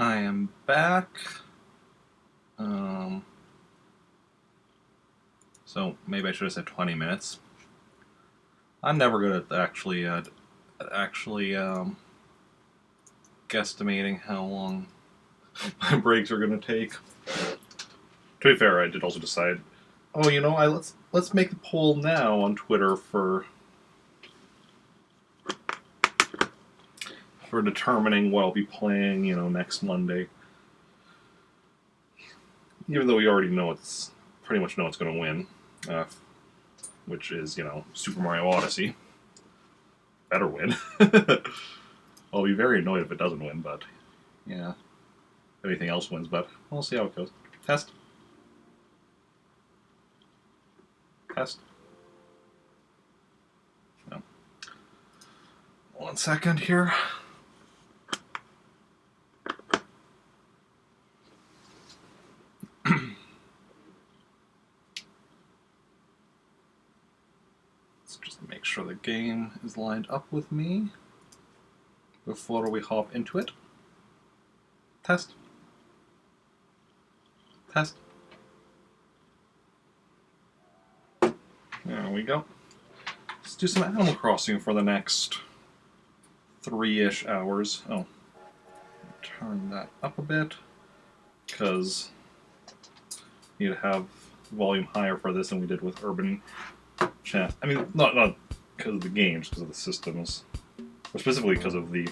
I am back. Um, so maybe I should have said 20 minutes. I'm never good at actually guesstimating how long my breaks are going to take. To be fair, I did also decide. Oh, let's make the poll now on Twitter for determining what I'll be playing. Next Monday. Even though we already pretty much know it's going to win, which is Super Mario Odyssey. Better win. I'll be very annoyed if it doesn't win, but yeah, if anything else wins. But we'll see how it goes. Test. No. 1 second here. Let's just make sure the game is lined up with me before we hop into it. Test. There we go. Let's do some Animal Crossing for the next 3-ish hours. Oh, turn that up a bit because we need to have volume higher for this than we did with Urban Chat. I mean, not because of the games, because of the systems, or specifically because of the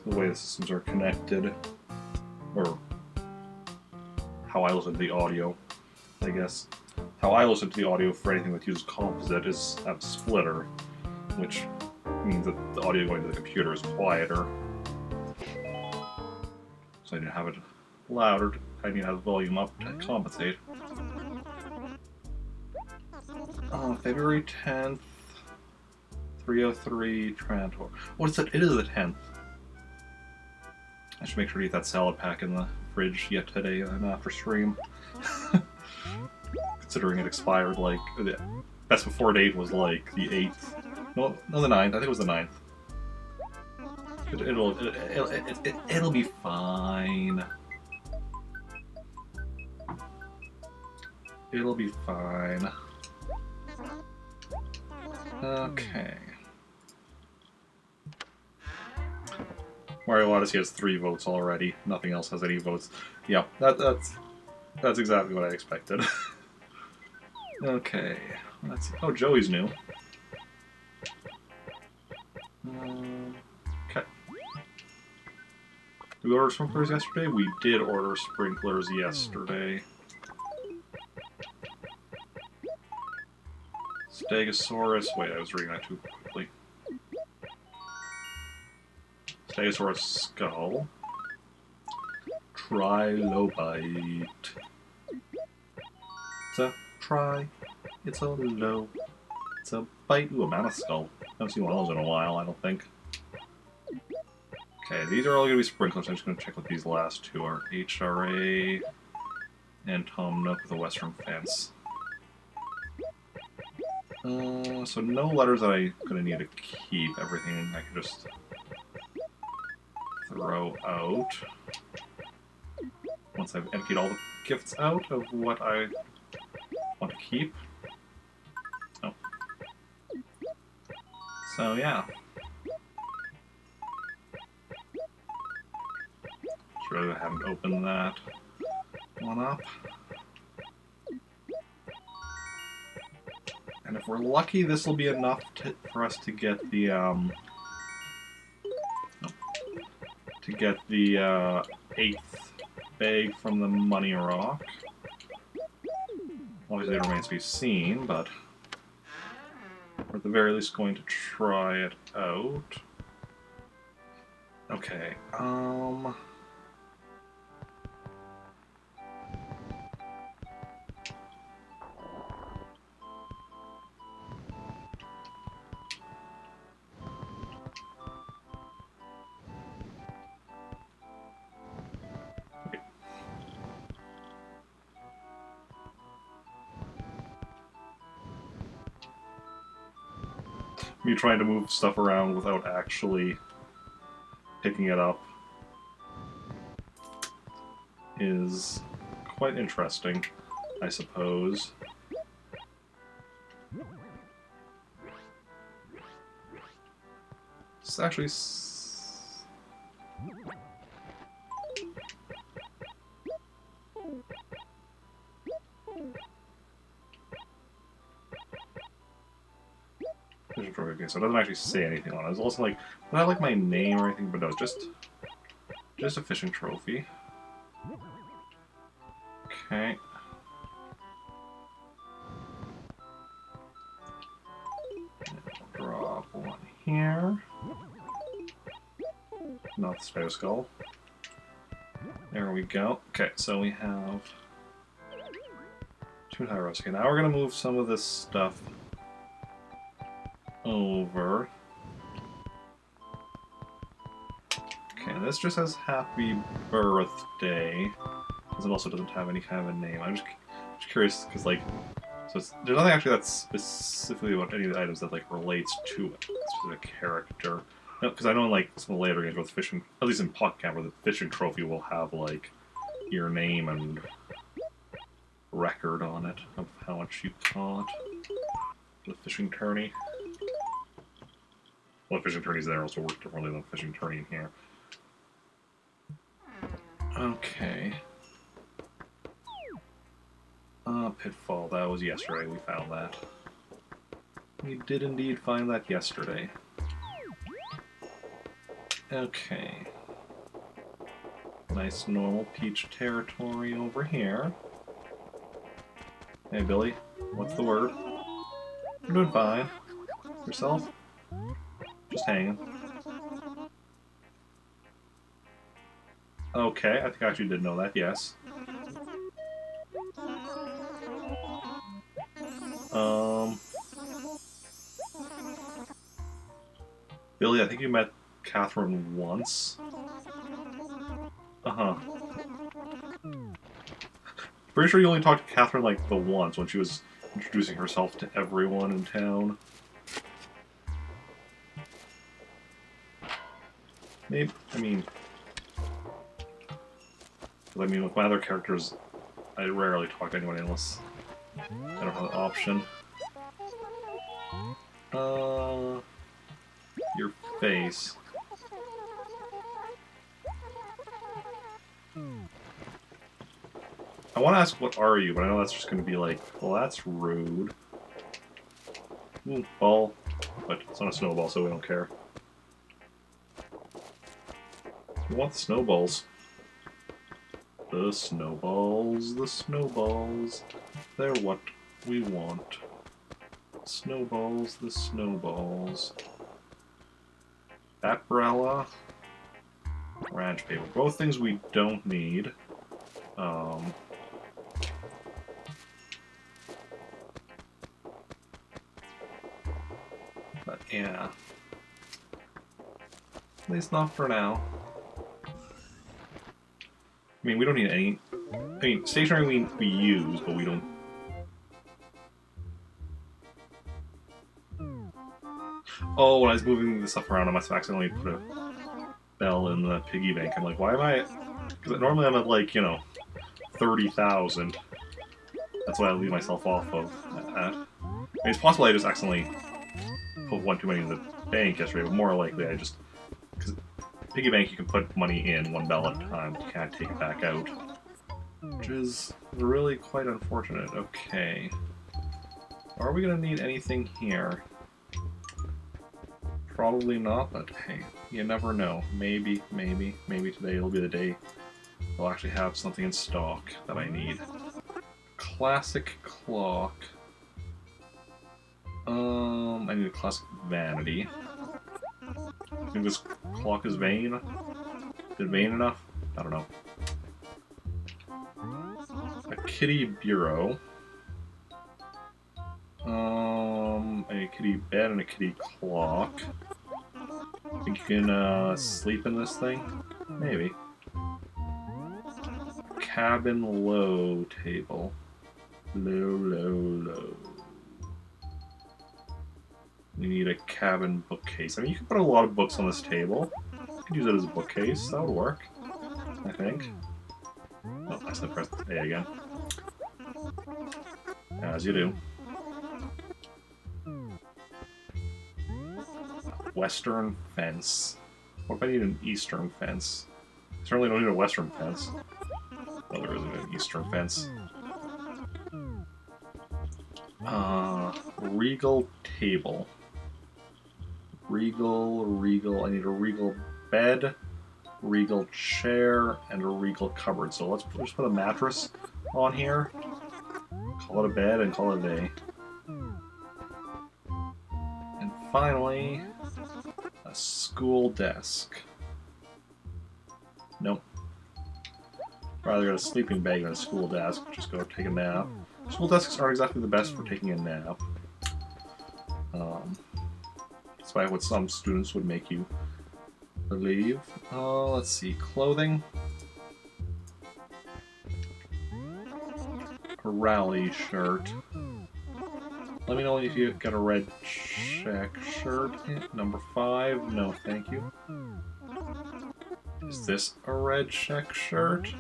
way the systems are connected, or how I listen to the audio, I guess. How I listen to the audio for anything that uses Composite is have a splitter, which means that the audio going to the computer is quieter. So I need to have it louder. I need to have the volume up to compensate. February 10th, 3:03 Trantor. What is it? It is the 10th. I should make sure to eat that salad pack in the fridge yet today and after stream. Considering it expired the best before date was like the 8th. No, the 9th. I think it was the 9th. It'll be fine. It'll be fine. Okay. Mario Odyssey has 3 votes already. Nothing else has any votes. Yep, that's exactly what I expected. Okay. Oh, Joey's new. Okay. Did we order sprinklers yesterday? We did order sprinklers yesterday. Stegosaurus. Wait, I was reading that too quickly. Stegosaurus skull. Trilobite. It's a try. It's a low. It's a bite. Ooh, a mammoth skull. I haven't seen one of those in a while, I don't think. Okay, these are all going to be sprinklers. I'm just going to check what these last two are. HRA and Tom Nook with a Western Fence. So no letters that I'm going to need to keep. Everything I can just throw out. Once I've emptied all the gifts out of what I want to keep. Oh. So yeah. Sure I haven't opened that one up. And if we're lucky, this will be enough for us to get the 8th bag from the Money Rock. Obviously, it remains to be seen, but we're at the very least going to try it out. Okay, me trying to move stuff around without actually picking it up is quite interesting, I suppose. It's actually... Okay, so it doesn't actually say anything on it. It's also like, not like my name or anything, but no, just a fishing trophy. Okay. Drop one here. Not the Spare Skull. There we go. Okay, so we have 2 Tyros. Okay, now we're gonna move some of this stuff over. Okay, this just says Happy Birthday, because it also doesn't have any kind of a name. I'm just curious, because, like, so there's nothing actually that's specifically about any of the items that, like, relates to a specific character. Because I know in, like, some later games with fishing, at least in Pocket Camper, the fishing trophy will have, like, your name and record on it of how much you caught. The fishing tourney. Well, the fishing tourneys there also work differently than the fishing tourney in here. Okay. Pitfall. That was yesterday. We found that. We did indeed find that yesterday. Okay. Nice normal Peach territory over here. Hey, Billy. What's the word? I'm doing fine. Yourself? Just hanging. Okay, I think I actually did know that, yes. Billy, I think you met Catherine once. Uh-huh. Pretty sure you only talked to Catherine, like, the once, when she was introducing herself to everyone in town. Maybe, I mean, with my other characters, I rarely talk to anyone unless I don't have an option. Your face. I want to ask, what are you? But I know that's just going to be like, well, that's rude. Ooh, ball. But it's not a snowball, so we don't care. We want the snowballs. The snowballs, the snowballs. They're what we want. Snowballs, the snowballs. Umbrella. Ranch paper. Both things we don't need. But yeah. At least not for now. I mean, we don't need any... I mean, stationery we use, but we don't... Oh, when I was moving this stuff around, I must have accidentally put a bell in the piggy bank. I'm like, why am I... Because normally I'm at, like, you know, 30,000. That's why I leave myself off of at. I mean, it's possible I just accidentally put one too many in the bank yesterday, but more likely I just... Because piggy bank, you can put money in one bell at a time. You can't take it back out. Which is really quite unfortunate. Okay. Are we going to need anything here? Probably not, but hey, you never know. Maybe today will be the day I'll actually have something in stock that I need. Classic clock. I need a classic vanity. I think this clock is vain. Is it vain enough? I don't know. A kitty bureau. A kitty bed and a kitty clock. Think you can sleep in this thing? Maybe. Cabin low table. Low. We need a cabin bookcase. I mean, you can put a lot of books on this table. You could use it as a bookcase. That would work, I think. Oh, I said press A again. As you do. Western fence. What if I need an eastern fence? Certainly don't need a western fence. Well, there isn't an eastern fence. Regal table. Regal. I need a regal bed, regal chair, and a regal cupboard. So let's just put a mattress on here. Call it a bed and call it a day. And finally, a school desk. Nope. Rather get a sleeping bag than a school desk. Just go take a nap. School desks aren't exactly the best for taking a nap. Despite what some students would make you believe. Let's see. Clothing. A rally shirt. Let me know if you get a red check shirt. Number 5. No, thank you. Is this a red check shirt?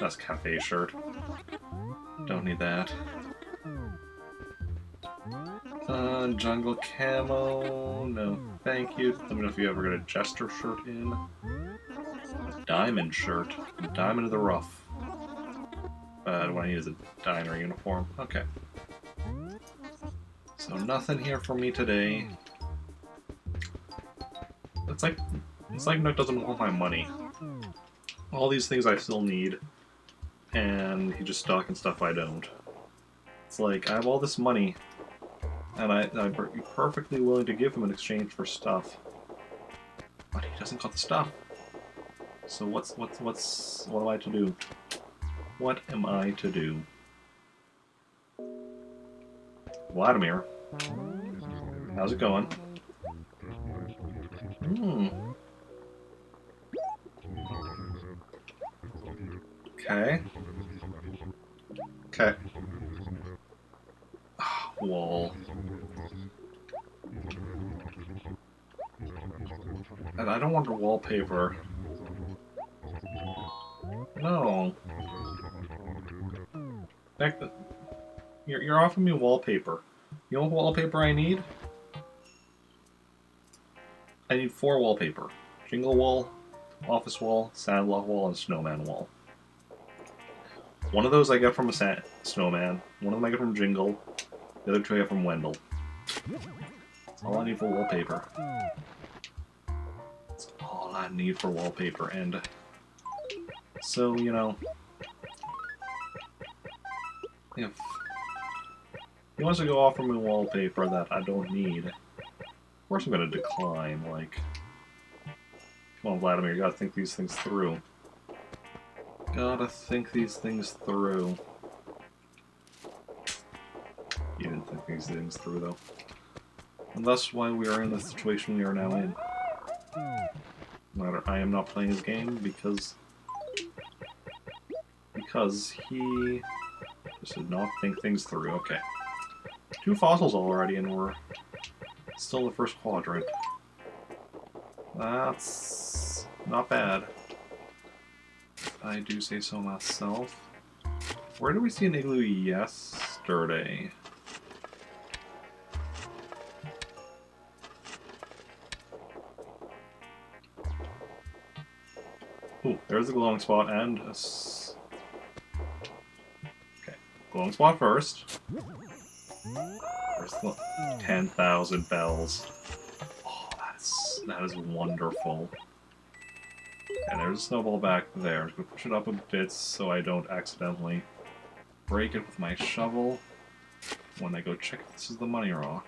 That's a cafe shirt. Don't need that. Jungle camo. No, thank you. Let me know if you ever get a jester shirt in. Diamond shirt. Diamond of the rough. What I need is a diner uniform. Okay. So nothing here for me today. It's like Nook doesn't want my money. All these things I still need, and he just stocking stuff I don't. It's like I have all this money, and I'm perfectly willing to give him in exchange for stuff, but he doesn't got the stuff. So what am I to do? What am I to do? Vladimir, how's it going? Okay. Okay. Wall. And I don't want the wallpaper. No. Heck, you're offering me wallpaper. You know what wallpaper I need? I need 4 wallpaper. Jingle wall, office wall, sandlot wall, and snowman wall. One of those I get from a snowman. One of them I get from Jingle. The other 2 I get from Wendell. That's all I need for wallpaper. That's all I need for wallpaper. And so, you know, if he wants to go offer me wallpaper that I don't need, of course I'm going to decline. Like, come on, Vladimir, you gotta think these things through. Gotta think these things through. You didn't think these things through, though. And that's why we are in the situation we are now in. I am not playing his game because he just did not think things through. Okay. 2 fossils already, and we're still in the first quadrant. That's not bad. I do say so myself. Where did we see an igloo yesterday? Ooh, there's a glowing spot and a... Okay, glowing spot first. There's the 10,000 bells. Oh, that is wonderful. And there's a snowball back there. I'm just going to push it up a bit so I don't accidentally break it with my shovel when I go check if this is the money rock.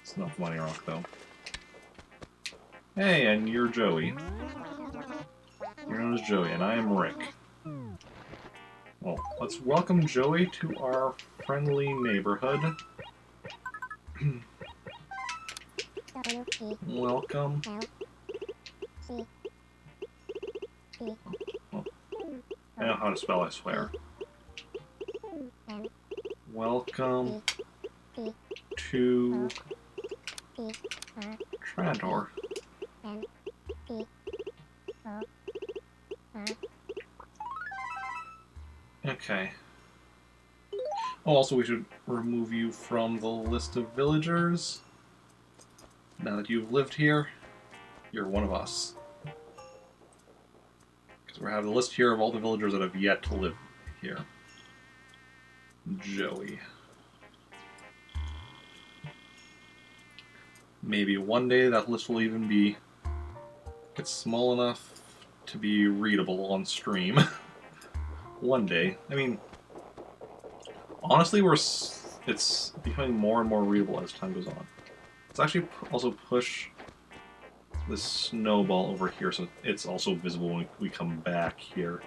It's not the money rock, though. Hey, and you're Joey. You're known as Joey, and I am Rick. Well, let's welcome Joey to our friendly neighborhood. Welcome. Oh, I know how to spell, I swear. Welcome to Trantor. Okay. Oh, also, we should remove you from the list of villagers. Now that you've lived here, you're one of us. Because we have a list here of all the villagers that have yet to live here. Joey. Maybe one day that list will even be get small enough to be readable on stream. One day. I mean, honestly, it's becoming more and more readable as time goes on. Let's actually also push this snowball over here so it's also visible when we come back here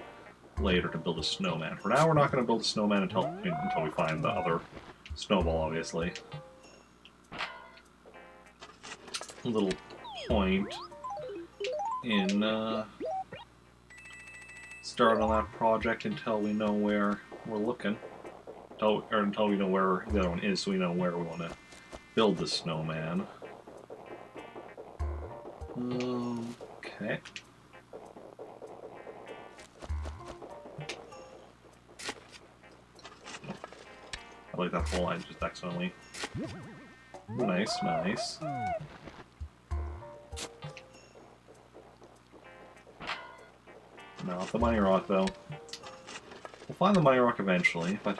later to build a snowman. For now, we're not going to build a snowman until we find the other snowball, obviously. A little point in start on that project until we know where we're looking. Until we know where the other one is, so we know where we want to build the snowman. Okay. I like that whole line just accidentally. Nice, nice. Not the money rock, though. We'll find the money rock eventually, but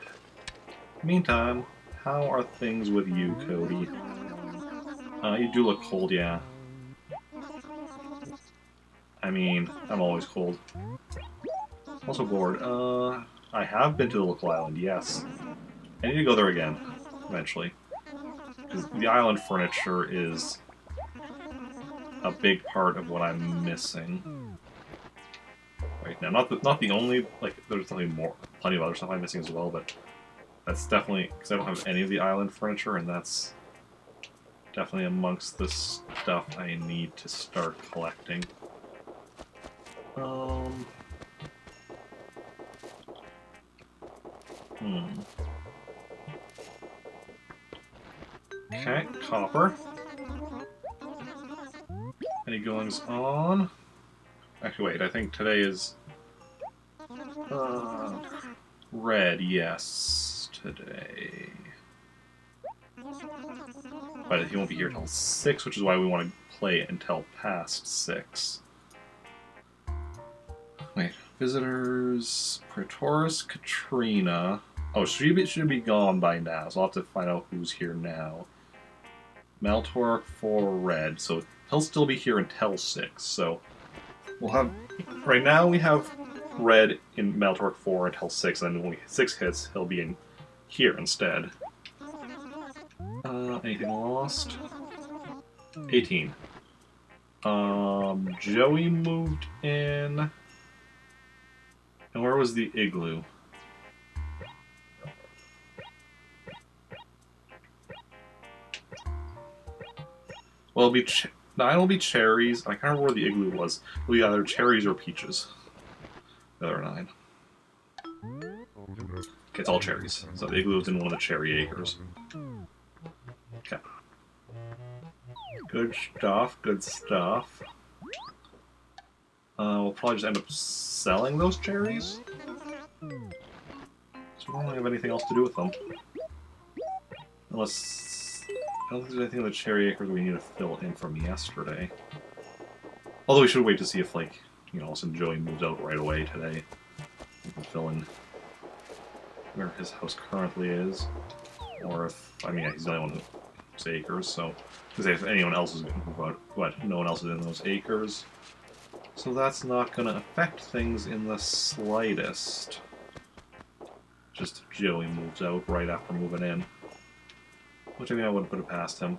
meantime, how are things with you, Cody? You do look cold, yeah. I mean, I'm always cold. Also bored. I have been to the local island, yes. I need to go there again, eventually. Because the island furniture is a big part of what I'm missing right now. Not the only, like, there's plenty of other stuff I'm missing as well, but that's definitely, because I don't have any of the island furniture, and that's definitely amongst the stuff I need to start collecting. Okay, copper. Any goings on? Actually, wait, I think today is... red, yes, today. But he won't be here until 6, which is why we want to play until past 6. Wait, visitors... Praetorus Katrina... Oh, she should be gone by now, so I'll have to find out who's here now. Maltork for red, so he'll still be here until 6, so... We'll have... Right now we have red in Maltork 4 until 6, and then when 6 hits, he'll be in here instead. Anything lost? 18. Joey moved in... And where was the igloo? Well, it'll be... it'll be cherries. I can't remember where the igloo was. It'll be either cherries or peaches. The other 9. Okay, it's all cherries. So the igloo's in one of the cherry acres. Okay. Good stuff, good stuff. We'll probably just end up selling those cherries. So we don't really have anything else to do with them. Unless... I don't think there's anything in the cherry acres we need to fill in from yesterday. Although we should wait to see if, like, you know, all of a sudden Joey moves out right away today. We can fill in where his house currently is. Or if... I mean, yeah, he's the only one who's acres, so... Because if anyone else is going to move out, but no one else is in those acres. So that's not going to affect things in the slightest. Just Joey moves out right after moving in. Which, I mean, I wouldn't put it past him.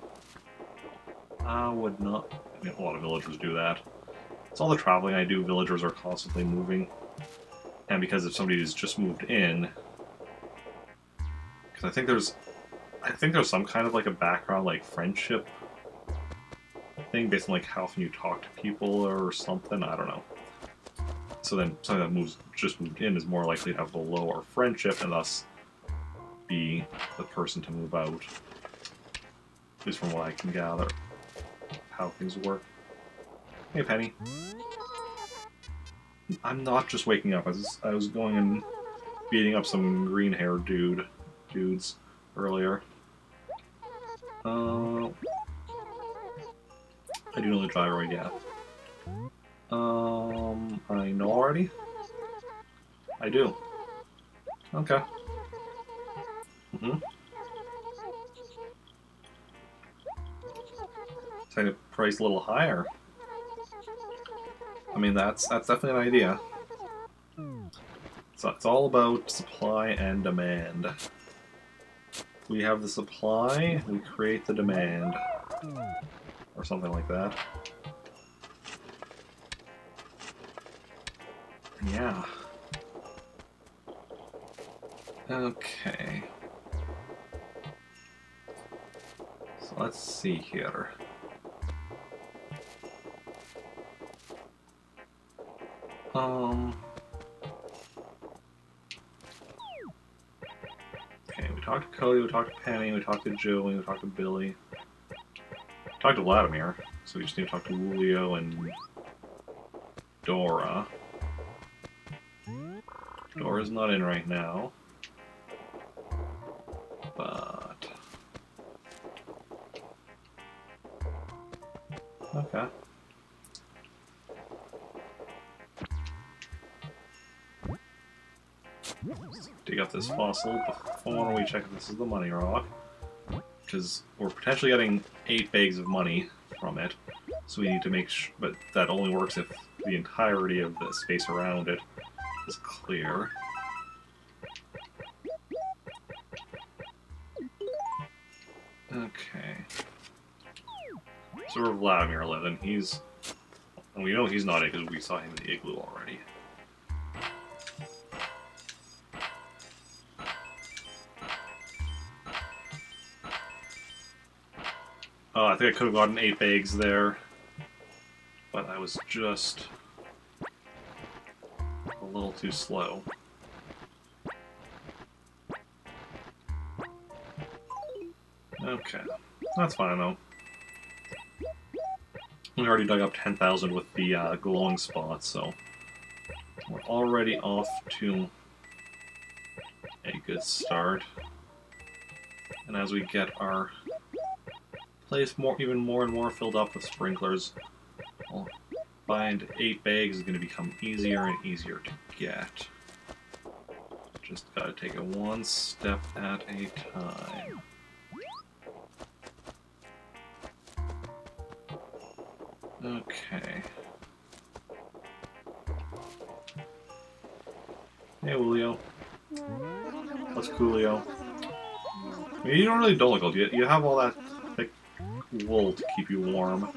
I would not. I mean, a lot of villagers do that. It's all the traveling I do, villagers are constantly moving. And because if somebody has just moved in... Because I think there's some kind of, like, a background, like, friendship thing based on, like, how often you talk to people or something. I don't know. So then something that just moved in is more likely to have a lower friendship and thus be the person to move out. At least from what I can gather. How things work. Hey, Penny. I'm not just waking up. I was going and beating up some green-haired dudes earlier. I do know the gyroid, yeah. I know already? I do. Okay. Setting the price a little higher. I mean, that's definitely an idea. So it's all about supply and demand. We have the supply, we create the demand. Or something like that. Yeah. Okay. So let's see here. Okay, we talked to Cody, we talked to Penny, we talked to Joey, we talked to Billy. We talked to Vladimir, so we just need to talk to Julio and Dora. Dora's not in right now. But... okay. Let's dig up this fossil before we check if this is the money rock. Because we're potentially getting 8 bags of money from it. So we need to make sure, but that only works if the entirety of the space around it is clear. Okay. So where Vladimir lived, and he's... and we know he's not it because we saw him in the igloo already. Oh, I think I could have gotten 8 bags there. But I was just a little too slow. Okay. That's fine, though. We already dug up 10,000 with the glowing spots, so we're already off to a good start. And as we get our place even more and more filled up with sprinklers, we'll find 8 bags is going to become easier and easier to get. Just gotta take it one step at a time. Okay. Hey, Julio. What's Coolio? I mean, you don't really look old. You have all that thick wool to keep you warm.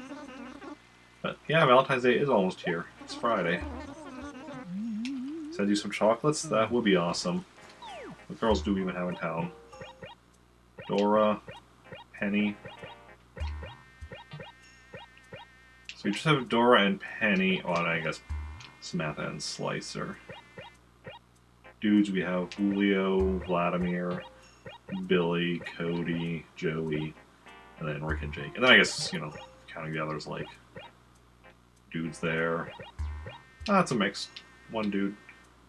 But yeah, Valentine's Day is almost here. It's Friday. Send you some chocolates? That would be awesome. What girls do we even have in town? Dora, Penny. So we just have Dora and Penny. Oh, and I guess Samantha and Slicer. Dudes, we have Julio, Vladimir, Billy, Cody, Joey, and then Rick and Jake. And then I guess, you know, counting the others like dudes there. That's a mix. 1 dude,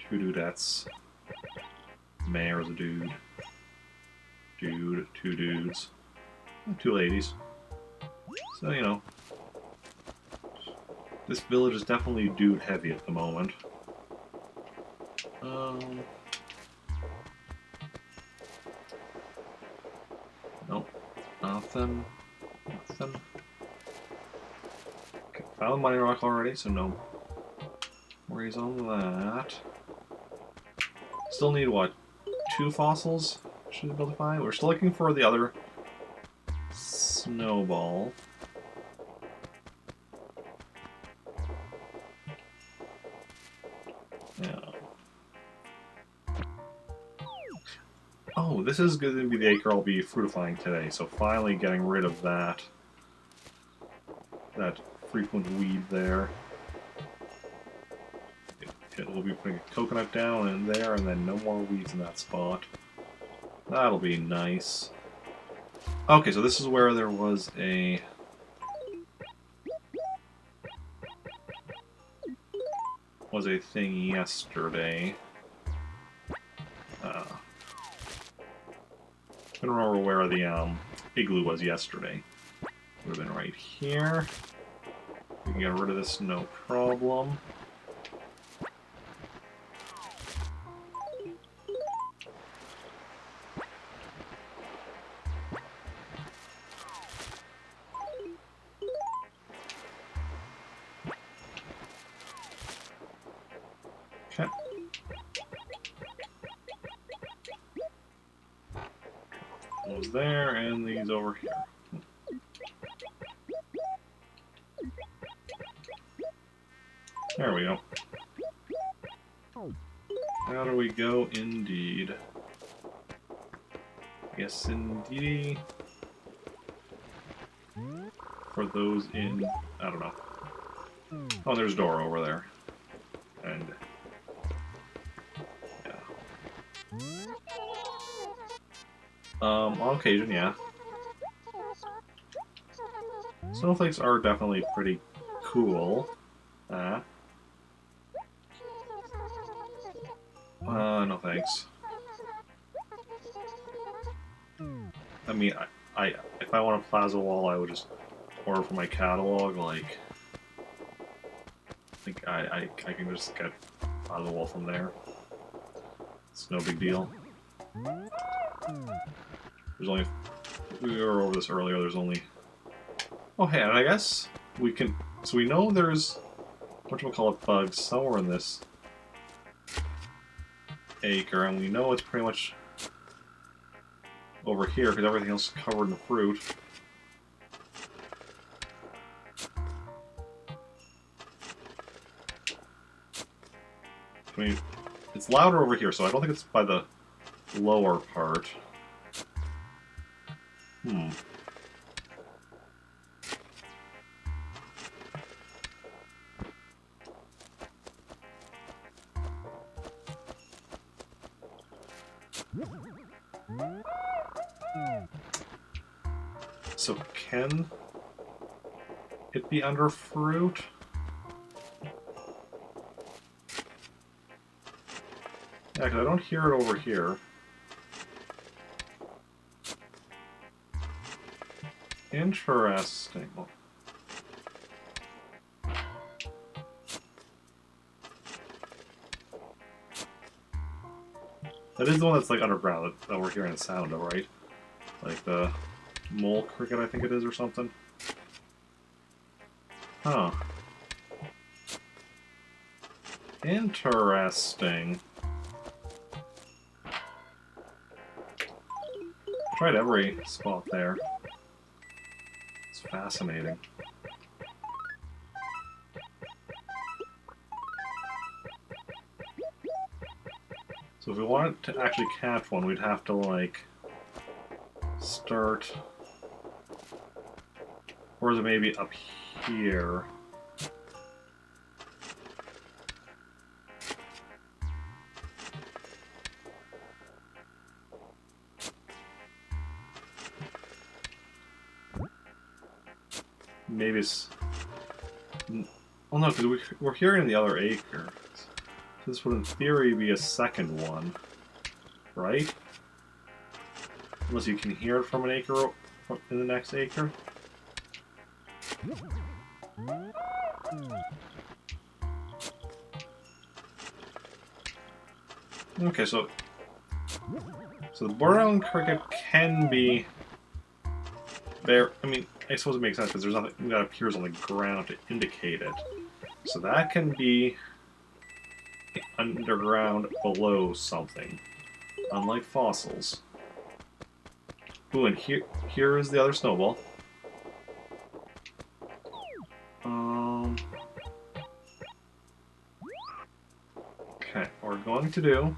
2 dudettes. Mayor is a dude. Dude, 2 dudes. And 2 ladies. So, you know. This village is definitely dude heavy at the moment. Nope. Nothing. Nothing. Okay, found the money rock already, so no worries on that. Still need, what, 2 fossils? Should be able to find? We're still looking for the other snowball. Yeah. Oh, this is going to be the acre I'll be fruitifying today, so finally getting rid of that frequent weed there. We'll be putting a coconut down in there, and then no more weeds in that spot. That'll be nice. Okay, so this is where there was a... thing yesterday. couldn't remember where the igloo was yesterday. Would have been right here. We can get rid of this, no problem. Okay. Those there, and these over here. There we go. How do we go? Indeed. Yes, indeed. For those in... I don't know. Oh, there's a door over there. And... yeah. On occasion, yeah. Snowflakes are definitely pretty cool. No thanks. I mean, if I want a plaza wall, I would just order from my catalog, like I can just get plaza wall from there. It's no big deal. There's only, we were over this earlier, there's only, oh hey, and I guess we can, so we know there's, whatchamacallit, bugs somewhere in this acre, and we know it's pretty much over here because everything else is covered in fruit. I mean, it's louder over here, so I don't think it's by the lower part. So can it be under fruit? Yeah, because I don't hear it over here. Interesting. That is the one that's like underground that we're hearing the sound of, right? Like the mole cricket, I think it is, or something. Huh. Interesting. Tried every spot there. It's fascinating. So if we wanted to actually catch one, we'd have to, like, start... Or is it maybe up here? Maybe it's... Well, no, because we're hearing in the other acre. So this would, in theory, be a second one. Right? Unless you can hear it from an acre in the next acre. Okay, so the brown cricket can be there. I mean, I suppose it makes sense because there's nothing that appears on the ground to indicate it. So that can be underground below something, unlike fossils. Ooh, and here is the other snowball. Okay, what we're going to do,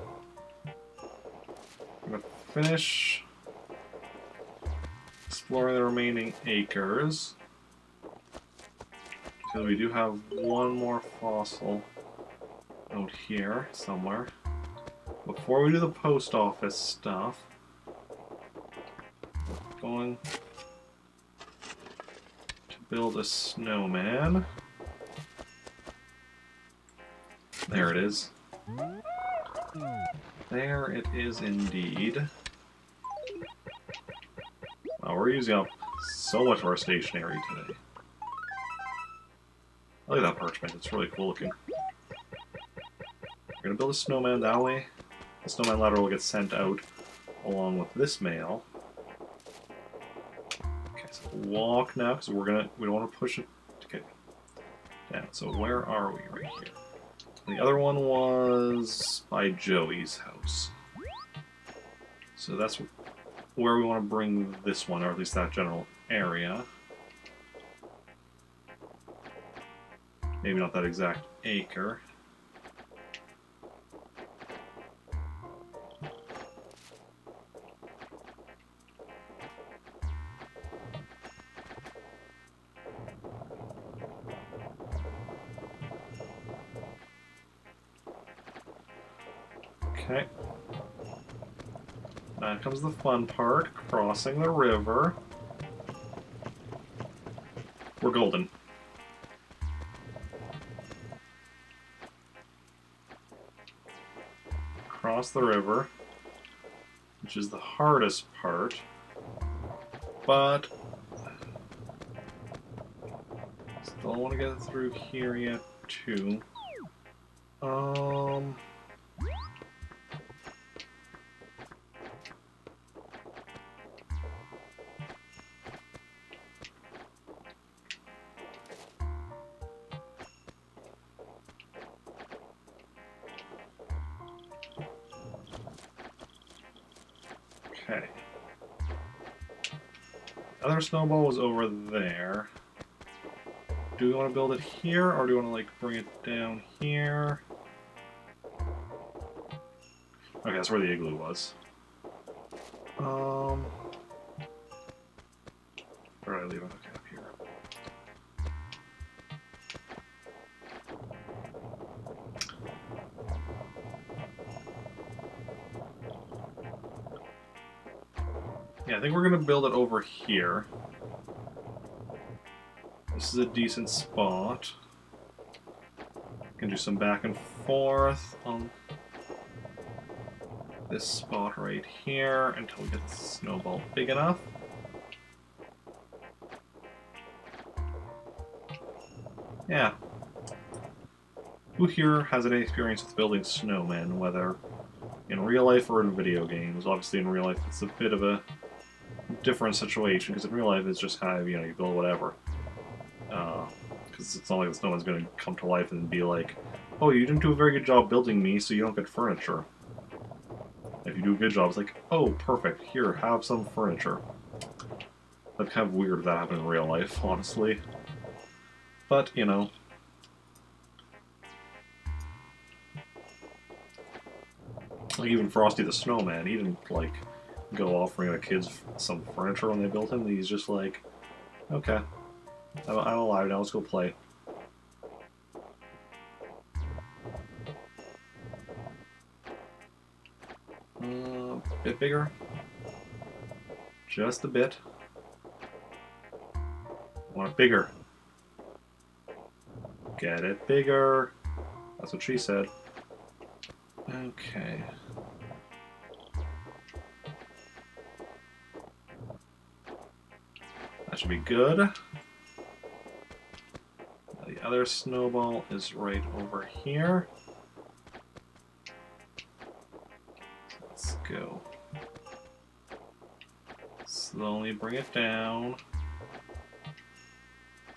I'm going to finish exploring the remaining acres, because we do have one more fossil out here somewhere. Before we do the post office stuff, we're going to build a snowman. There it is. There it is indeed. we're using up so much of our stationery today. I like that parchment, it's really cool looking. We're gonna build a snowman that way. The snowman ladder will get sent out along with this mail. Okay, so walk now, because we don't want to push it to get down. So where are we? Right here. The other one was by Joey's house. So that's where we want to bring this one, or at least that general area. Maybe not that exact acre. Okay. Now comes the fun part, crossing the river. We're golden. Cross the river, which is the hardest part, but still want to get through here yet too. Okay. Other snowball was over there. Do we want to build it here, or do we want to like bring it down here? Okay, that's where the igloo was. Where did I leave it? Okay, up here. Yeah, I think we're gonna build it over here. This is a decent spot. Can do some back and forth on this spot right here until we get the snowball big enough. Yeah. Who here has any experience with building snowmen, whether in real life or in video games? Obviously in real life it's a bit of a different situation, because in real life it's just kind of, you build whatever. Because it's not like the snowman's going to come to life and be like, oh, you didn't do a very good job building me, so you don't get furniture. If you do a good job, it's like, oh, perfect, here, have some furniture. That's kind of weird if that happened in real life, honestly. But, like even Frosty the Snowman, he didn't, like, go offering the kids some furniture when they built him. He's just like, okay, I'm alive now, let's go play. A bit bigger. Just a bit. Want it bigger. Get it bigger. That's what she said. Okay. That should be good. The other snowball is right over here. Let's go. Slowly bring it down.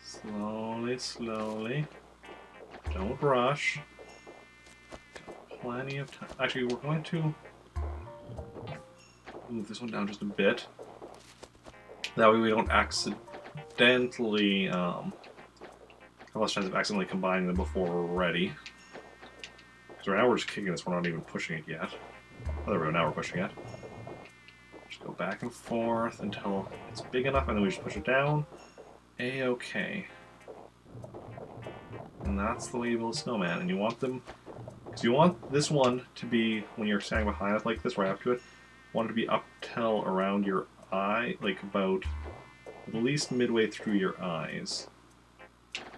Slowly, slowly. Don't rush. Got plenty of time. Actually, we're going to move this one down just a bit. That way we don't accidentally, have less chance of accidentally combining them before we're ready. Because right now we're just kicking this, we're not even pushing it yet. Oh, there we go, now we're pushing it. Just go back and forth until it's big enough, and then we just push it down. A-okay. And that's the way you build a snowman, and you want them... Because you want this one to be, when you're standing behind it like this, right up to it, you want it to be up till around your eye, like about at least midway through your eyes.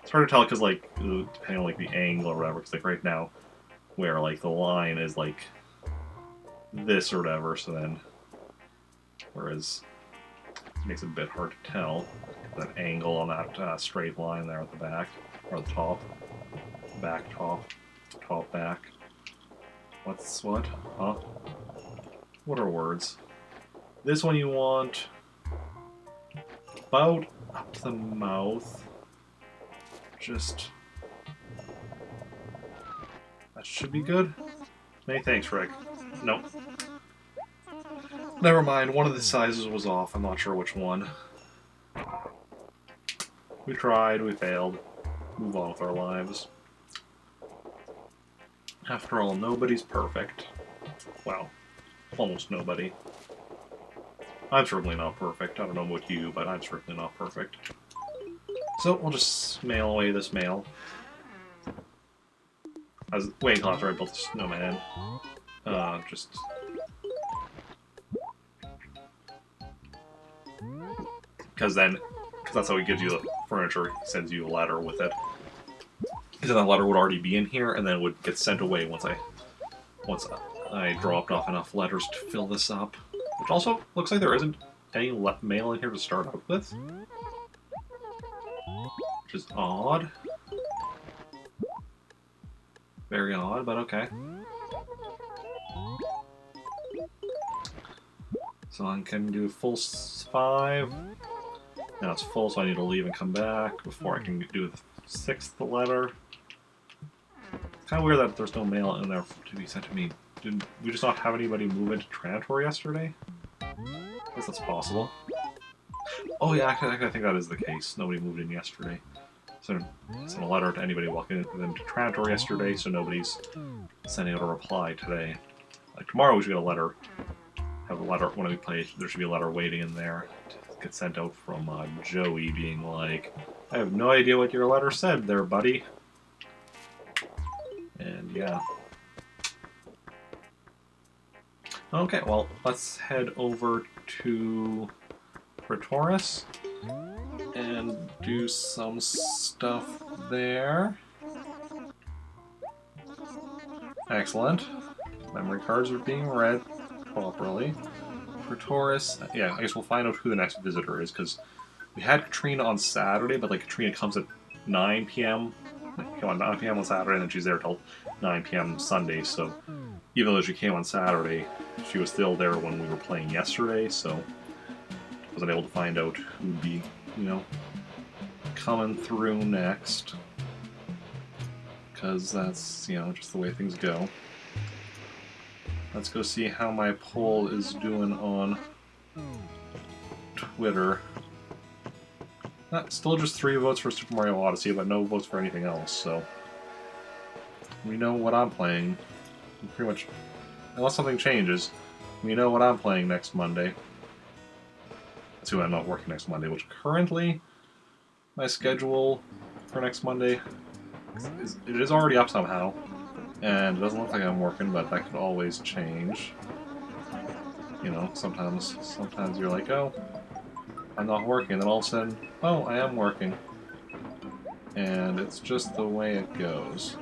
It's hard to tell because, like, depending on like the angle or whatever. Because like right now, where like the line is like this or whatever, so then, whereas makes it a bit hard to tell. That angle on that straight line there at the back, or the top. Back, top, top, back. What's what? Huh? What are words? This one you want about up to the mouth. Just... that should be good. Many thanks, Rick. Nope. Never mind, one of the sizes was off. I'm not sure which one. We tried, we failed. Move on with our lives. After all, nobody's perfect. Well, almost nobody. I'm certainly not perfect. I don't know about you, but I'm certainly not perfect. So, we'll just mail away this mail. I was waiting until after I built the snowman. Just... because that's how he gives you the furniture. He sends you a letter with it. Because that letter would already be in here, and then it would get sent away once I dropped off enough letters to fill this up. Which also looks like there isn't any mail in here to start out with. Which is odd. Very odd, but okay. So I can do full 5. Now it's full, so I need to leave and come back before I can do the 6th letter. It's kind of weird that there's no mail in there to be sent to me. Did we just not have anybody move into Trantor yesterday? I guess that's possible. Oh yeah, I think that is the case. Nobody moved in yesterday. So I sent a letter to anybody walking into Trantor yesterday, so nobody's sending out a reply today. Like tomorrow we should get a letter. Have a letter when we play. There should be a letter waiting in there to get sent out from Joey, being like, "I have no idea what your letter said, there, buddy." And yeah. Okay, well, let's head over to Pretoris and do some stuff there. Excellent. Memory cards are being read properly. Pretoris, yeah, I guess we'll find out who the next visitor is, because we had Katrina on Saturday, but like Katrina comes at 9 p.m. Come on, 9 p.m. on Saturday, and then she's there till 9 p.m. Sunday, so even though she came on Saturday, she was still there when we were playing yesterday, so I wasn't able to find out who'd be, you know, coming through next. Because that's, you know, just the way things go. Let's go see how my poll is doing on Twitter. Still just 3 votes for Super Mario Odyssey, but no votes for anything else, so we know what I'm playing. Pretty much, unless something changes, we know what I'm playing next Monday. That's who I'm not working next Monday, which currently, my schedule for next Monday, it is already up somehow. And it doesn't look like I'm working, but that could always change. You know, sometimes you're like, oh, I'm not working, then all of a sudden, oh, I am working. And it's just the way it goes.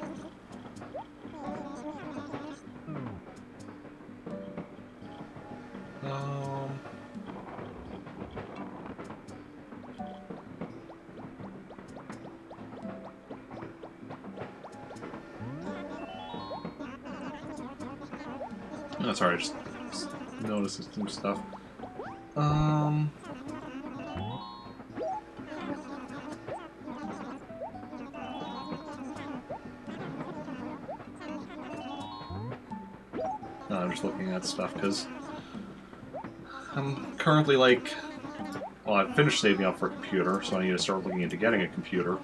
No, sorry, I just noticed some stuff. No, I'm just looking at stuff because I'm currently like, well, I've finished saving up for a computer, so I need to start looking into getting a computer.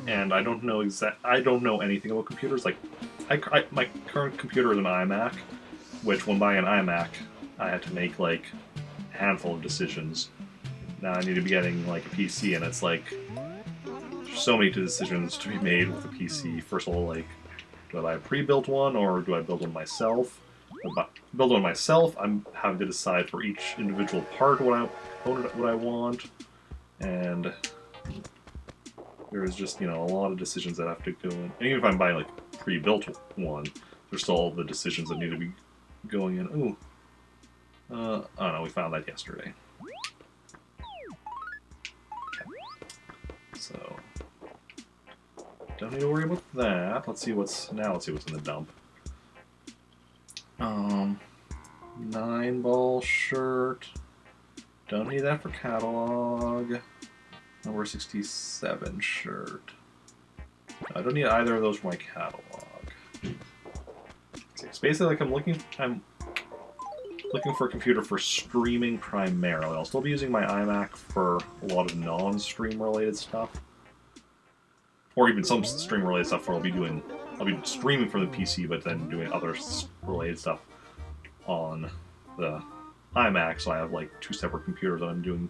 And I don't know I don't know anything about computers. Like, my current computer is an iMac, which when buying an iMac, I had to make like a handful of decisions. Now I need to be getting like a PC, and it's like there's so many decisions to be made with a PC. First of all, like, do I buy a pre-built one or do I build one myself? If I build one myself, I'm having to decide for each individual part what I want, and there's just, you know, a lot of decisions that have to go in. And even if I'm buying like a pre-built one, there's still all the decisions that need to be going in. Ooh, Oh no, we found that yesterday. So don't need to worry about that. Let's see what's in the dump. 9-ball shirt. Don't need that for catalog. Number 67 shirt. I don't need either of those for my catalog. So it's basically like I'm looking for a computer for streaming primarily. I'll still be using my iMac for a lot of non-stream related stuff. Or even some stream related stuff where I'll be streaming from the PC but then doing other related stuff on the iMac, so I have like 2 separate computers that I'm doing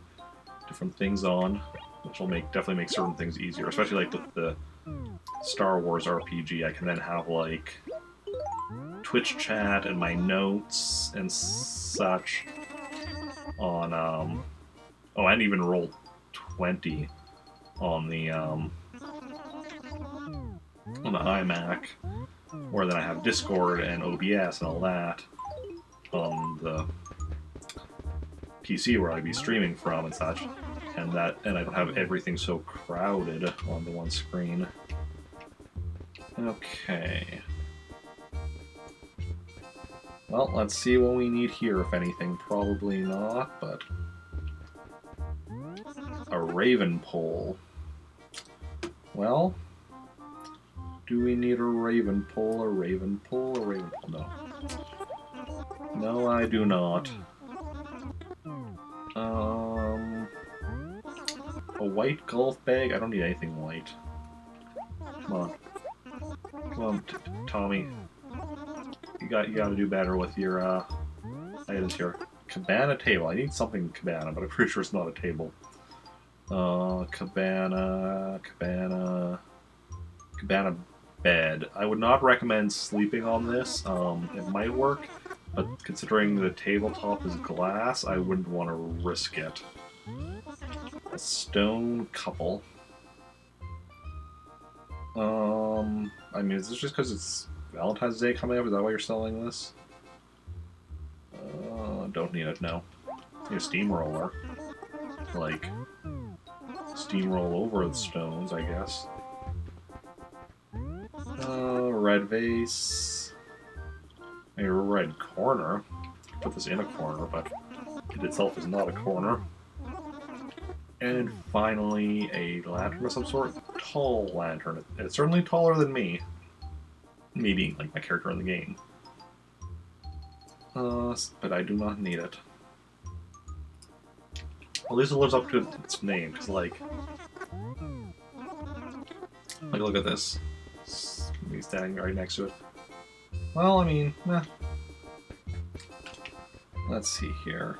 different things on, which will definitely make certain things easier, especially like with the Star Wars RPG. I can then have like Twitch chat and my notes and such on and even Roll20 on the iMac, where then I have Discord and OBS and all that on the PC where I'd be streaming from and such, and I don't have everything so crowded on the one screen. Okay. Well, let's see what we need here, if anything. Probably not, but... a Raven pole. Well... do we need a Raven pole? A Raven pole? A Raven pole? No. No, I do not. A white golf bag? I don't need anything white. Come on. Come on, Tommy. You gotta do better with your items here. Cabana table. I need something cabana, but I'm pretty sure it's not a table. Cabana bed. I would not recommend sleeping on this. It might work, but considering the tabletop is glass, I wouldn't want to risk it. A stone couple. I mean, is this just because it's Valentine's Day coming up? Is that why you're selling this? Don't need it, no. Need a steamroller. Like, steamroll over the stones, I guess. Red vase. A red corner. Put this in a corner, but it itself is not a corner. And finally, a lantern of some sort. Tall lantern. It's certainly taller than me. Me being like my character in the game. But I do not need it. At least it lives up to its name, because like look at this. Me standing right next to it. Well, I mean, let's see here.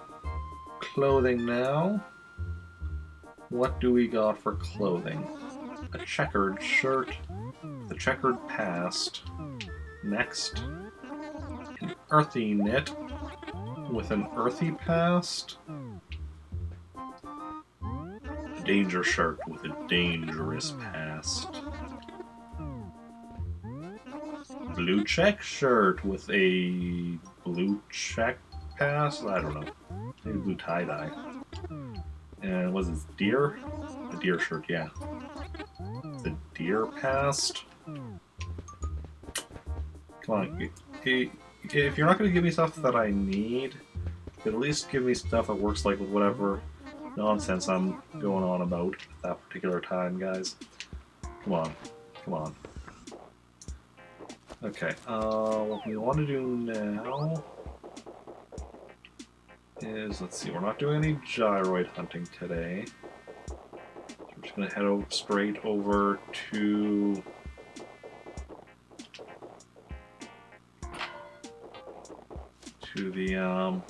Clothing now. What do we got for clothing? A checkered shirt, the checkered past. Next, an earthy knit with an earthy past. A danger shirt with a dangerous past. Blue check shirt with a blue check past? I don't know. Maybe blue tie-dye. And was this deer? The deer shirt, yeah. The deer past? Come on. If you're not going to give me stuff that I need, at least give me stuff that works like with whatever nonsense I'm going on about at that particular time, guys. Come on. Come on. Okay, what we want to do now is, let's see, we're not doing any gyroid hunting today. So we're just going to head straight over to the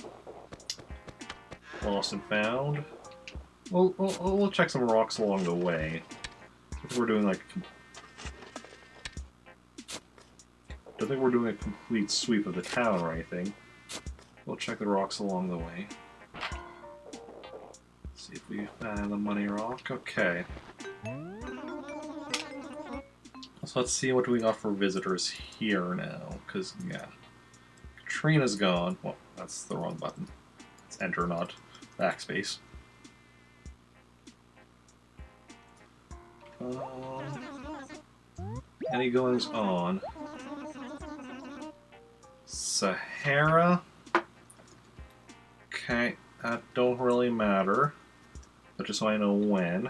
Lost and Found. We'll check some rocks along the way. If we're doing like don't think we're doing a complete sweep of the town or anything. We'll check the rocks along the way. See if we find the money rock. Okay. So let's see what we got for visitors here now. Because, yeah. Katrina's gone. Well, that's the wrong button. enter, not backspace. Any goings on? Sahara. Okay, that don't really matter. But just so I know when.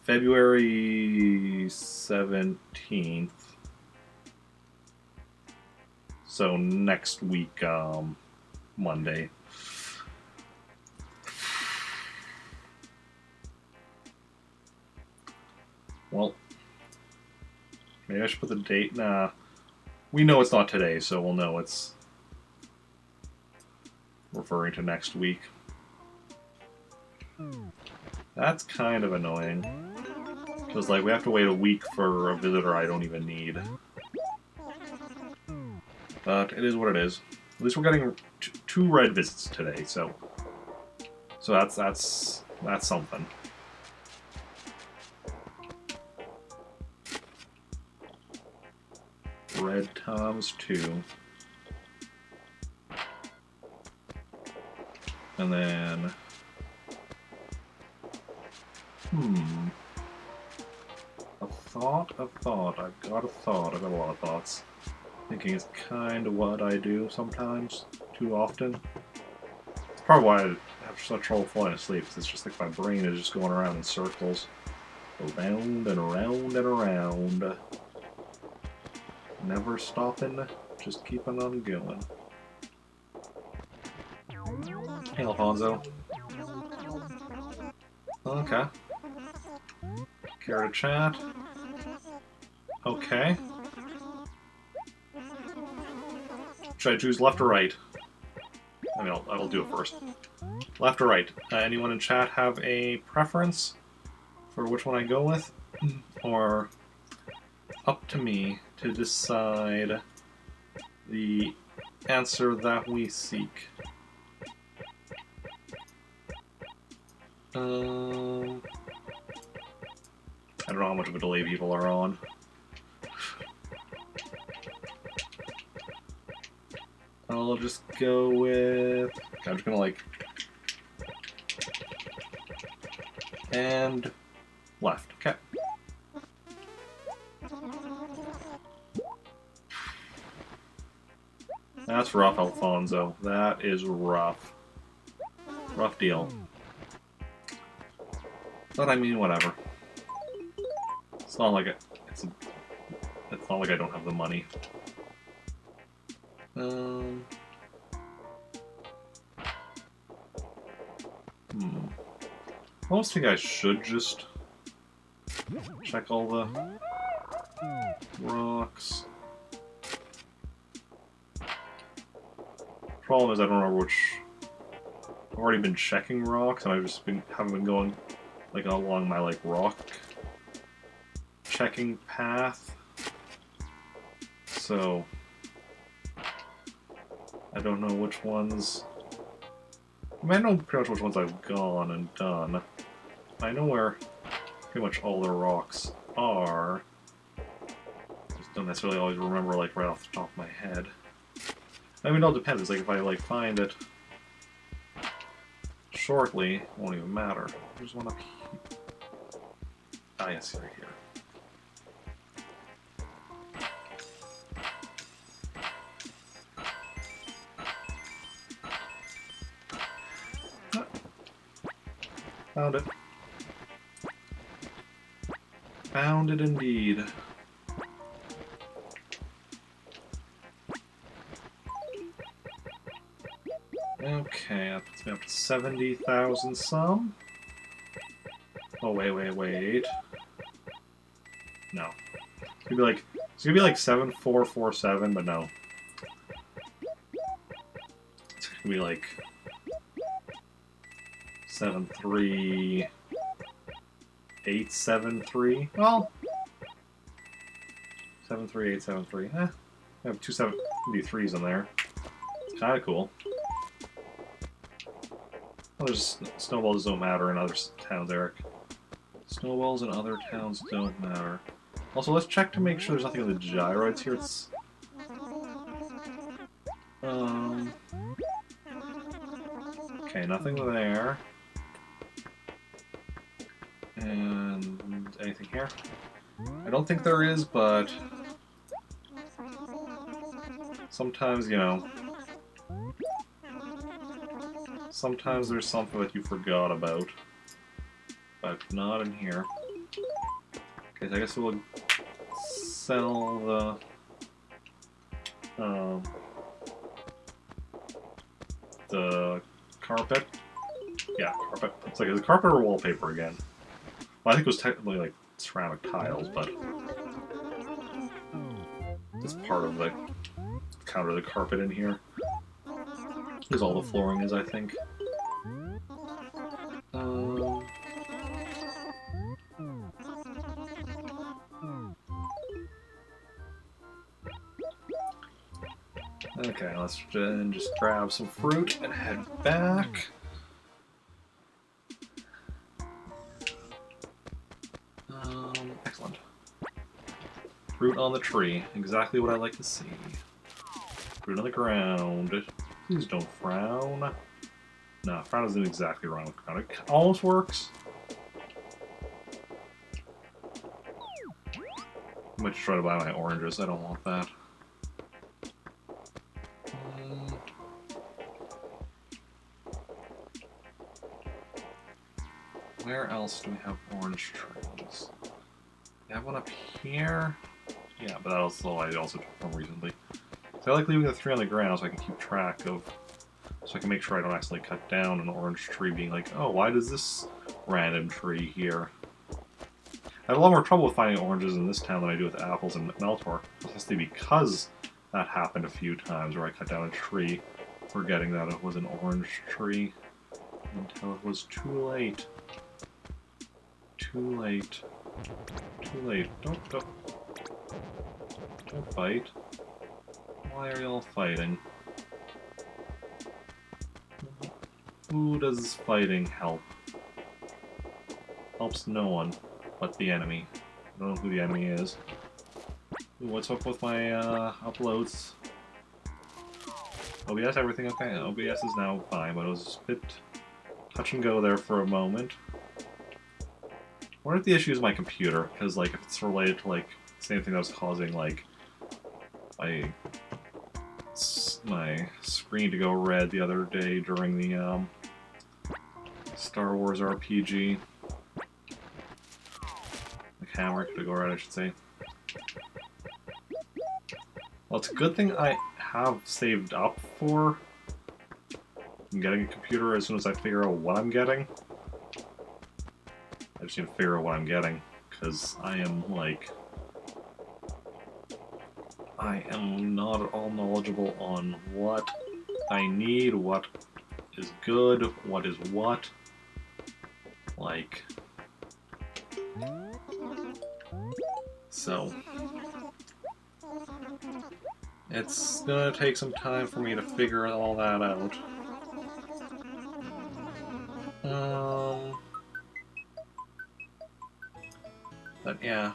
February 17th. So next week, Monday. Well, maybe I should put the date. Nah. We know it's not today, so we'll know it's referring to next week. That's kind of annoying. Because, like, we have to wait a week for a visitor I don't even need. But it is what it is. At least we're getting 2 red visits today, so that's something. Red Toms 2. And then... A thought. I've got a lot of thoughts. Thinking is kind of what I do sometimes, too often. It's probably why I have such trouble falling asleep, because it's just like my brain is just going around in circles. Around and around and around. Never stopping, just keeping on going. Hey, Alfonso. Okay. Care to chat? Okay. Should I choose left or right? I mean, I'll do it first. Left or right? Anyone in chat have a preference for which one I go with? Or up to me to decide the answer that we seek? I don't know how much of a delay people are on. I'll just go with... I'm just gonna, like... And... left. Okay. That's rough, Alfonso. That is rough. Rough deal. But I mean, whatever. It's not like it's not like I don't have the money. I almost think I should just check all the rocks. Problem is, I don't remember which. I've already been checking rocks, and I've just haven't been going like along my like rock checking path. So I don't know which ones. I mean, I know pretty much which ones I've gone and done. I know where pretty much all the rocks are. Just don't necessarily always remember like right off the top of my head. I mean, it all depends. Like if I like find it shortly, it won't even matter. There's one up here. Ah, yes, right here. Found it. Found it indeed. Okay, that puts me up to 70,000 some. Oh, wait. No. It's gonna be like 7447, but no. It's gonna be like 73873. Well, 73873. I have 2 73s in there. It's kind of cool. Well, there's snowballs don't matter in other towns, Eric. Snowballs in other towns don't matter. Also, let's check to make sure there's nothing in the gyroids here. Okay, nothing there. And anything here? I don't think there is, but sometimes, you know, sometimes there's something that you forgot about, but not in here. Okay, so I guess we'll sell the carpet. Yeah, carpet. It's like, is it carpet or wallpaper again? Well, I think it was technically like ceramic tiles, but it's part of the counter the carpet in here. Because all the flooring is, I think. Okay, let's just grab some fruit and head back. Excellent. Fruit on the tree. Exactly what I like to see. Fruit on the ground. Please don't frown. No, frown isn't exactly wrong with frown. It almost works. I might just try to buy my oranges. I don't want that. Where else do we have orange trees? We have one up here. Yeah, but that was the I also took from recently. So I like leaving the 3 on the ground so I can keep track of, so I can make sure I don't accidentally cut down an orange tree being like, oh, why does this random tree here? I have a lot more trouble with finding oranges in this town than I do with apples in Meltor, especially because that happened a few times where I cut down a tree, forgetting that it was an orange tree, until it was too late. Too late. Too late. Don't fight. Why are y'all fighting? Who does fighting help? Helps no one but the enemy. I don't know who the enemy is. Ooh, what's up with my uploads? OBS, everything okay? OBS is now fine, but it was a bit touch and go there for a moment. What if the issue is my computer? Because, like, if it's related to, like, the same thing that was causing, like, my screen to go red the other day during the, Star Wars RPG. The camera to go red, I should say. Well, it's a good thing I have saved up for getting a computer as soon as I figure out what I'm getting. I just need to figure out what I'm getting, because I am, like... I am not at all knowledgeable on what I need, what is good, what is what. Like... So... It's gonna take some time for me to figure all that out. But yeah.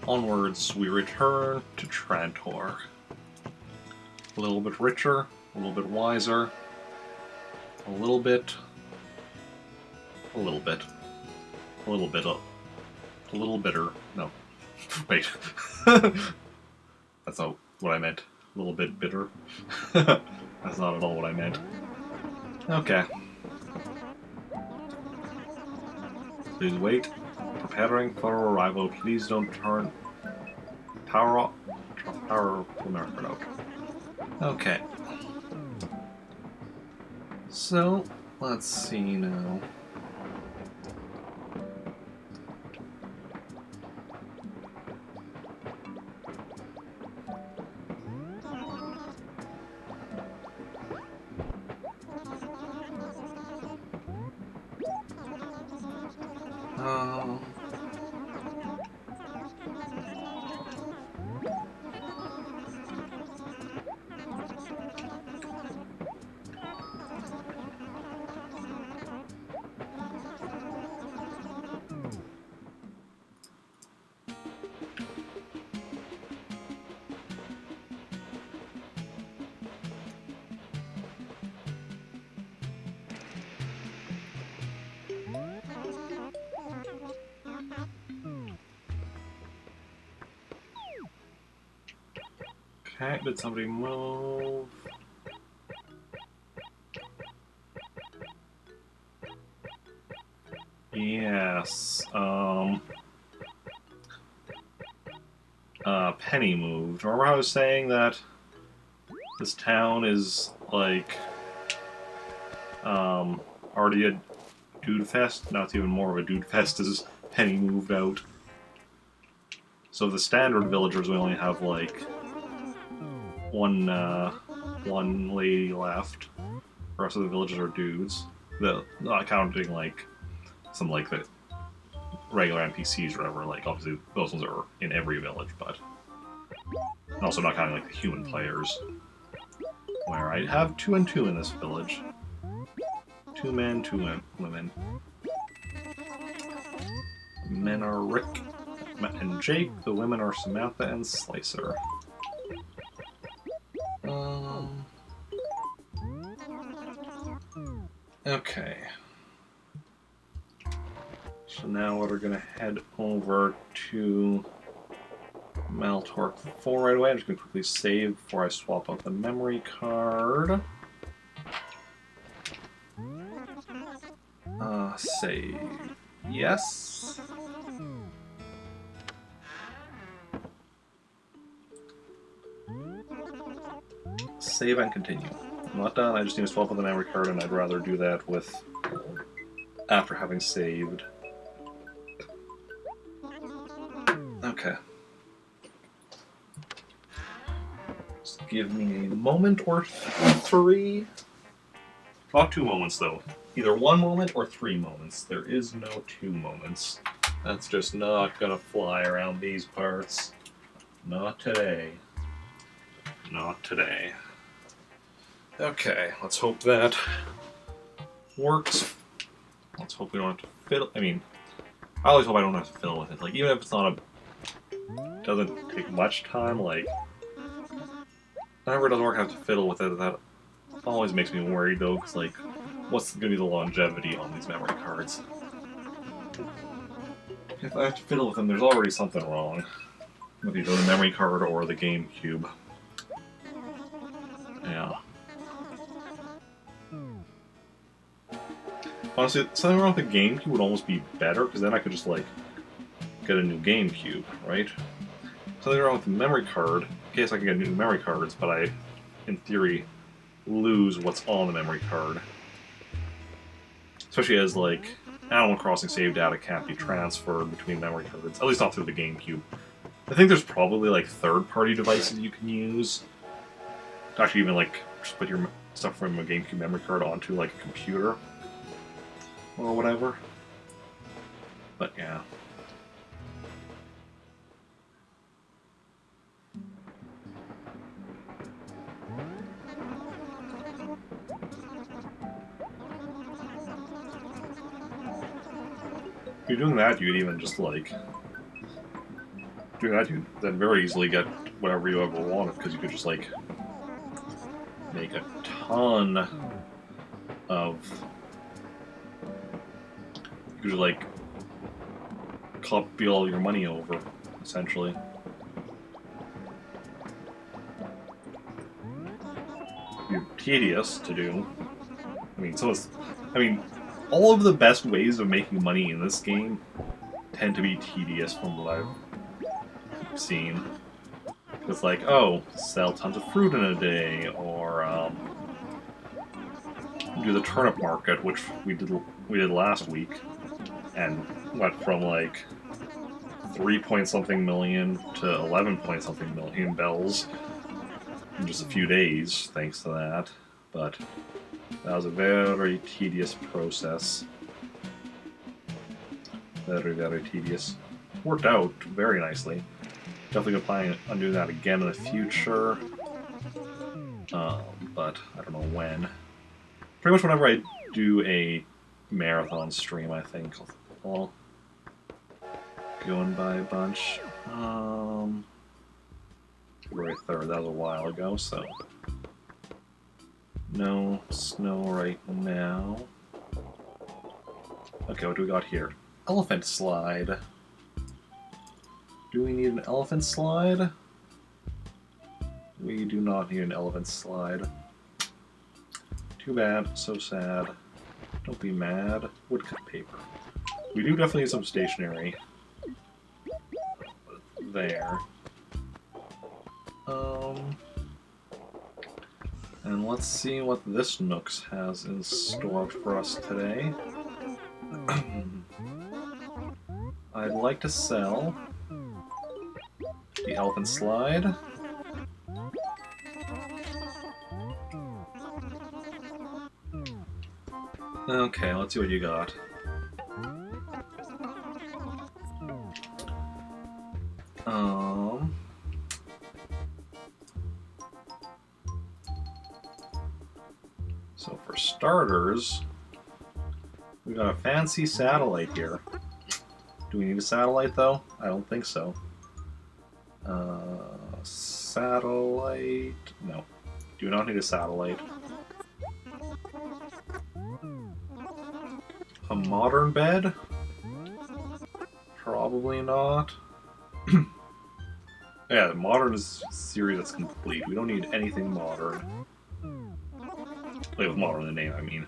Onwards, we return to Trantor. A little bit richer, a little bit wiser, a little bit bitter. No, wait. That's not what I meant. A little bit bitter. That's not at all what I meant. Okay. Please wait. Preparing for arrival. Please don't turn power to America out. Okay. So, let's see now. Okay, did somebody move? Yes. Penny moved. Remember how I was saying that this town is like already a dude fest? Now it's even more of a dude fest as Penny moved out. So the standard villagers, we only have like one lady left. The rest of the villagers are dudes. Not counting like some like the regular NPCs or whatever. Like obviously those ones are in every village, but and also not counting like the human players. Where I have 2 and 2 in this village. 2 men, 2 women. The men are Rick and Jake. The women are Samantha and Slicer. Okay. So now we're gonna head over to Maltork 4 right away. I'm just gonna quickly save before I swap out the memory card. Save. Yes. Save and continue. I'm not done, I just need to swap out the memory card, and I'd rather do that with after having saved. Okay. Just give me a moment or 3. Not 2 moments, though. Either 1 moment or 3 moments. There is no 2 moments. That's just not gonna fly around these parts. Not today. Not today. Okay, let's hope that works. Let's hope we don't have to fiddle. I mean, I always hope I don't have to fiddle with it. Like, even if it's not doesn't take much time, like, whenever it doesn't work, I have to fiddle with it. That always makes me worried, though, because, like, what's going to be the longevity on these memory cards? If I have to fiddle with them, there's already something wrong with either the memory card or the GameCube. Yeah. Honestly, something wrong with the GameCube would almost be better, because then I could just, like, get a new GameCube, right? Something wrong with the memory card. In case I can get new memory cards, but I, in theory, lose what's on the memory card. Especially as, like, Animal Crossing save data can't be transferred between memory cards, at least not through the GameCube. I think there's probably, like, third-party devices you can use to actually even, like, just put your stuff from a GameCube memory card onto, like, a computer or whatever. But, yeah. If you're doing that, you could even just, like... Doing that, you then very easily get whatever you ever wanted, because you could just, like... make a ton of... You could just, like... copy all your money over, essentially. It'd be tedious to do. I mean, all of the best ways of making money in this game tend to be tedious from what I've seen. It's like, oh, sell tons of fruit in a day, or do the turnip market, which we did last week, and went from like 3-point-something million to 11-point-something million bells in just a few days, thanks to that. But that was a very tedious process. Very, very tedious. Worked out very nicely. Definitely gonna plan on doing that again in the future. But I don't know when. Pretty much whenever I do a marathon stream, I think I'll go and buy a bunch. February 3rd, that was a while ago, so no snow right now. Okay, what do we got here? Elephant slide. Do we need an elephant slide? We do not need an elephant slide. Too bad, so sad. Don't be mad. Woodcut paper. We do definitely need some stationery. There. And let's see what this Nooks has in store for us today. I'd like to sell the elephant slide. Okay, let's see what you got. So for starters, we got a fancy satellite here. Do we need a satellite though? I don't think so. Satellite? No. Do not need a satellite. A modern bed? Probably not. Yeah, the modern is a series that's complete. We don't need anything modern. Like with modern in the name, I mean.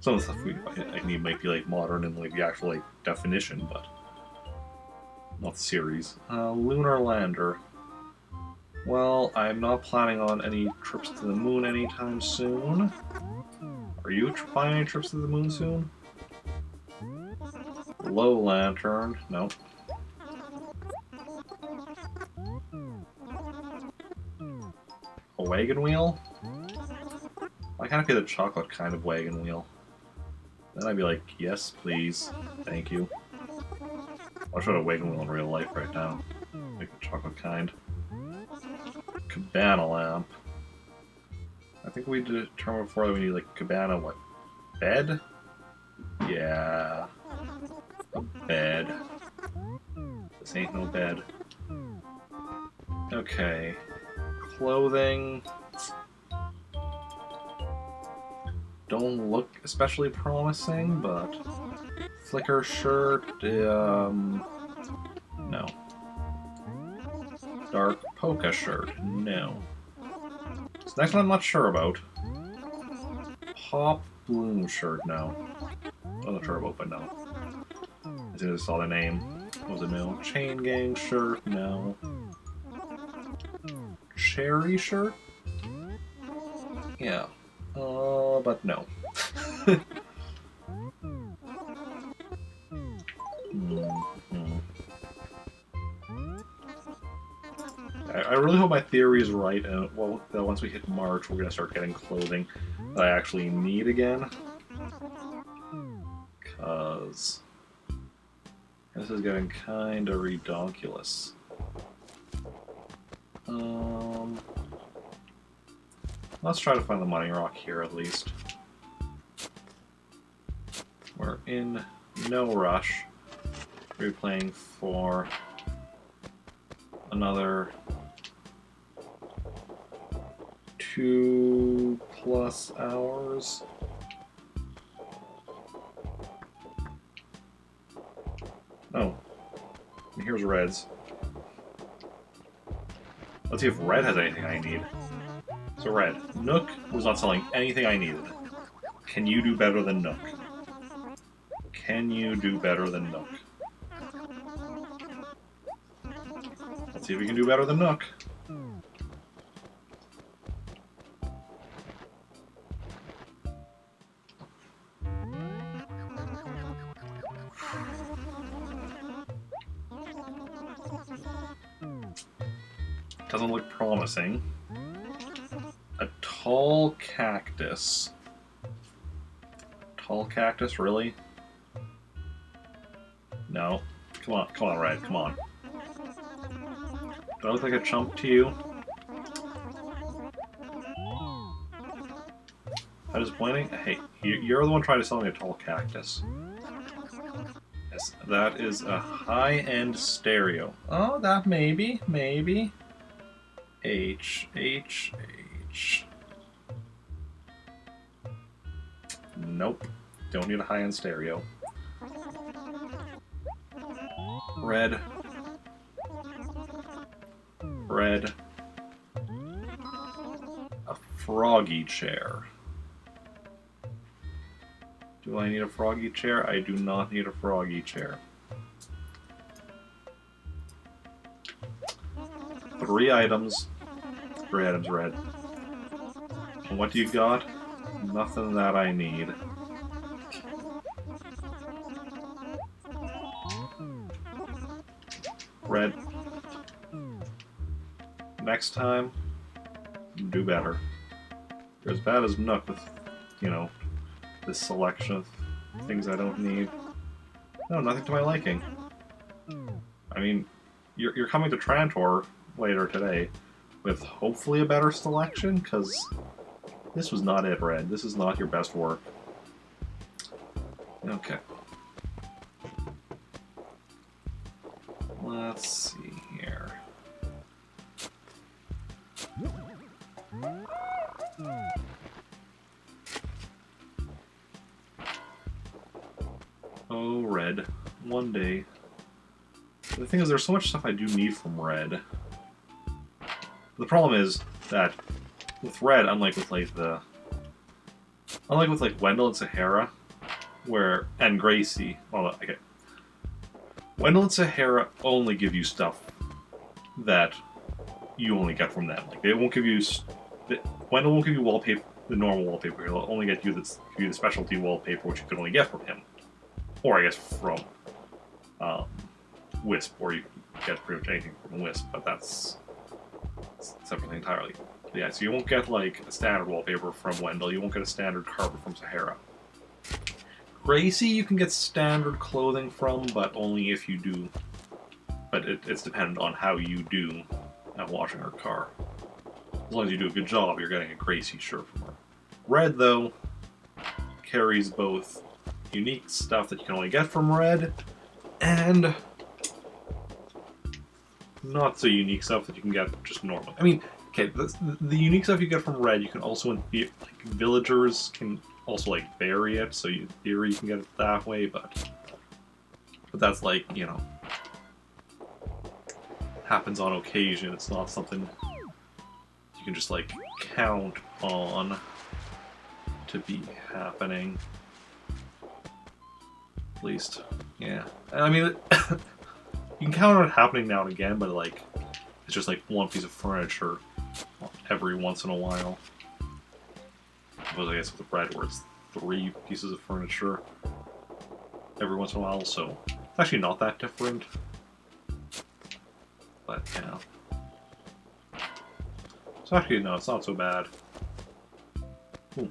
Some of the stuff I need might be like modern in like the actual like definition, but not the series. Lunar lander. Well, I'm not planning on any trips to the moon anytime soon. Are you planning any trips to the moon soon? Low lantern. Nope. A wagon wheel? Why can't it be the chocolate kind of wagon wheel? Then I'd be like, yes, please. Thank you. I'll show a wagon wheel in real life right now. Like the chocolate kind. Cabana lamp. I think we determined before that we need like cabana what? Bed? Yeah. A bed. This ain't no bed. Okay. Clothing. Don't look especially promising, but flicker shirt, no. Dark polka shirt, no. This next one I'm not sure about. Pop bloom shirt, no. I'm not sure about, but no. I just saw the name. Was it no? Chain gang shirt, no. Cherry shirt? Yeah. But no. I really hope my theory is right, and well, that once we hit March, we're gonna start getting clothing that I actually need again. Cause this is getting kinda redonkulous. Let's try to find the money rock here at least. We're in no rush. We're playing for another 2+ hours. Oh, and here's Red's. Let's see if Red has anything I need. So Red, Nook was not selling anything I needed. Can you do better than Nook? Can you do better than Nook? Let's see if we can do better than Nook. Doesn't look promising. A tall cactus. Tall cactus, really? No. Come on, Red, come on. Do I look like a chump to you? That is disappointing. Hey, you're the one trying to sell me a tall cactus. Yes, that is a high-end stereo. Oh, that maybe. H. Nope. Don't need a high-end stereo. Red. A froggy chair. Do I need a froggy chair? I do not need a froggy chair. 3 items. 3 items, Red. And what do you got? Nothing that I need. Red. Next time, do better. You're as bad as Nook with, you know, this selection of things I don't need. No, nothing to my liking. I mean, you're coming to Trantor later today with hopefully a better selection, because this was not it, Red. This is not your best work. Okay. Let's see here. Oh, Red. One day. The thing is, there's so much stuff I do need from Red. The problem is that with Red, unlike with Wendell and Sahara, and Gracie, well, okay, Wendell and Sahara only give you stuff that you only get from them. Like, they won't give you Wendell won't give you wallpaper, the normal wallpaper. He'll only give you the specialty wallpaper, which you can only get from him, or I guess from Wisp, or you can get pretty much anything from Wisp, but that's separate thing entirely. But yeah, so you won't get like a standard wallpaper from Wendell. You won't get a standard carpet from Sahara. Gracie, you can get standard clothing from, but only if you do. But it's dependent on how you do at washing her car. As long as you do a good job, you're getting a Gracie shirt from her. Red, though, carries both unique stuff that you can only get from Red, and not so unique stuff that you can get just normally. I mean, okay, the unique stuff you get from Red, you can also, like, villagers can also, like, bury it, so in theory you can get it that way, but that's, like, you know, happens on occasion. It's not something you can just, like, count on to be happening. At least, yeah. I mean, you can count on it happening now and again, but, like, it's just, like, one piece of furniture every once in a while. Well, I guess with the Red, where it's 3 pieces of furniture every once in a while, so it's actually not that different. But, yeah. So actually, no, it's not so bad. Ooh.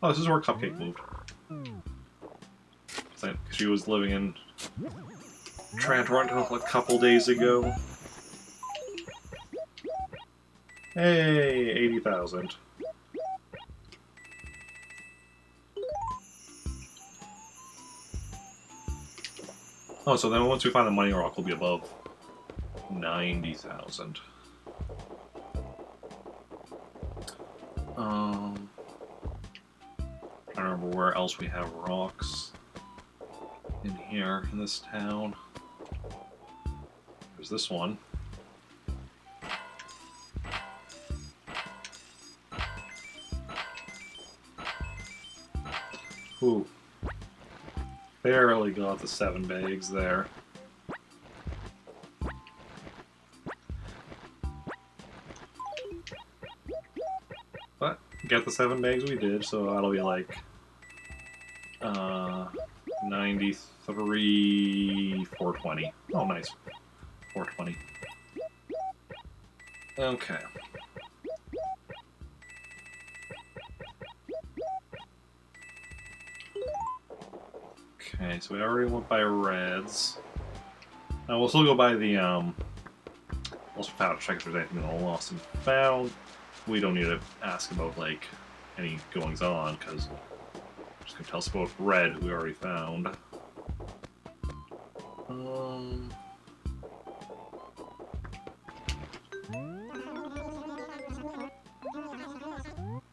Oh, this is where Cupcake moved. Because she was living in Trantor until a couple days ago. Hey, 80,000. Oh, so then once we find the money rock, we'll be above 90,000. I don't remember where else we have rocks in here, in this town. There's this one. Ooh. Barely got the 7 bags there. But get the 7 bags we did, so that'll be like 93, 420. Oh, nice. 420. Okay. Okay, so we already went by reds. Now we'll still go by the also found check if there's anything in the lost and found. We don't need to ask about like any goings on because just gonna tell us about red we already found.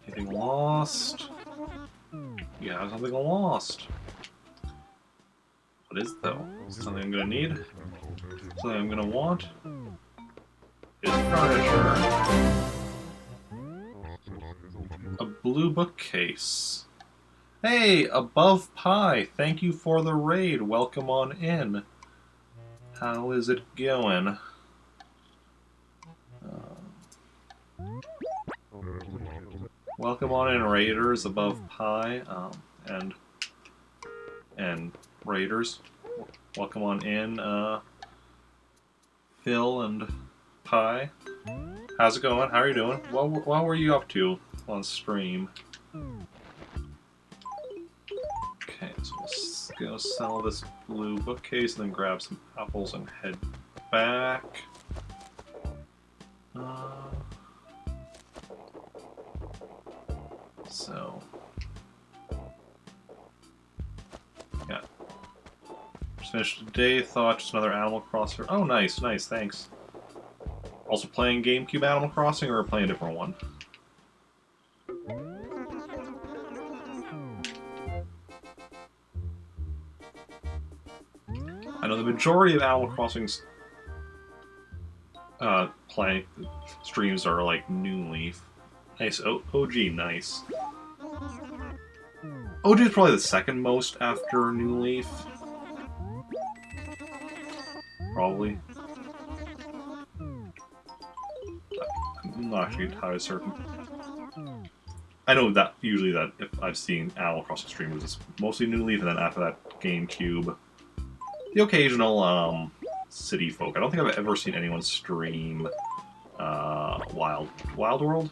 Anything lost? Yeah, something lost. What is it though? Is it something I'm gonna need? Something I'm gonna want? Is furniture. A blue bookcase. Hey, Above Pie, thank you for the raid. Welcome on in. How is it going? Welcome on in, Raiders, Above Pie, and Raiders. Welcome on in, Phil and Pie. How's it going? How are you doing? What were you up to on stream? Okay, so let's go sell this blue bookcase and then grab some apples and head back. So, yeah. Just finished today, thought just another Animal Crossing. Oh, nice, nice, thanks. Also playing GameCube Animal Crossing or playing a different one? I know the majority of Animal Crossing's play streams are like New Leaf. Nice. OG, nice. OG is probably the second most after New Leaf. Probably. I'm not actually entirely certain. I know that usually that if I've seen Animal Crossing streamers, it's mostly New Leaf, and then after that, GameCube. The occasional city folk. I don't think I've ever seen anyone stream Wild World.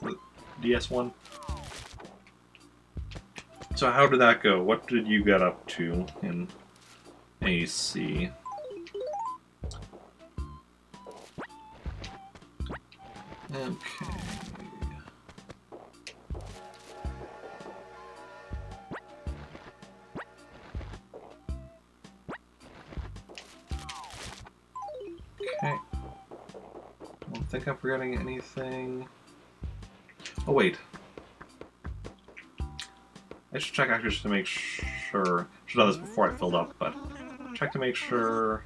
The DS one. So how did that go? What did you get up to in AC? Okay. Okay. Don't think I'm forgetting anything. Oh wait. I should check actually just to make sure. Should have done this before I filled up, but check to make sure.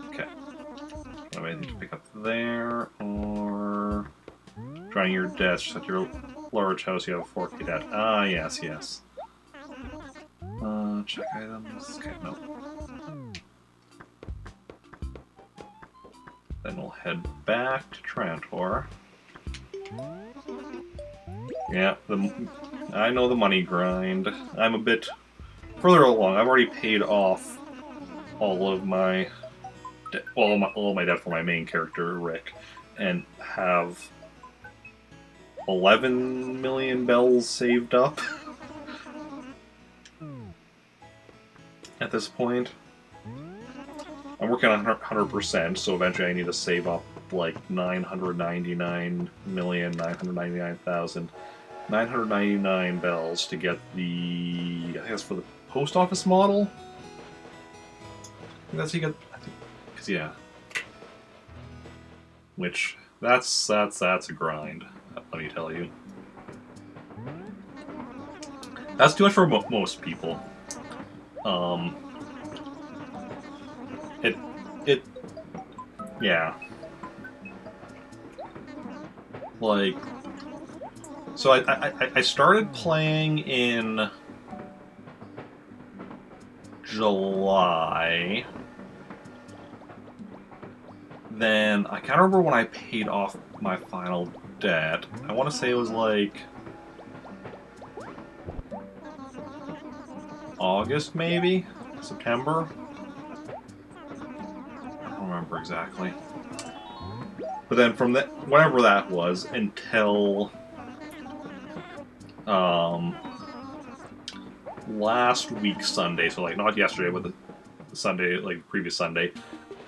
Okay. Do I need to pick up there or drowning your debts? Just at your large house, you have a 4K debt. Ah, yes, yes. Check items. Okay, no. Then we'll head back to Trantor. Yeah, I know the money grind. I'm a bit further along. I've already paid off all of my all my debt for my main character, Rick, and have 11 million bells saved up at this point. I'm working on 100%, so eventually I need to save up like 999,999,999 bells to get the, I think that's for the post office model? That's you get, because yeah. Which, that's a grind, let me tell you. That's too much for most people. Yeah. Like, so I started playing in July. Then, I can't remember when I paid off my final debt. I want to say it was like August, maybe? September? I don't remember exactly. But then from that, whatever that was, until um, last week Sunday, so like not yesterday, but the Sunday, like previous Sunday.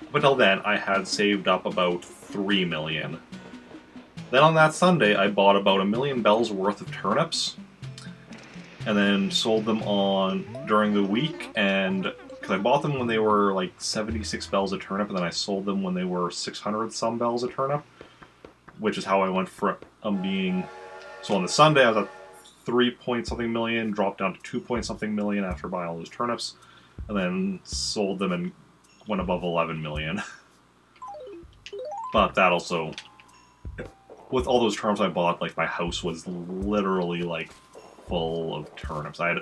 Up until then, I had saved up about 3 million. Then on that Sunday, I bought about 1,000,000 bells worth of turnips, and then sold them on during the week. And because I bought them when they were like 76 bells a turnip, and then I sold them when they were 600 some bells a turnip, which is how I went from being. So on the Sunday, I was at 3 point something million, dropped down to 2 point something million after buying all those turnips, and then sold them and went above 11 million. But that also, with all those turnips I bought, like my house was literally like full of turnips. I had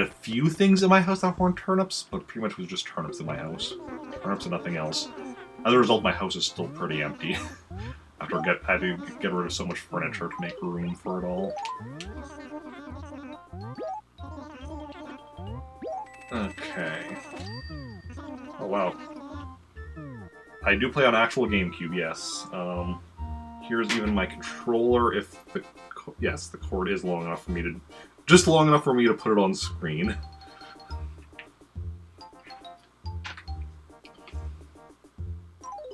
a few things in my house that weren't turnips, but pretty much it was just turnips in my house. Turnips and nothing else. As a result, my house is still pretty empty. After I had to get rid of so much furniture to make room for it all. Okay. Oh wow. I do play on actual GameCube, yes. Here's even my controller. If the the cord is long enough for me to, just long enough for me to put it on screen.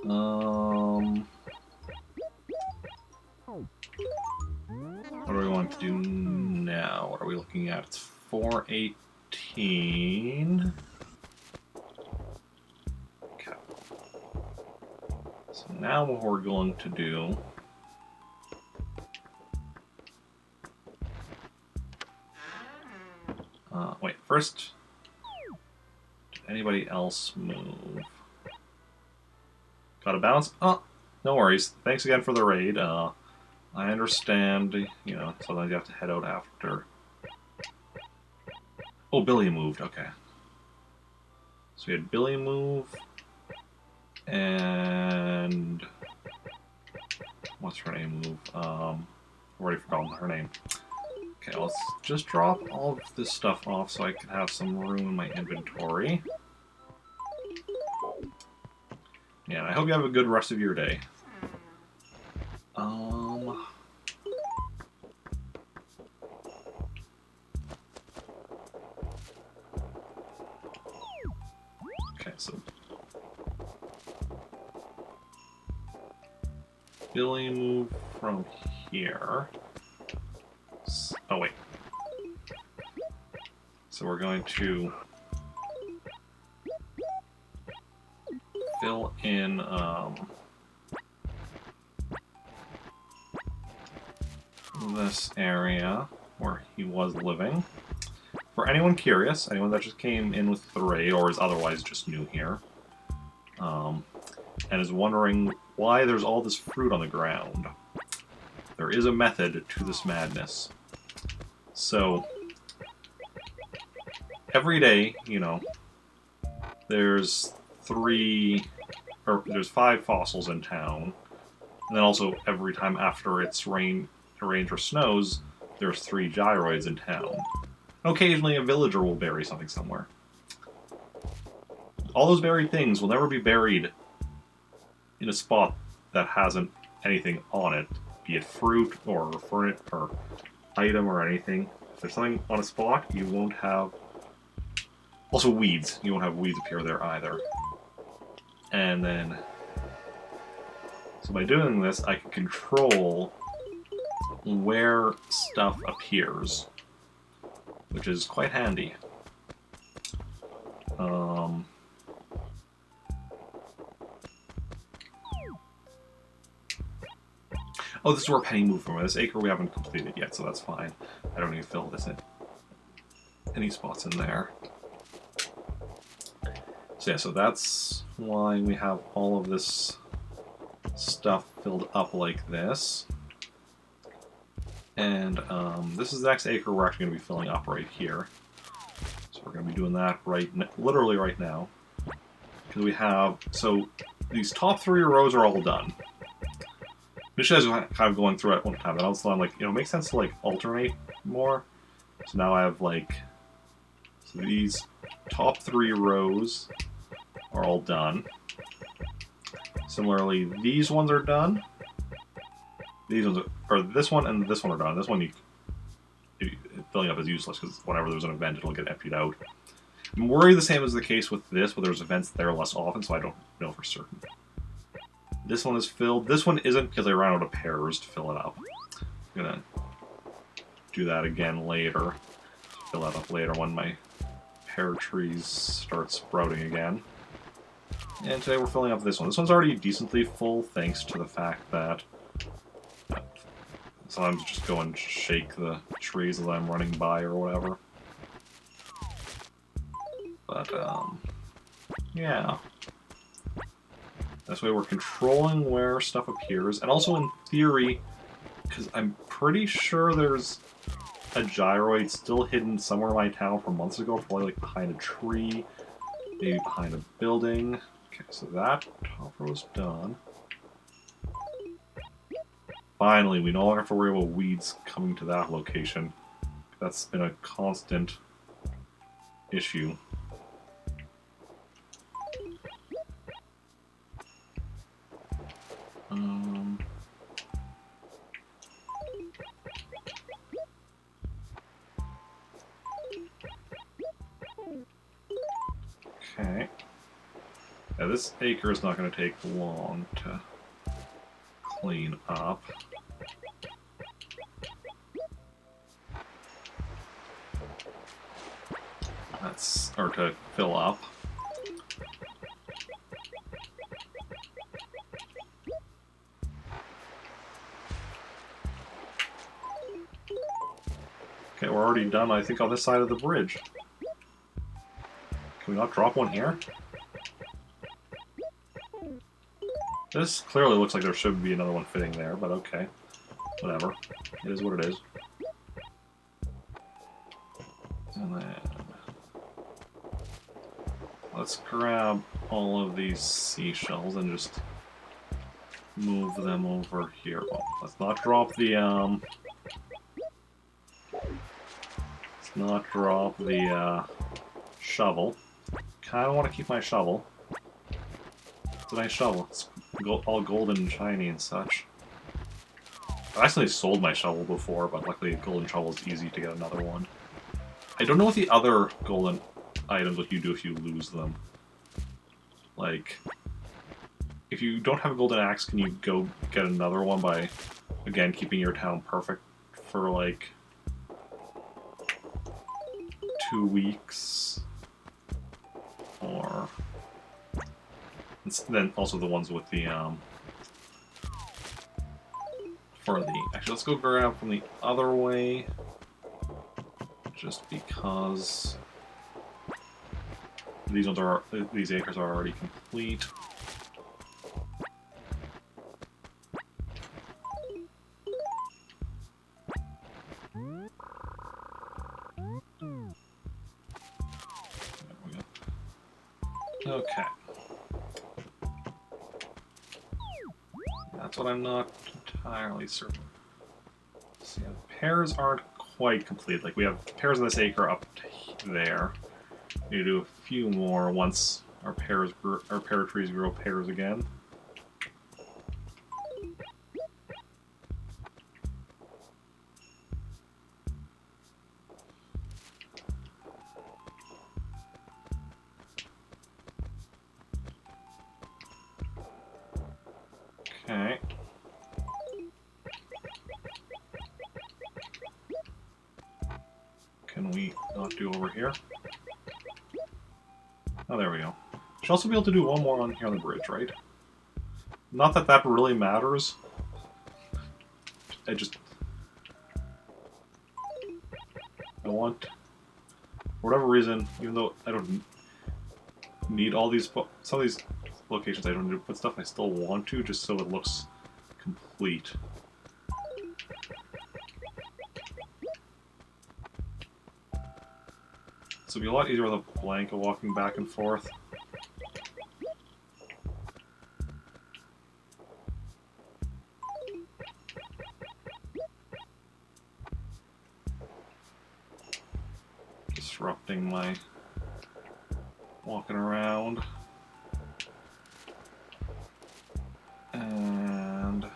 What are we going to do now? What are we looking at? It's 418. Okay. So now what we're going to do. Wait, first, did anybody else move? Got a bounce? Oh, no worries. Thanks again for the raid. I understand, you know, sometimes you have to head out after. Oh, Billy moved, okay. So we had Billy move, and what's her name move? I've already forgotten her name. Okay, let's just drop all of this stuff off so I can have some room in my inventory. Yeah, and I hope you have a good rest of your day. Okay, so Billy move from here. Oh wait. So we're going to fill in this area where he was living. For anyone curious, anyone that just came in with the raid or is otherwise just new here, and is wondering why there's all this fruit on the ground, there is a method to this madness. So, every day, you know, there's 5 fossils in town, and then also every time after it's rains or snows, there's 3 gyroids in town. Occasionally a villager will bury something somewhere. All those buried things will never be buried in a spot that hasn't anything on it, be it fruit or furniture or item or anything. If there's something on a spot, you won't have... Also weeds. You won't have weeds appear there either. And then... So by doing this, I can control where stuff appears, which is quite handy. Oh, this is where Penny moved from. This acre we haven't completed yet, so that's fine. I don't need to fill this in. Any spots in there. So yeah, so that's why we have all of this stuff filled up like this. And this is the next acre we're actually going to be filling up right here. So we're going to be doing that literally right now. Because we have, so these top 3 rows are all done. Initially I was kind of going through it one time, but also I'm like, you know, it makes sense to like alternate more. So now I have like, so these top 3 rows are all done. Similarly, these ones are done. These ones are this one and this one are done. This one filling up is useless because whenever there's an event, it'll get emptied out. I'm worried the same is the case with this, but there's events there less often, so I don't know for certain. This one is filled. This one isn't because I ran out of pears to fill it up. I'm gonna do that again later. Fill that up later when my pear trees start sprouting again. And today we're filling up this one. This one's already decently full thanks to the fact that sometimes just go and shake the trees as I'm running by or whatever. But, yeah. This way we're controlling where stuff appears, and also in theory, because I'm pretty sure there's a gyroid still hidden somewhere in my town from months ago, probably like behind a tree, maybe behind a building. Okay, so that top row's done. Finally, we no longer have to worry about weeds coming to that location. That's been a constant issue. Okay. Yeah, this acre is not going to take long to clean up. Or to fill up. Okay, we're already done, I think, on this side of the bridge. Can we not drop one here? This clearly looks like there should be another one fitting there, but okay. Whatever. It is what it is. And then... let's grab all of these seashells and just move them over here. Well, let's not drop the, let's not drop the, shovel. Kinda want to keep my shovel. It's a nice shovel. It's all golden and shiny and such. I've actually sold my shovel before, but luckily a golden shovel is easy to get another one. I don't know what the other golden items what you do if you lose them. Like, if you don't have a golden axe, can you go get another one by, again, keeping your town perfect for like 2 weeks? Or... then also the ones with the, for the... actually, let's go grab from the other way. Just because... these acres are already complete. Okay. That's what I'm not entirely certain. So yeah, the pears aren't quite complete. Like, we have pears in this acre up to there. We need to do a few more once our pear trees grow pears again. Okay. Can we not do over here? Oh, there we go. Should also be able to do one more on here on the bridge, right? Not that that really matters. I want... for whatever reason, even though I don't need all these... some of these locations I don't need to put stuff, I still want to, just so it looks complete. So it'd be a lot easier with a blanket walking back and forth. Disrupting my walking around. And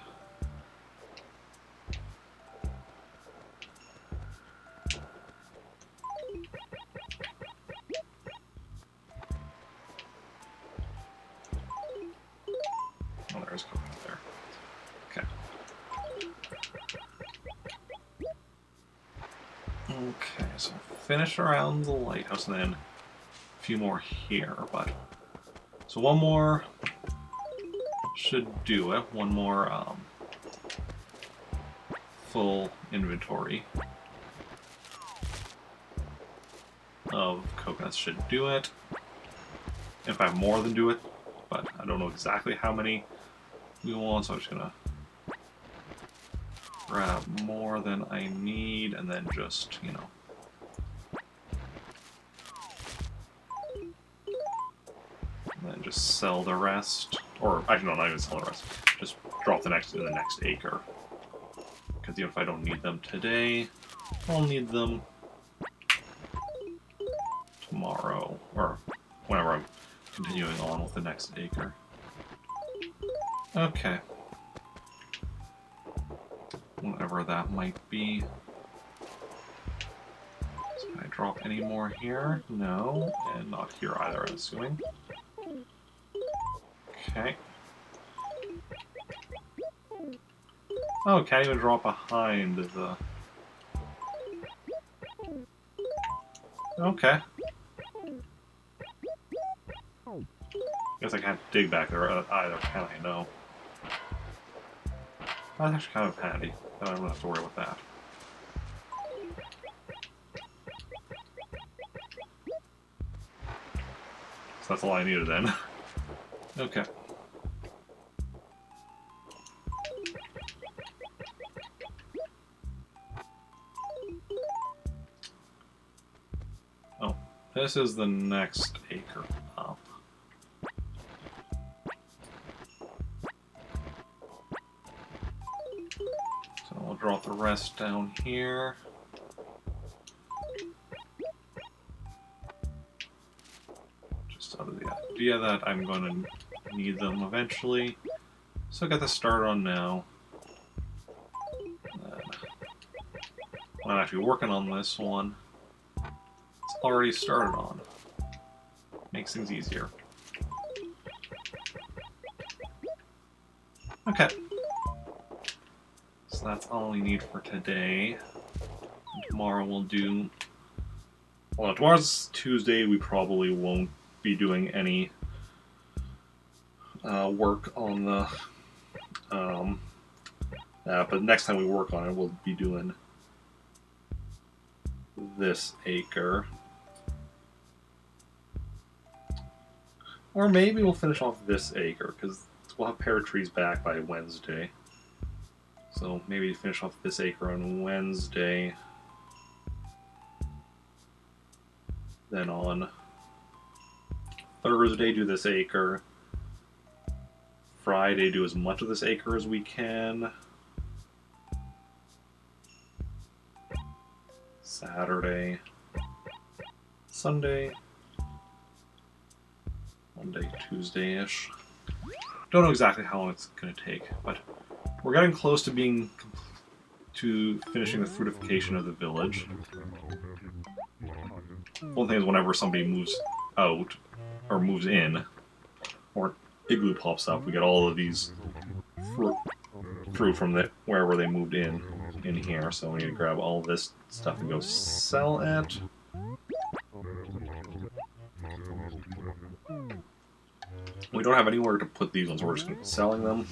Okay, so finish around the lighthouse and then a few more here, but... So one more should do it. One more full inventory of coconuts should do it. If I have more than do it, but I don't know exactly how many we want, so I'm just gonna grab more than I need and then just, you know, and then just sell the rest, or actually no, not even sell the rest, just drop the next in the next acre. Because even if I don't need them today, I'll need them tomorrow, or whenever I'm continuing on with the next acre. Okay. Whatever that might be. So can I drop any more here? No, and not here either, I'm assuming. Okay. Oh, can't even drop behind the... Okay. Guess I can't dig back there either, can I? No. That's actually kind of handy. Then I don't have to worry about that. So that's all I needed then. Okay. Oh, this is the next acre up. So I'll drop the rest down here. Just out of the idea that I'm going to need them eventually. So I got this started on now. When I'm actually working on this one, it's already started on. Makes things easier. Okay. So that's all we need for today. And tomorrow we'll do... Well, tomorrow's Tuesday, we probably won't be doing any work on the... but next time we work on it, we'll be doing this acre. Or maybe we'll finish off this acre, because we'll have pear trees back by Wednesday. So maybe finish off this acre on Wednesday. Then on Thursday, do this acre. Friday, do as much of this acre as we can. Saturday. Sunday. Monday, Tuesday-ish. Don't know exactly how long it's going to take, but we're getting close to finishing the fruitification of the village. One thing is whenever somebody moves out, or moves in, or igloo pops up, we get all of these fruit from wherever they moved in here, so we need to grab all this stuff and go sell it. We don't have anywhere to put these ones, so we're just going to be selling them,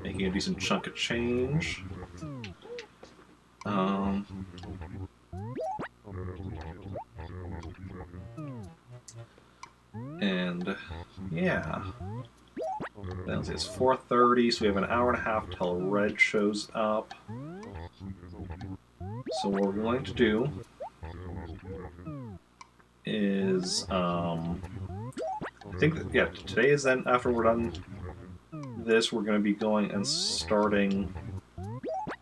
making a decent chunk of change. And yeah, then it's 4:30, so we have an hour and a half till Red shows up. So what we're going to do is, I think that, yeah, today is then, after we're done this, we're going to be going and starting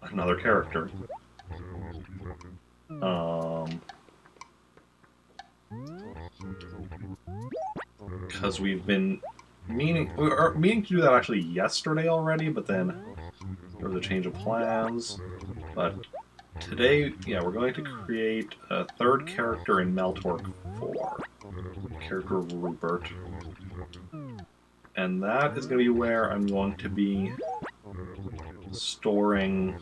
another character. Because we've been meaning to do that actually yesterday already, but then there was a change of plans. But today, yeah, we're going to create a third character in Meltork 4, the character of Rupert. And that is going to be where I'm going to be storing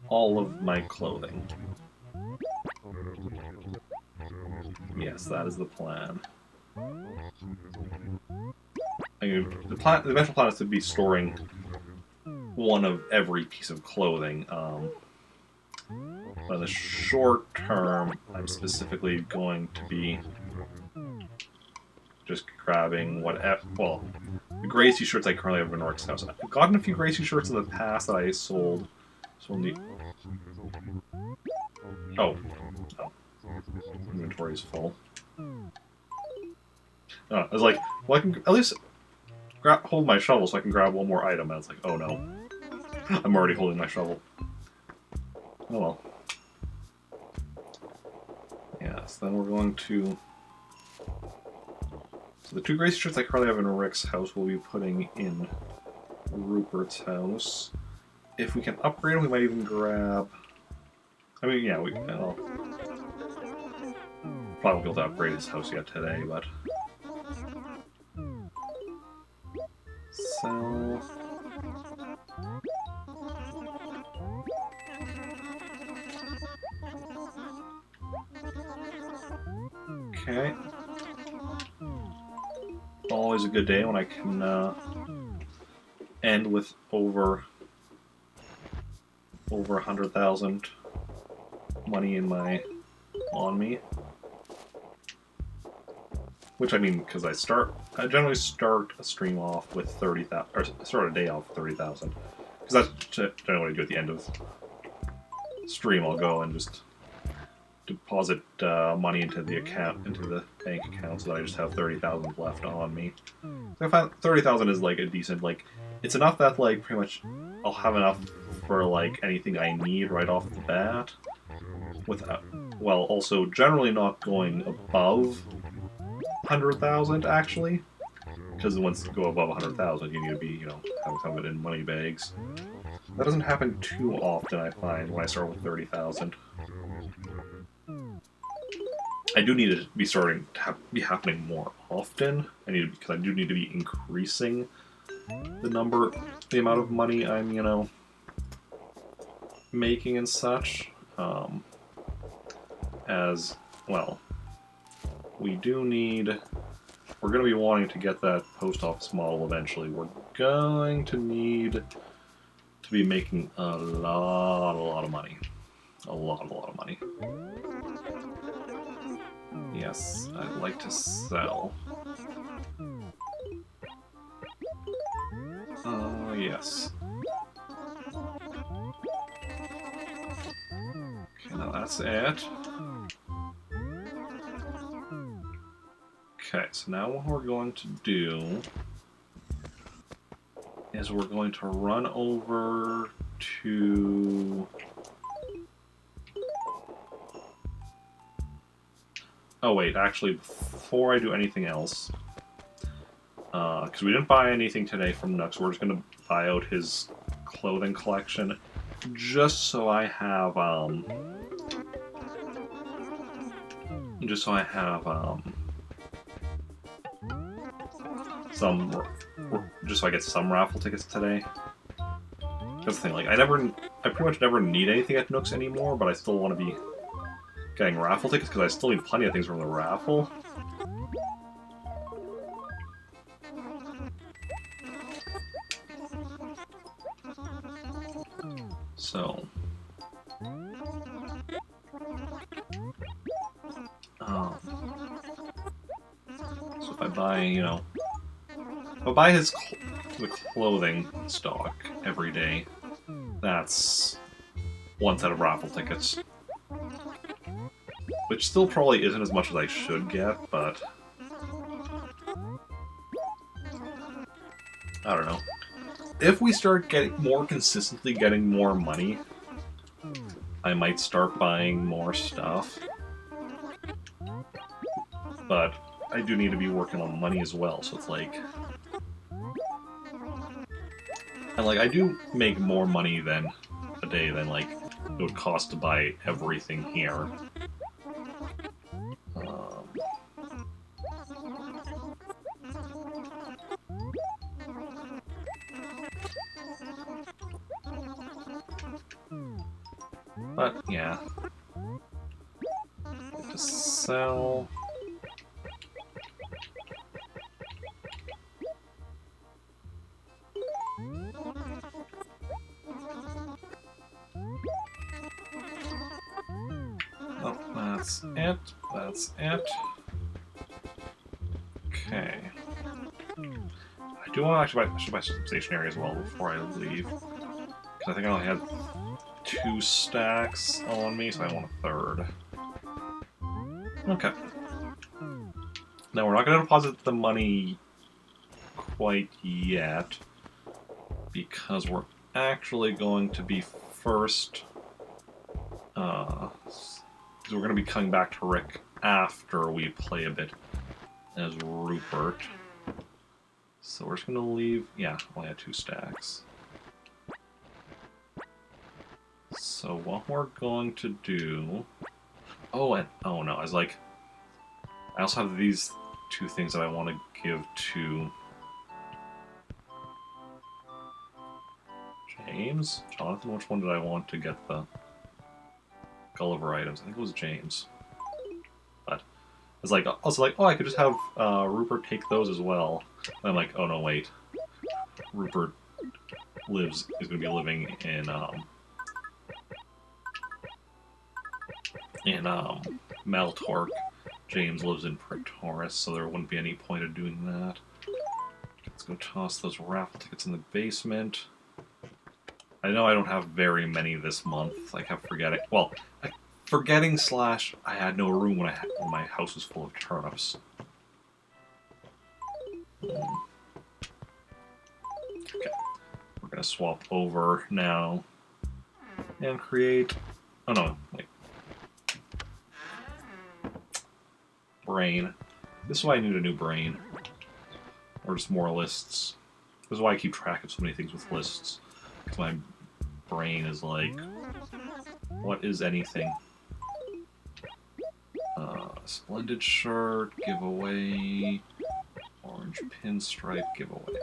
all of my clothing. Yes, that is the plan. I mean, the eventual plan is to be storing one of every piece of clothing. But in the short term, I'm specifically going to be just grabbing whatever. Well, the Gracie shirts I currently have in Rick's house. I've gotten a few Gracie shirts in the past that I sold. So need. Oh. Inventory is full. I was like, well, I can at least hold my shovel so I can grab one more item. And I was like, oh no. I'm already holding my shovel. Oh well. Yes, then we're going to... So the 2 Gracie shirts I currently have in Rick's house we'll be putting in Rupert's house. If we can upgrade them, we might even grab... I mean, yeah, well, probably won't be able to upgrade his house yet today, but... So... Okay. Always a good day when I can end with over 100,000 money on me. Which I mean, because I generally start a stream off with 30,000, or start a day off with 30,000. Because that's generally what I do at the end of stream. I'll go and just deposit money into the bank account, so that I just have 30,000 left on me. So I find 30,000 is like a decent, like, it's enough that like pretty much I'll have enough for like anything I need right off the bat. Without, well, also generally not going above 100,000 actually, because once you go above 100,000, you need to be, you know, having some of it in money bags. That doesn't happen too often, I find, when I start with 30,000. I do need it to be starting to be happening more often. Because I do need to be increasing the amount of money I'm, you know, making and such. As well, we're going to be wanting to get that post office model eventually. We're going to need to be making a lot of money. A lot of money. Yes, I'd like to sell. Yes. Okay, now that's it. Okay, so now what we're going to do is we're going to run over to... Oh wait, actually, before I do anything else, because we didn't buy anything today from Nux, we're just going to buy out his clothing collection, just so I have, just so I get some raffle tickets today. That's the thing, like, I pretty much never need anything at Nooks anymore, but I still want to be getting raffle tickets, because I still need plenty of things from the raffle. So... so if I buy, you know... If I buy the clothing stock every day, that's one set of raffle tickets. Which still probably isn't as much as I should get, but... I don't know. If we start consistently getting more money, I might start buying more stuff. But I do need to be working on money as well, so it's like... And like, I do make more money a day than like it would cost to buy everything here. But, yeah. Just sell. Oh, that's it. That's it. Okay. I do want to actually buy, I should buy some stationery as well before I leave. Because I think I only had 2 stacks on me, so I want a third. Okay. Now, we're not going to deposit the money quite yet, because we're actually going to be first... because we're going to be coming back to Rick after we play a bit as Rupert. So we're just going to leave... Yeah, only had 2 stacks. So what we're going to do... Oh, and... Oh no, I was like... I also have these 2 things that I want to give to... James? Jonathan? Which one did I want to get the Gulliver items? I think it was James. But it's like, also like, oh, I could just have Rupert take those as well. And I'm like, oh no, wait. Rupert is going to be living in Maltork. James lives in Praetoris, so there wouldn't be any point of doing that. Let's go toss those raffle tickets in the basement. I know I don't have very many this month. I kept forgetting. Well, forgetting / I had no room when my house was full of turnips. Okay. We're gonna swap over now and create... Oh no, wait. Brain. This is why I need a new brain. Or just more lists. This is why I keep track of so many things with lists. Because my brain is like, what is anything? Splendid shirt, giveaway. Orange pinstripe, giveaway.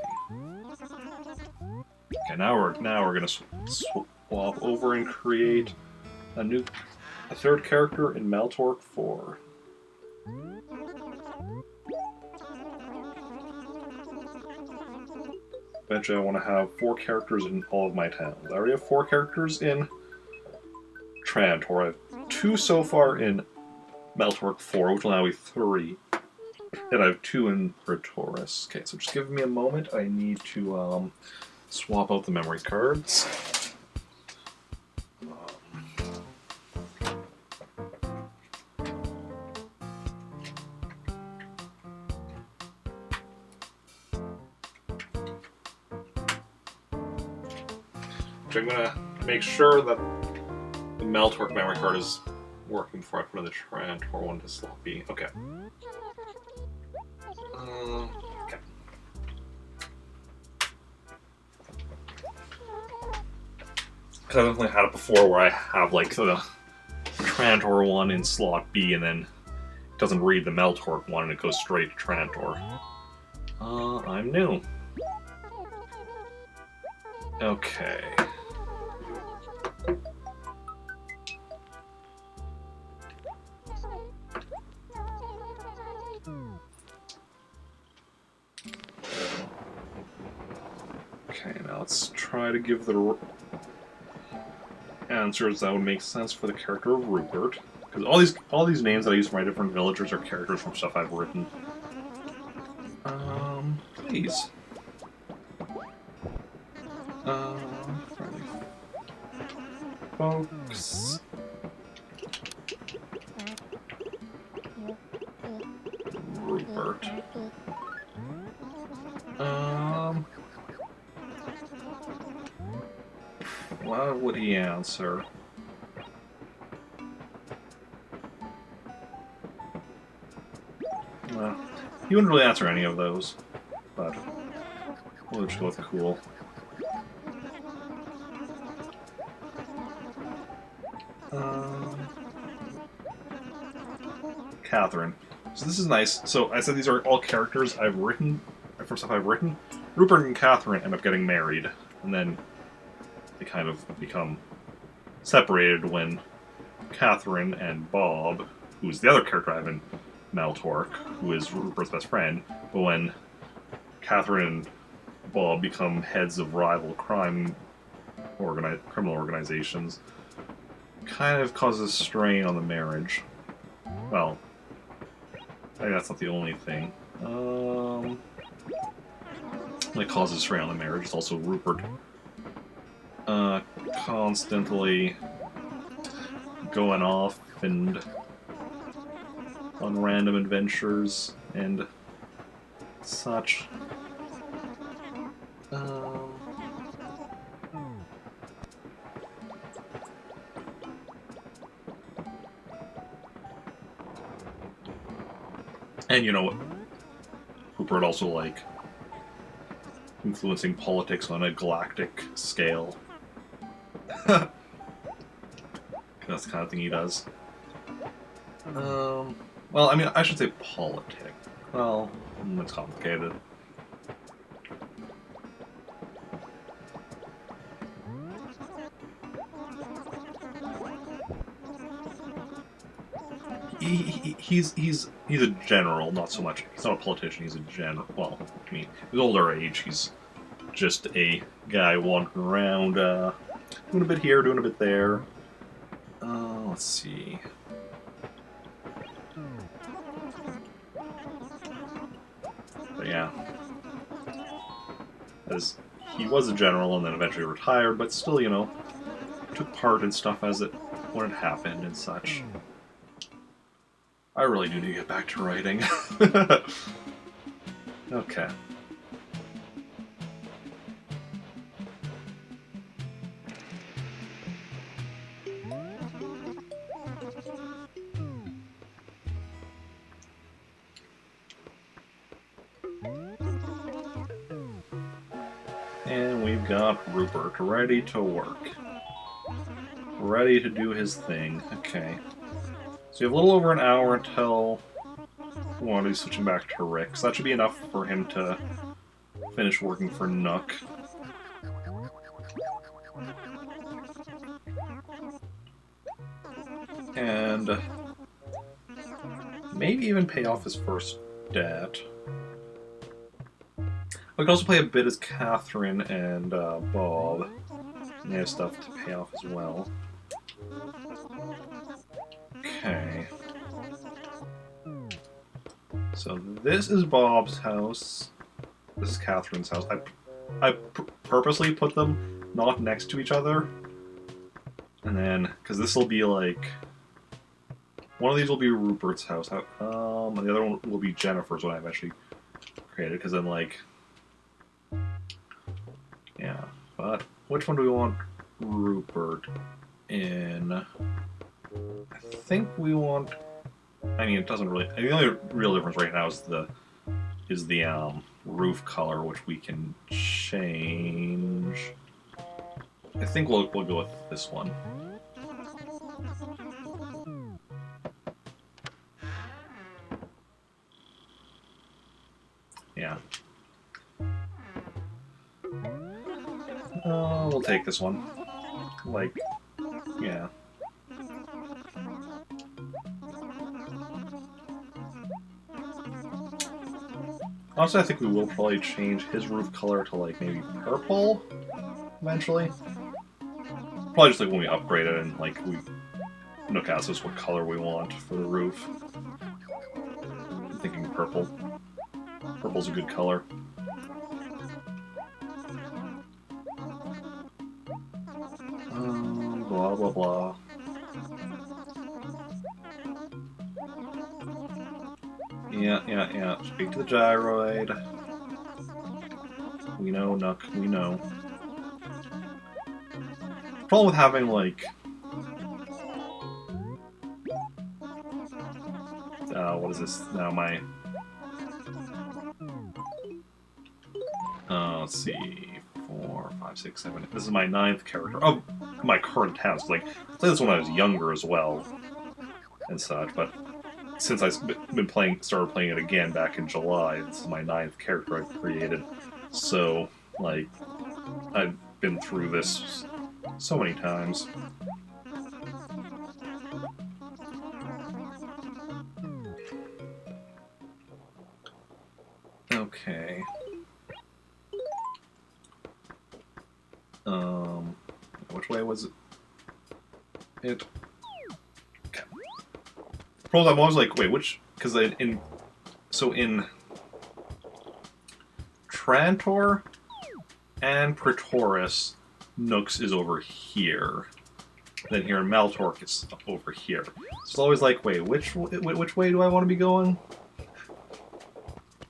Okay, now we're gonna swap over and create a 3rd character in Maltork 4. Eventually I want to have 4 characters in all of my towns. I already have 4 characters in Trantor. I have 2 so far in Maltork 4, which will now be 3. And I have 2 in Praetoris. Okay, so just give me a moment. I need to swap out the memory cards. I'm going to make sure that the Maltork memory card is working before I put in the Trantor one to slot B. Okay. Okay. Because I've definitely had it before where I have like the Trantor one in slot B and then it doesn't read the Maltork one and it goes straight to Trantor. I'm new. Okay. Okay, now let's try to give the answers that would make sense for the character of Rupert. Because all these names that I use for my different villagers are characters from stuff I've written. Please. Friendly folks. Rupert. What would he answer? Well, he wouldn't really answer any of those, but we'll just go with cool. Catherine. So this is nice. So I said these are all characters I've written, from stuff I've written. Rupert and Catherine end up getting married, and then they kind of become separated when Catherine and Bob, who's the other character I have in Maltork, who is Rupert's best friend, but when Catherine and Bob become heads of rival criminal organizations, kind of causes strain on the marriage. Well, I think that's not the only thing. That causes strain on the marriage. It's also Rupert constantly going off and on random adventures and such. And you know, Rupert also like influencing politics on a galactic scale. That's the kind of thing he does. Well, I mean, I should say politic. Well, it's complicated. He's a general, not so much. He's not a politician. He's a general. Well, I mean, he's older age. He's just a guy wandering around, doing a bit here, doing a bit there. Let's see. But yeah, as he was a general and then eventually retired, but still, you know, took part in stuff as it when it happened and such. I really do need to get back to writing. Okay. And we've got Rupert ready to work. Ready to do his thing. Okay. So you have a little over an hour until we want to be switching back to Rick. So that should be enough for him to finish working for Nook. And maybe even pay off his first debt. We can also play a bit as Catherine and Bob. They have stuff to pay off as well. Okay. So this is Bob's house. This is Catherine's house. I purposely put them not next to each other. And then, because this will be like... One of these will be Rupert's house. And the other one will be Jennifer's when I eventually create it. Because then, like... Yeah. But which one do we want Rupert in? I think we want... I mean, it doesn't really... I mean, the only real difference right now is the roof color, which we can change. I think we'll go with this one. Yeah. We'll take this one. Like, yeah. Honestly, I think we will probably change his roof color to, like, maybe purple, eventually. Probably just, like, when we upgrade it and, like, Nook asks us what color we want for the roof. I'm thinking purple. Purple's a good color. Blah, blah, blah. Yeah. Speak to the gyroid. We know, Nook, we know. Problem with having, like... what is this? Now my... let's see... 4, 5, 6, 7... This is my 9th character. Oh, my current house. Like, I played this when I was younger as well. And such, but... Since I've started playing it again back in July, this is my 9th character I've created. So, like, I've been through this so many times. Okay. Which way was it? Okay. Problem, I was like, wait, which? Because in Trantor and Pretoris, Nooks is over here. Then here in Maltork, it's over here. So it's always like, wait, which way do I want to be going?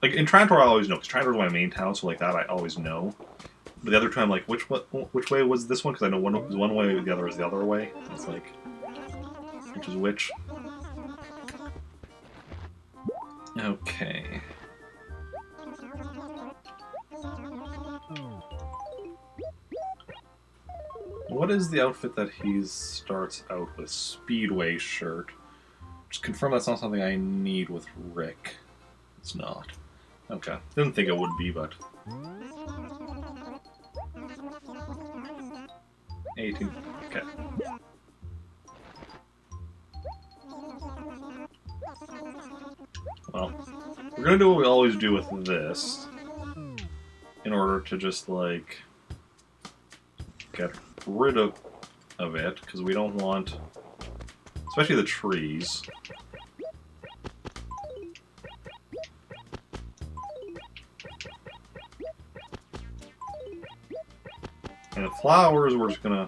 Like in Trantor, I always know because Trantor is my main town, so like that I always know. But the other time, like, which way was this one? Because I know one is one way, the other is the other way. It's like, which is which? Okay. What is the outfit that he starts out with? Speedway shirt. Just confirm that's not something I need with Rick. It's not. Okay. Didn't think it would be, but... 18. Okay. Well, we're gonna do what we always do with this. In order to just, like... get rid of it, because we don't want... especially the trees. And the flowers we're just gonna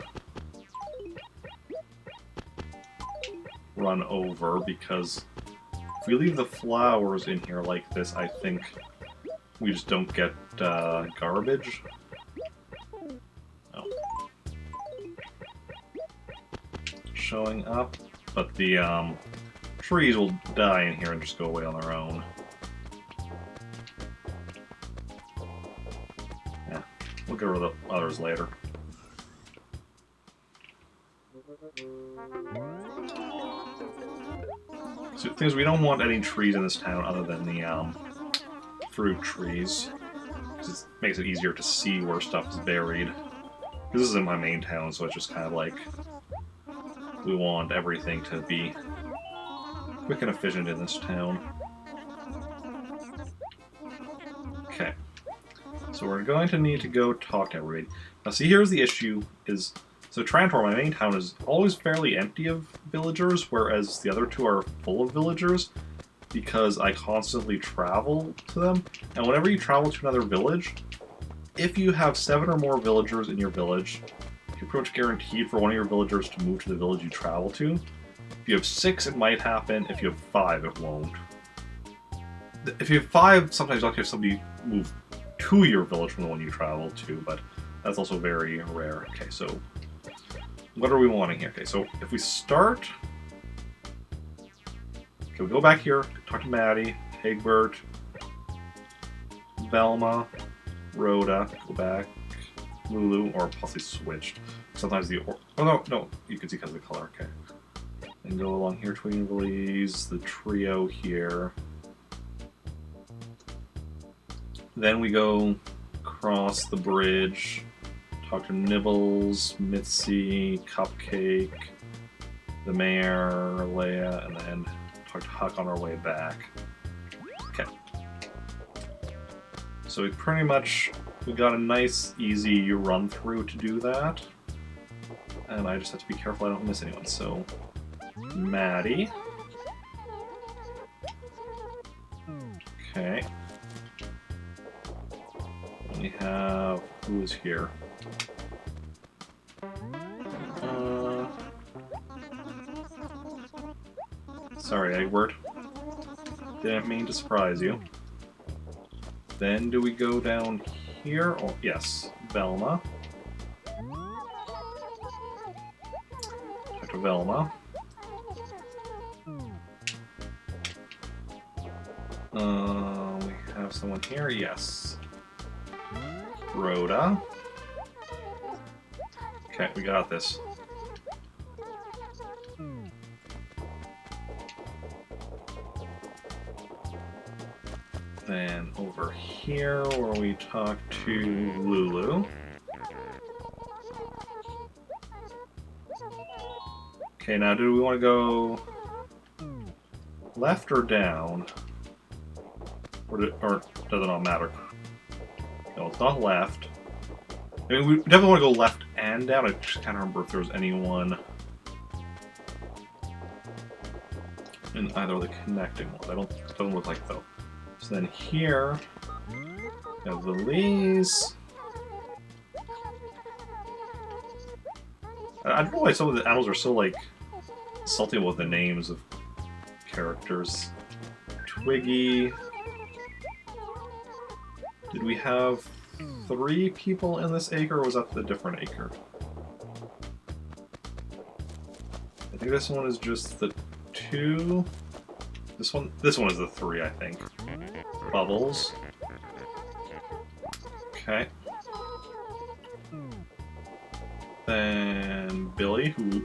run over, because if we leave the flowers in here like this, I think we just don't get garbage. Oh. Showing up, but the trees will die in here and just go away on their own. Yeah, we'll get rid of the others later. So the thing is, we don't want any trees in this town other than the fruit trees, because it makes it easier to see where stuff is buried. This isn't my main town, so it's just kind of like we want everything to be quick and efficient in this town. Okay, so we're going to need to go talk to everybody. Now, see, here's the issue: is so Trantor, my main town, is always fairly empty of villagers, whereas the other two are full of villagers, because I constantly travel to them. And whenever you travel to another village, if you have 7 or more villagers in your village, you're pretty much guaranteed for one of your villagers to move to the village you travel to. If you have 6, it might happen. If you have 5, it won't. If you have 5, sometimes you'll have somebody move to your village from the one you travel to, but that's also very rare. Okay, so what are we wanting here? Okay, so if we start... okay, we go back here, talk to Maddie, Egbert, Velma, Rhoda, go back, Lulu, or possibly switched. Sometimes the... oh, no, you can see because of the color, okay. And go along here, Twinblies, the trio here. Then we go across the bridge, talk to Nibbles, Mitzi, Cupcake, the mayor, Leia, and then talk to Huck on our way back. Okay. So we pretty much... we got a nice, easy run-through to do that. And I just have to be careful I don't miss anyone. So, Maddie. Okay. We have... who is here? Sorry, Egbert. Didn't mean to surprise you. Then do we go down here? Oh, yes, Velma. Talk to Velma. We have someone here, yes. Rhoda. Okay, we got this. Then over here, where we talk to Lulu. Okay, now do we want to go left or down? Or does it not matter? No, it's not left. I mean, we definitely want to go left and down. I just can't remember if there was anyone in either of the connecting ones. Doesn't look like though. So then here, we have the Lees. I don't know why some of the animals are so like salty about the names of characters. Twiggy. Did we have 3 people in this acre, or was that the different acre? I think this one is just the 2. This one is the 3, I think. Bubbles. Okay. Then Billy, who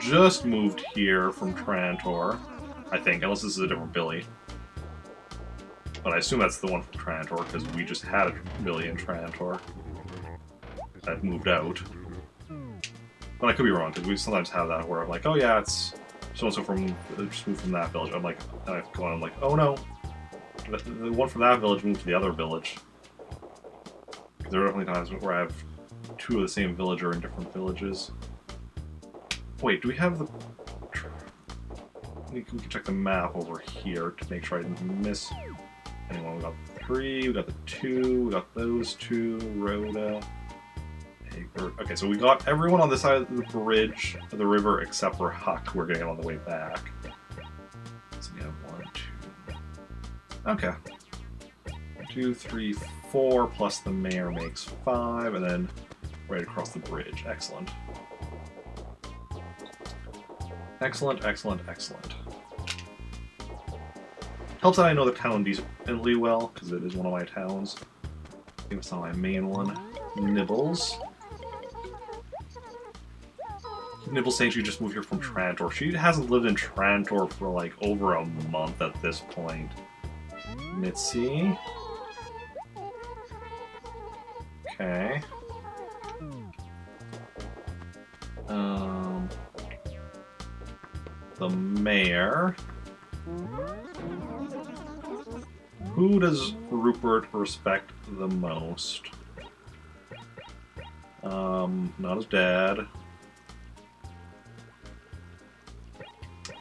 just moved here from Trantor, I think, unless this is a different Billy. But I assume that's the one from Trantor, because we just had a Billy in Trantor that moved out. But I could be wrong, because we sometimes have that where I'm like, oh yeah, it's so-and-so from, just moved from that village. I'm like, and I go on, I'm like, oh no, the one from that village moved to the other village. Because there are definitely times where I have 2 of the same villager in different villages. Wait, do we have the... We can check the map over here to make sure I didn't miss anyone. We got 3, we got the 2, we got those 2, Rhoda, Egbert. Okay, so we got everyone on this side of the bridge of the river except for Huck. We're getting on the way back. So we have 1, 2... Okay. 1, 2, 3, 4, plus the mayor makes 5, and then right across the bridge. Excellent. Excellent, excellent, excellent. Helps that I know the town decently well, because it is one of my towns. I think it's not my main one. Nibbles. Nibbles saying she just moved here from Trantor. She hasn't lived in Trantor for like over a month at this point. Mitzi. Okay. The mayor. Who does Rupert respect the most? Not his dad.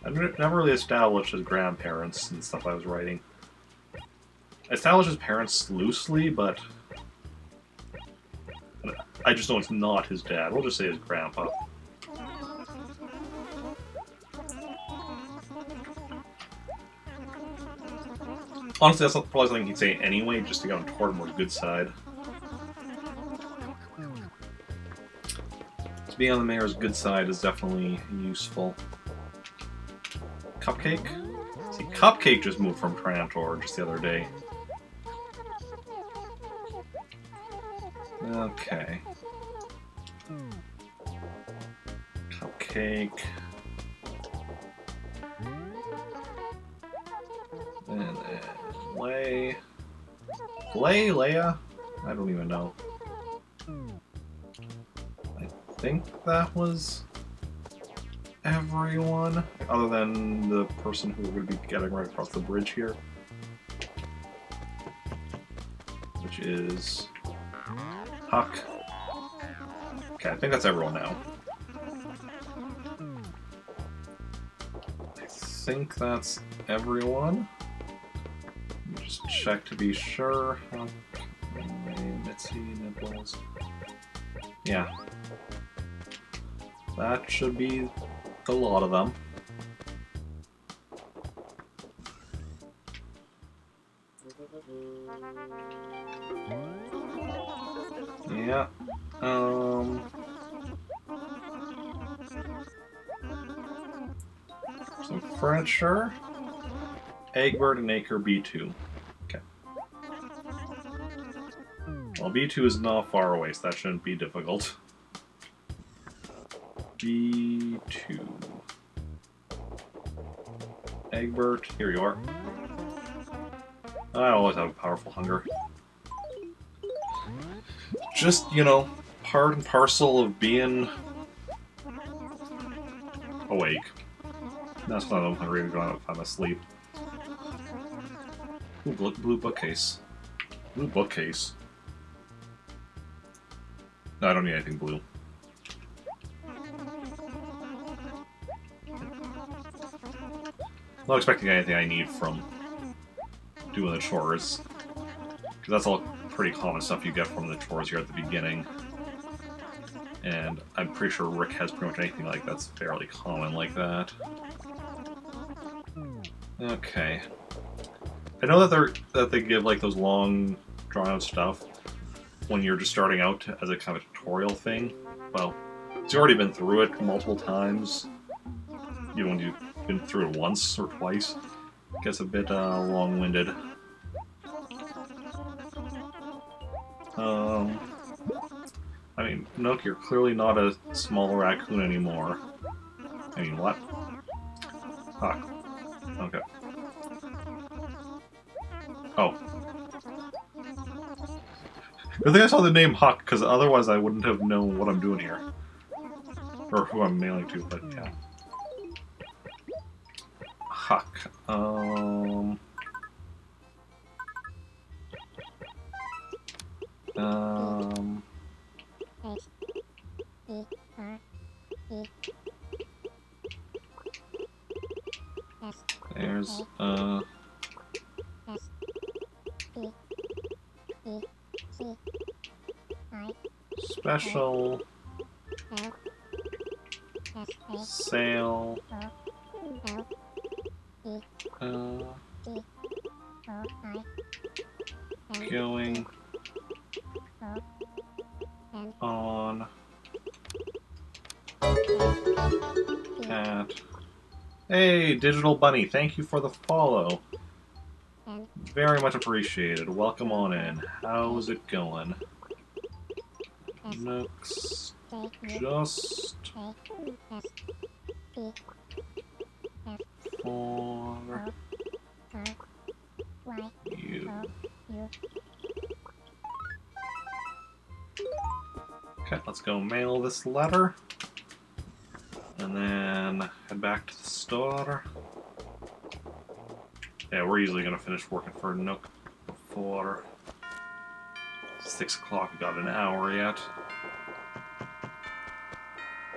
I've never really established his grandparents and stuff I was writing. I established his parents loosely, but I just know it's not his dad. We'll just say his grandpa. Honestly, that's probably something he'd say anyway, just to get on Tortimer's good side. So being on the mayor's good side is definitely useful. Cupcake? See, Cupcake just moved from Trantor just the other day. Okay. Cupcake. And then Leia? I don't even know. I think that was everyone, other than the person who we're going to be getting right across the bridge here. Which is Huck. Okay, I think that's everyone now. I think that's everyone. Let me just check to be sure. Huck, Mitzi, Nibbles. Yeah. That should be a lot of them. Yeah. Some furniture. Egbert and Acre B2. Okay. Well, B2 is not far away, so that shouldn't be difficult. B2. Egbert, here you are. I always have a powerful hunger. Just, you know, part and parcel of being awake. That's not I'm hungry, I'm asleep. Ooh, blue bookcase. Blue bookcase. No, I don't need anything blue. Not expecting anything I need from doing the chores. Because that's all pretty common stuff you get from the chores here at the beginning. And I'm pretty sure Rick has pretty much anything like that's fairly common like that. Okay. I know that they give like those long drawn out stuff when you're just starting out as a kind of tutorial thing. Well, you've already been through it multiple times. Even when you've been through it once or twice. It gets a bit long-winded. I mean, Nook, you're clearly not a small raccoon anymore. I mean, what? Huck. Okay. Oh. I think I saw the name Huck, because otherwise I wouldn't have known what I'm doing here. Or who I'm mailing to, but yeah. Huck. There's, special sale going on at... Hey, Digital Bunny, thank you for the follow. Very much appreciated. Welcome on in. How's it going? Nooks, just for you. Okay, let's go mail this letter. And then head back to the store. Yeah, we're easily going to finish working for Nook before 6 o'clock. We got an hour yet.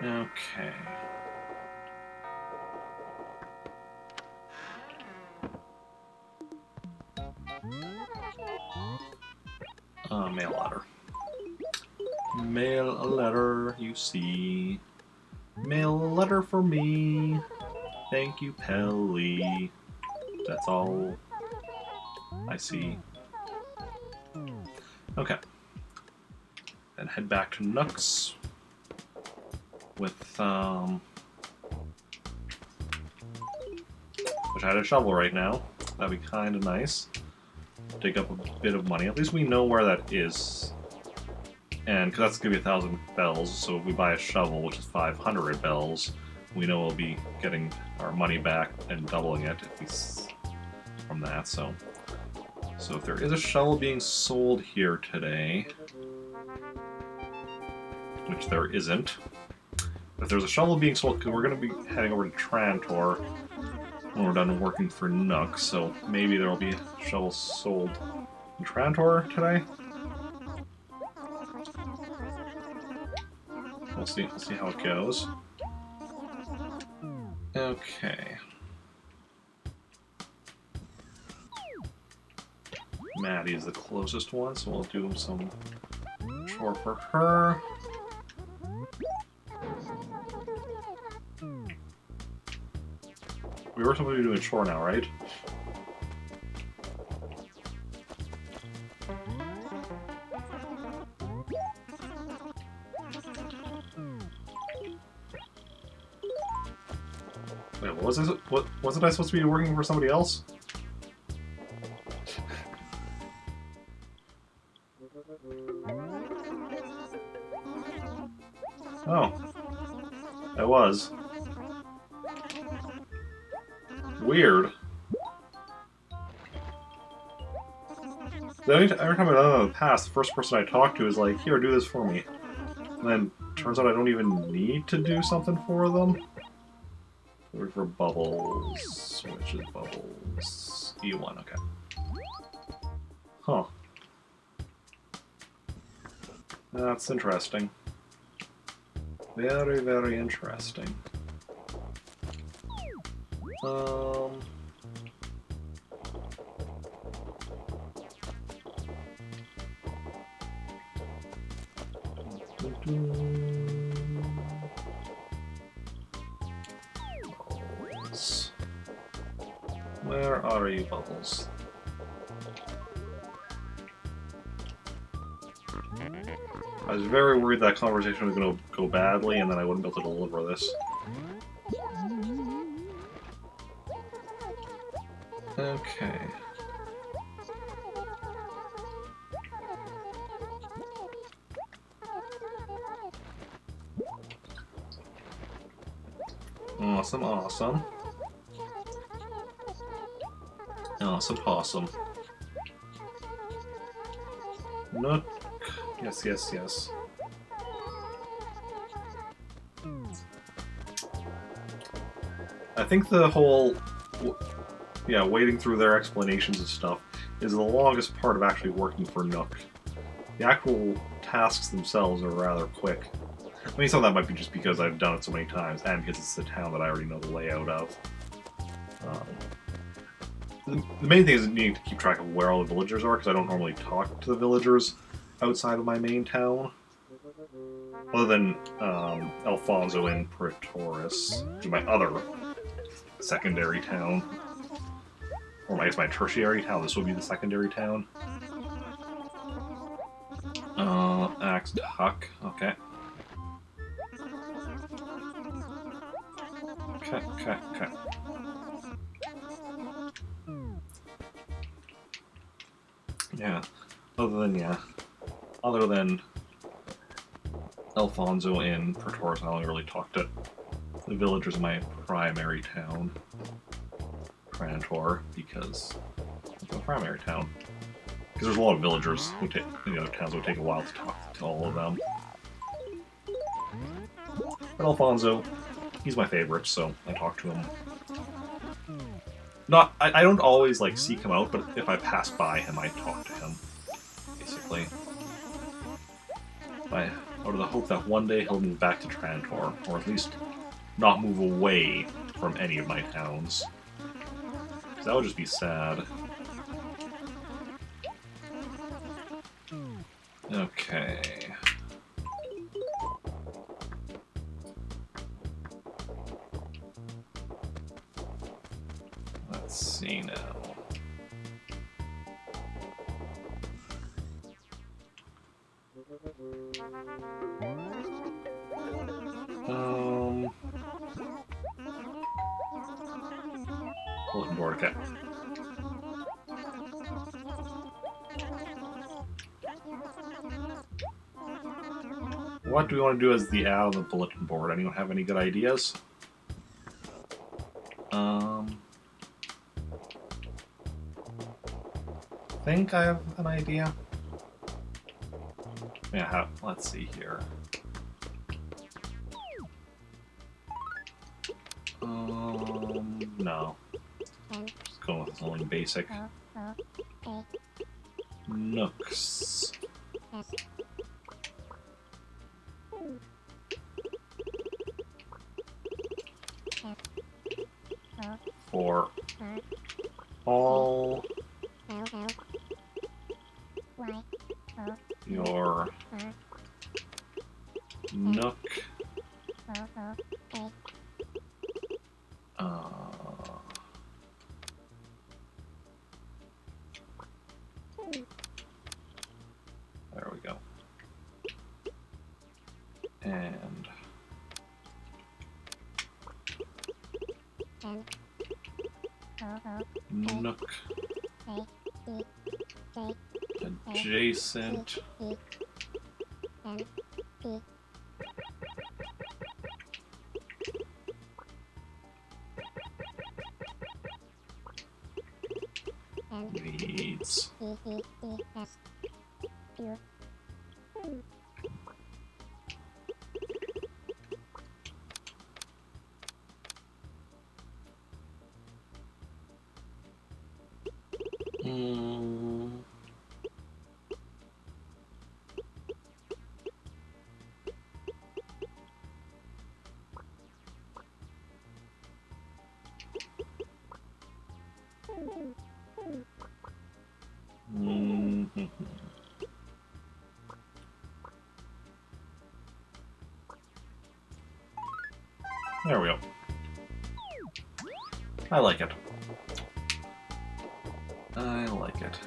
Okay. Mail letter. Mail a letter, you see. Mail a letter for me. Thank you, Pelly. That's all I see. Okay. Then head back to Nooks with, wish I had a shovel right now. That'd be kind of nice. Dig up a bit of money. At least we know where that is. And, because that's going to be 1,000 bells, so if we buy a shovel, which is 500 bells, we know we'll be getting our money back and doubling it if we from that, so if there is a shovel being sold here today, which there isn't, if there's a shovel being sold, because we're going to be heading over to Trantor when we're done working for Nook, so maybe there will be a shovel sold in Trantor today. We'll see how it goes. Okay. Maddie is the closest one, so we'll do some chore for her. We were supposed to be doing a chore now, right? Wait, what was this? Wasn't I supposed to be working for somebody else? Oh. I was. Weird. Every time I've done it in the past, the first person I talk to is like, here, do this for me. And then turns out I don't even need to do something for them. Look for bubbles. Which is bubbles? E1, okay. Huh. That's interesting. Very, very interesting. Bubbles. Where are you, Bubbles? I was very worried that conversation was going to go badly and then I wouldn't be able to deliver this. Okay. Awesome, awesome. Awesome, awesome. Nook. Yes, yes, yes. I think the whole, yeah, wading through their explanations and stuff is the longest part of actually working for Nook. The actual tasks themselves are rather quick. I mean, some of that might be just because I've done it so many times, and because it's the town that I already know the layout of. The main thing is needing to keep track of where all the villagers are, because I don't normally talk to the villagers outside of my main town. Other than Alfonso and Pretoris, which is my other secondary town. Or I guess my tertiary town, this would be the secondary town. Axed Huck, okay. Okay. Yeah. Other than Alfonso and Pretoris, I only really talk to the villagers in my primary town, Trantor, because it's a primary town. Because there's a lot of villagers who take in the other towns, it would take a while to talk to all of them. But Alfonso, he's my favorite, so I talk to him. I don't always like seek him out, but if I pass by him, I talk to him. Basically, out of the hope that one day he'll move back to Trantor, or at least not move away from any of my towns. That would just be sad. Okay. Let's see now. Bulletin board, okay. What do we want to do as the ad on the bulletin board? Anyone have any good ideas? I think I have an idea. Yeah, let's see here. No. Just going with something basic. Nooks. For all your Nook there we go. And Nook adjacent needs. Mm. Mhm. There we go. I like it. I like it.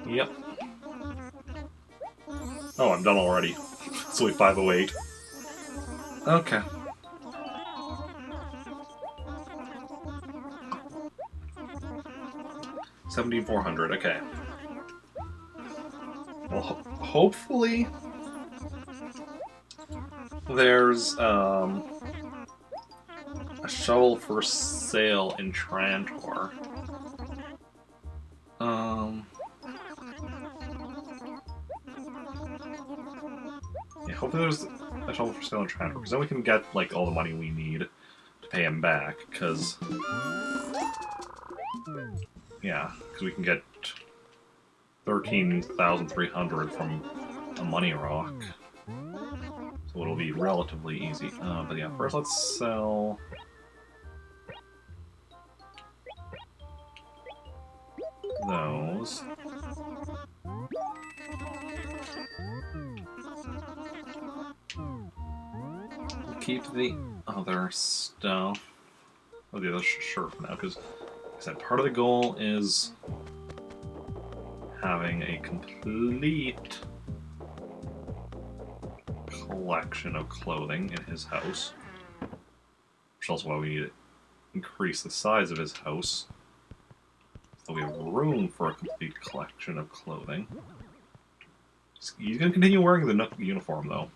Yep. Oh, I'm done already. It's only 5:08. Okay. $7,400. Okay. Well, hopefully there's a shovel for sale in Trantor. Yeah, hopefully there's a shovel for sale in Trantor, because then we can get like all the money we need to pay him back. Because we can get 13,300 from a money rock. So it'll be relatively easy. But yeah, first let's sell those. We'll keep the other stuff. Oh, the other shirt for now, because like I said, part of the goal is having a complete collection of clothing in his house. Which is also why we need to increase the size of his house. So we have room for a complete collection of clothing. He's going to continue wearing the Nook uniform, though.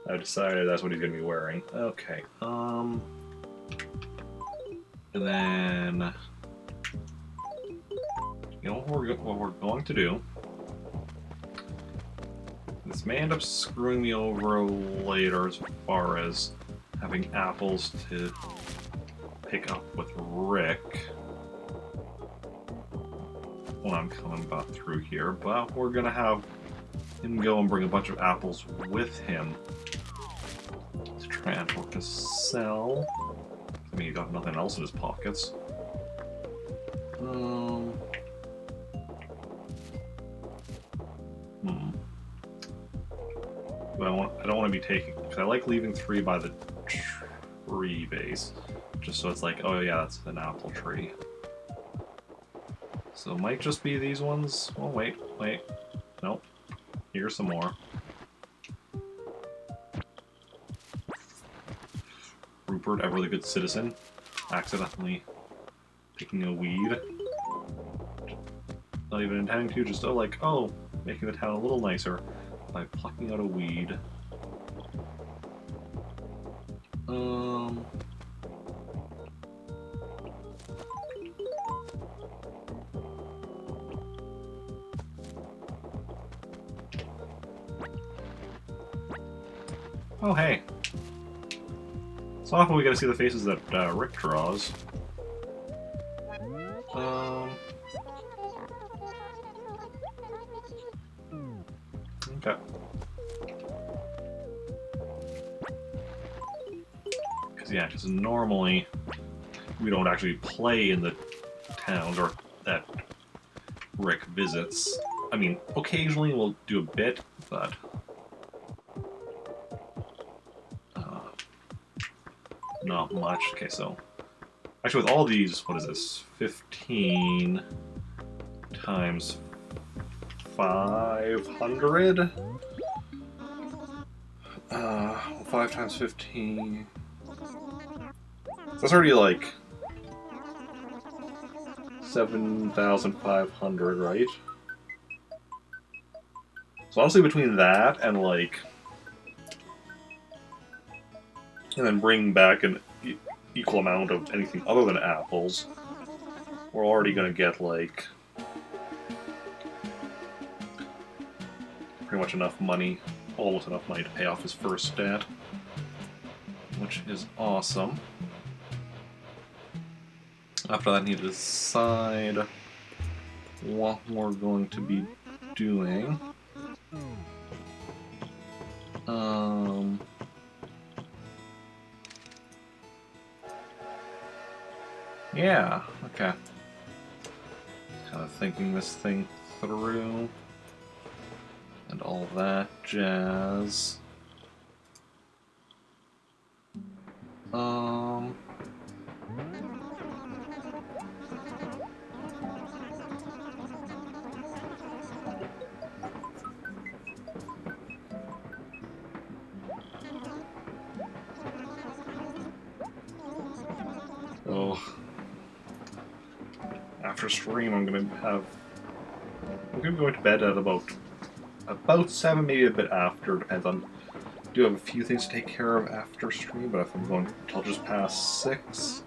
I decided that's what he's going to be wearing. Okay, and then... You know what we're going to do? This may end up screwing me over later as far as having apples to pick up with Rick when I'm coming back through here, but we're gonna have him go and bring a bunch of apples with him to transport to sell. I mean, he got nothing else in his pockets. But I don't want to be taking, because I like leaving 3 by the tree base, just so it's like, oh yeah, that's an apple tree. So it might just be these ones. Oh wait, nope. Here's some more. Rupert, ever the good citizen, accidentally picking a weed. Not even intending to, just making the town a little nicer by plucking out a weed. Oh, hey. So often we get to see the faces that Rick draws. Okay. Because normally we don't actually play in the towns or that Rick visits. I mean, occasionally we'll do a bit, but not much. Okay, so actually with all these, what is this? 15 times 500? 5 times 15. That's already like 7,500, right? So honestly, between that and then bring back an equal amount of anything other than apples, we're already gonna get pretty much enough money, almost enough money to pay off his first debt, which is awesome. After that, I need to decide what we're going to be doing. Yeah, okay. Kind of thinking this thing through and all that jazz. Oh. After stream, I'm gonna be going to bed at about 7, maybe a bit after. Depends on. I do have a few things to take care of after stream, but if I'm going until just past 6.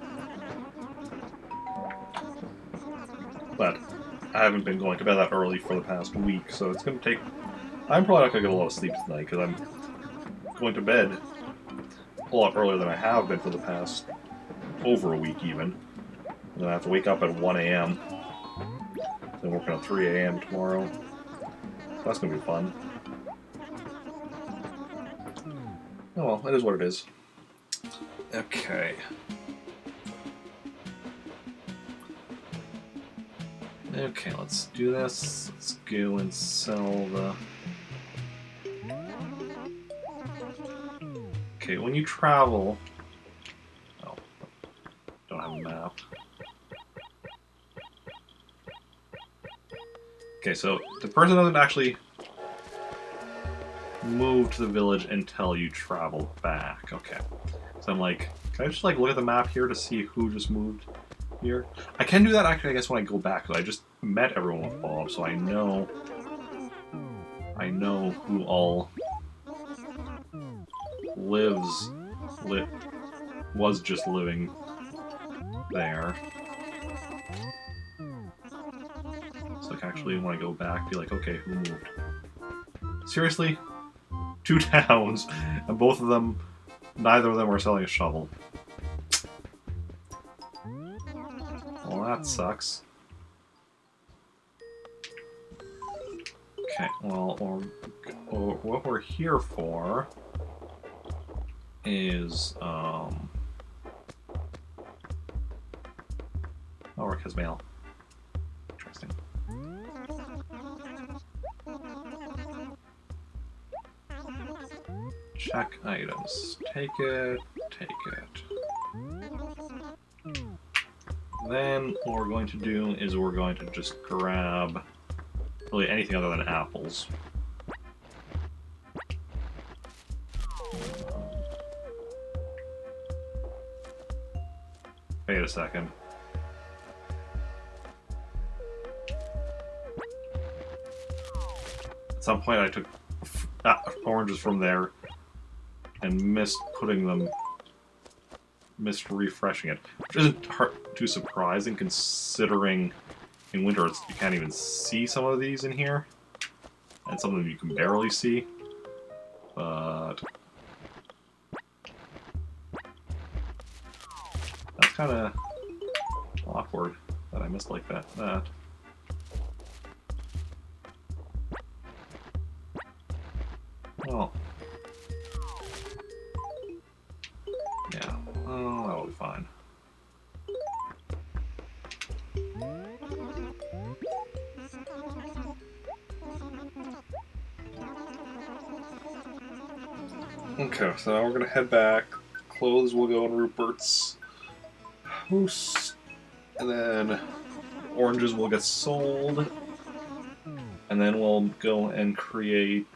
But I haven't been going to bed that early for the past week, so it's gonna take. I'm probably not gonna get a lot of sleep tonight because I'm going to bed a lot earlier than I have been for the past over a week even. And then I have to wake up at 1 a.m. Then working at 3 a.m. tomorrow. That's gonna be fun. Oh well, it is what it is. Okay. Okay, let's do this. Let's go and sell the... Okay, when you travel... Oh, don't have a map. Okay, so the person doesn't actually move to the village until you travel back. Okay. So I'm like, can I just like look at the map here to see who just moved here? I can do that actually, I guess, when I go back, because I just met everyone with Bob, so I know who all was just living there. So like actually when I go back, be like, okay, who moved? Seriously? 2 towns, and both of them, neither of them are selling a shovel. Well, that sucks. Okay, well, what we're here for is, oh, work has mail. Interesting. Check items. Take it, take it. Then what we're going to do is we're going to just grab really anything other than apples. Wait a second. At some point I took oranges from there and missed refreshing it. Which isn't too surprising considering in winter you can't even see some of these in here. And some of them you can barely see. But that's kind of awkward that I missed like that. Well, yeah, oh, that'll be fine. Okay, so now we're gonna head back. Clothes will go in Rupert's house, and then oranges will get sold, and then we'll go and create,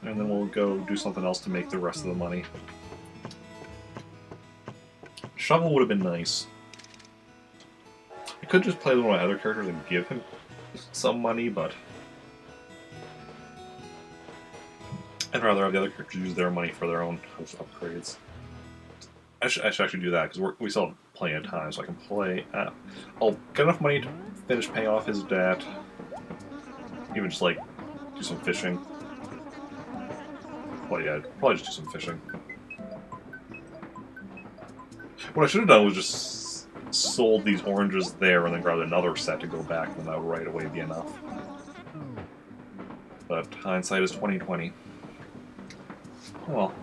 and then we'll go do something else to make the rest of the money. Shovel would have been nice. I could just play with one of my other characters and give him some money, but I'd rather have the other characters use their money for their own house upgrades. I should actually do that, because we still have plenty of time, so I can play. I'll get enough money to finish paying off his debt. Even just, like, do some fishing. Well, yeah, I'd probably just do some fishing. What I should have done was just sold these oranges there and then grabbed another set to go back, and that would right away be enough. But hindsight is 20/20. Oh well.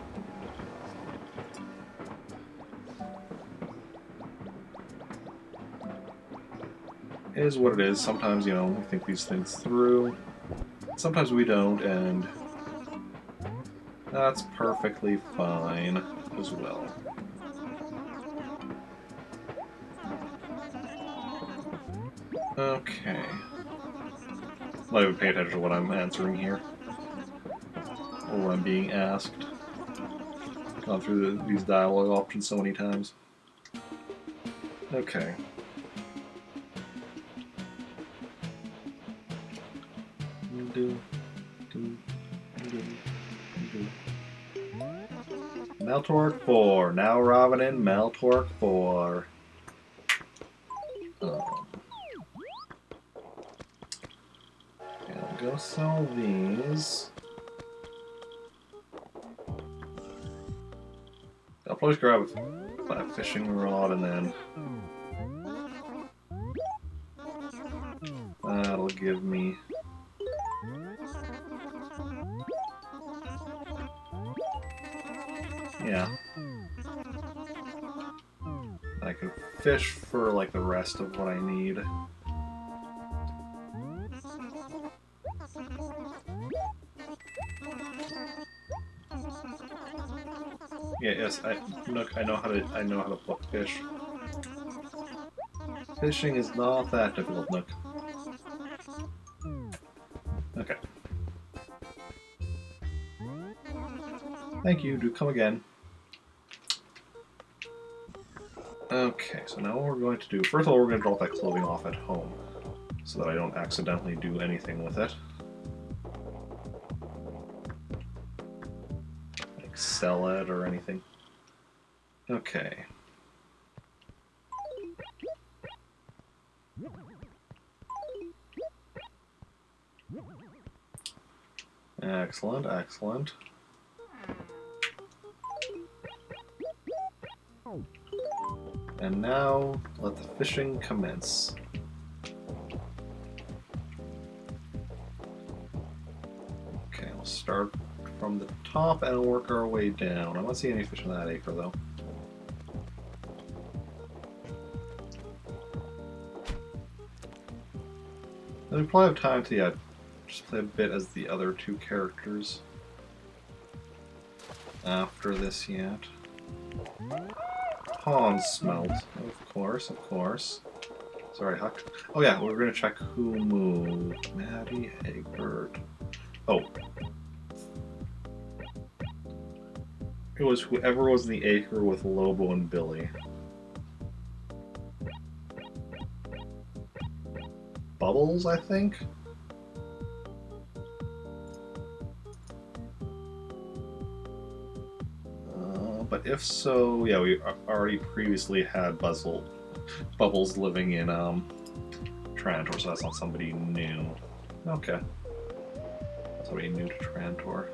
It is what it is. Sometimes, you know, we think these things through. Sometimes we don't, and that's perfectly fine as well. Okay. I'm not even paying attention to what I'm answering here. Or what I'm being asked. Gone through these dialogue options so many times. Okay. Meltork 4. Now Robin in Meltork 4. Okay, I'll go sell these. I'll probably just grab a fishing rod and then that'll give me I can fish for like the rest of what I need. Yeah, yes, I know how to pluck fish. Fishing is not that difficult, Nook. Okay. Thank you, do come again. Okay, so now what we're going to do, first of all, we're going to drop that clothing off at home, so that I don't accidentally do anything with it. Like sell it or anything. Okay. Excellent, excellent. And now, let the fishing commence. Okay, we'll start from the top and work our way down. I don't see any fish in that acre, though. And we probably have time to, just play a bit as the other two characters after this yet. Pond smelt. Of course, of course. Sorry, Huck. Oh yeah, we're gonna check who moved. Maddie, Egbert. Oh. It was whoever was in the acre with Lobo and Billy. Bubbles, I think? But if so, yeah, we already previously had Bubbles living in Trantor, so that's not somebody new. Okay. Somebody new to Trantor.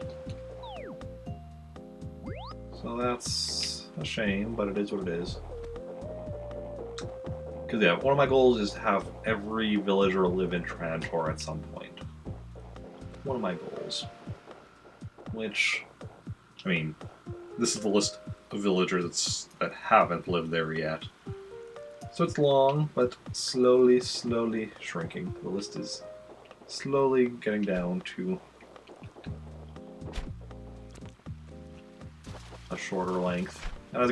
So that's a shame, but it is what it is. Because, yeah, one of my goals is to have every villager live in Trantor at some point. One of my goals. Which, I mean, this is the list of villagers that haven't lived there yet. So it's long, but slowly shrinking. The list is slowly getting down to a shorter length. And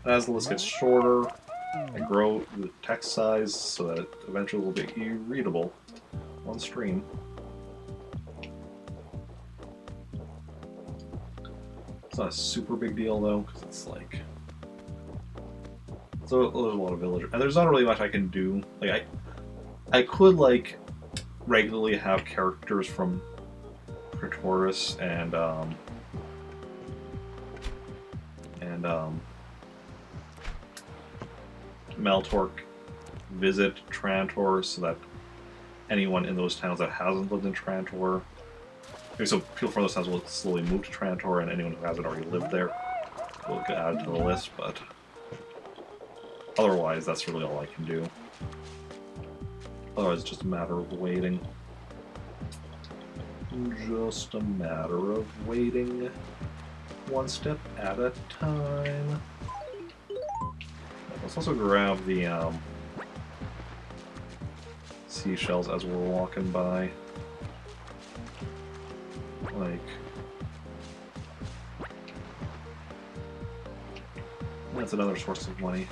as the list gets shorter, I grow the text size so that it eventually will be readable on stream. It's not a super big deal though, because it's like so there's a lot of villagers, and there's not really much I can do. Like I could like regularly have characters from Praetoris and Meltork visit Trantor so that anyone in those towns that hasn't lived in Trantor Okay, so people from those towns will slowly move to Trantor, and anyone who hasn't already lived there will get added to the list, but otherwise that's really all I can do. Otherwise it's just a matter of waiting. Just a matter of waiting. One step at a time. Let's also grab the seashells as we're walking by. Like, that's another source of money.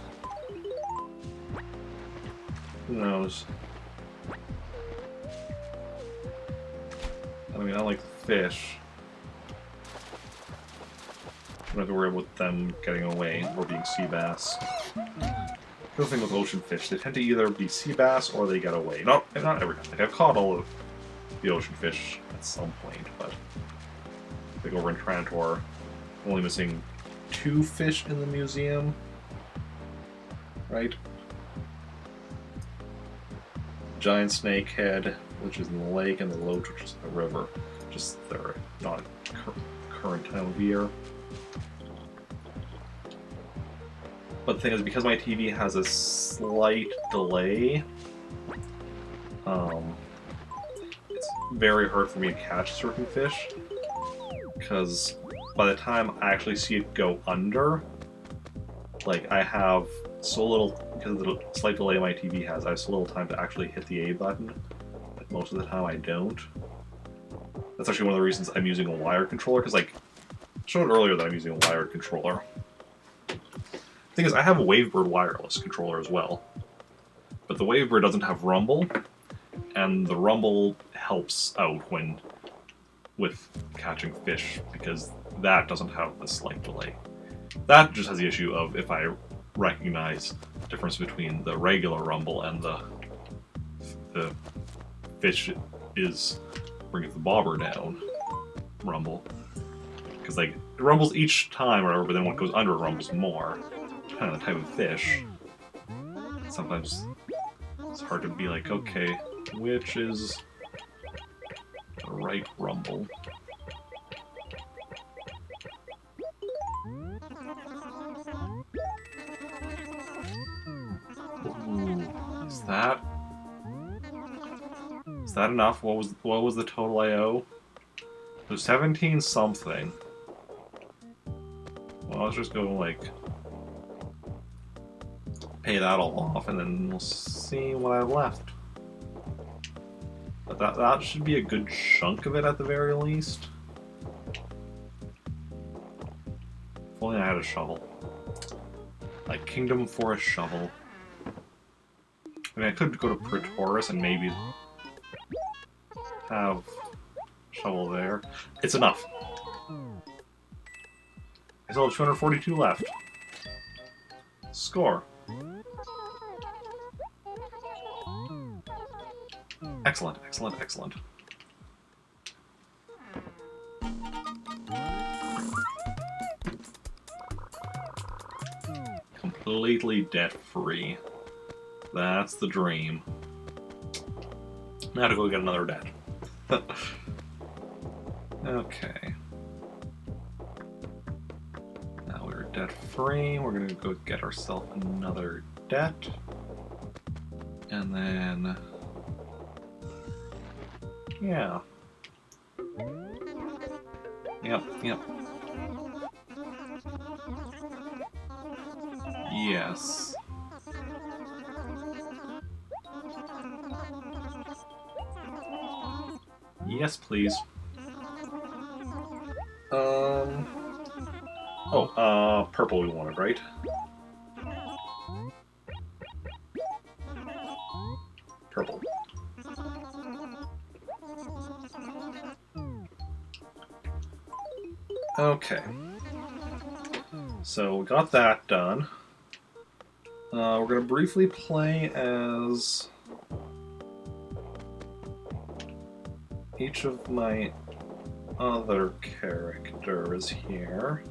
Who knows? I mean, I like fish. I don't have to worry about them getting away or being sea bass. The thing with ocean fish, they tend to either be sea bass or they get away. Not every time. Like, I've caught all of the ocean fish at some point, but like over in Trantor, I'm only missing 2 fish in the museum. Right? Giant snakehead, which is in the lake, and the loach, which is in the river. Just they're not current time of year. But the thing is, because my TV has a slight delay, it's very hard for me to catch certain fish, because by the time I actually see it go under, like, I have so little, because of the slight delay my TV has, I have so little time to actually hit the A button. Like, most of the time I don't. That's actually one of the reasons I'm using a wired controller, because, like, I showed earlier that I'm using a wired controller. The thing is, I have a Wavebird wireless controller as well, but the Wavebird doesn't have rumble, and the rumble helps out with catching fish, because that doesn't have the slight delay. That just has the issue of if I recognize the difference between the regular rumble and the fish is bringing the bobber down rumble. Because, like, it rumbles each time or whatever, but then when it goes under, it rumbles more. Depending on the type of fish. Sometimes it's hard to be like, okay, which is the right rumble? Ooh, is that enough? What was the total I owe? It was 17 something. Well, let's just go like pay that all off, and then we'll see what I have left. But that should be a good chunk of it at the very least. If only I had a shovel. Like Kingdom Forest shovel. I mean, I could go to Praetoris and maybe have shovel there. It's enough. I still have 242 left. Score. Excellent, excellent, excellent. Completely debt-free. That's the dream. Now to go get another debt. Okay. Now we're debt-free. We're gonna go get ourselves another debt. And then... yeah. Yep. Yes. Yes, please. Purple we wanted, right? Purple. Okay. So, we got that done. We're gonna briefly play as each of my other characters here.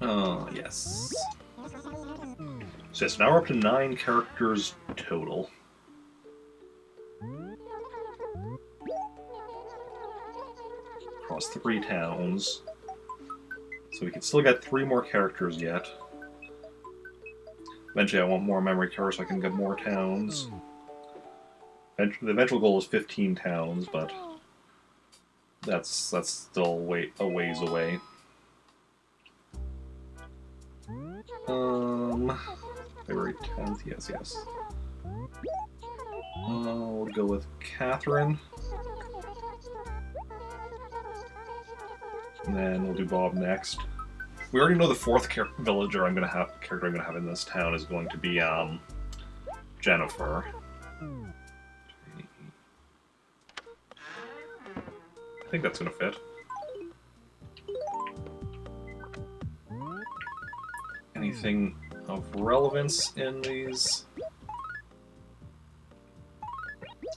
Oh, yes. So yes, now we're up to 9 characters total. Across 3 towns. So we can still get 3 more characters yet. Eventually I want more memory cards so I can get more towns. The eventual goal is 15 towns, but that's still a ways away. February 10th, yes. We'll go with Catherine. And then we'll do Bob next. We already know the 4th character I'm gonna have in this town is going to be Jennifer. I think that's gonna fit. Anything of relevance in these?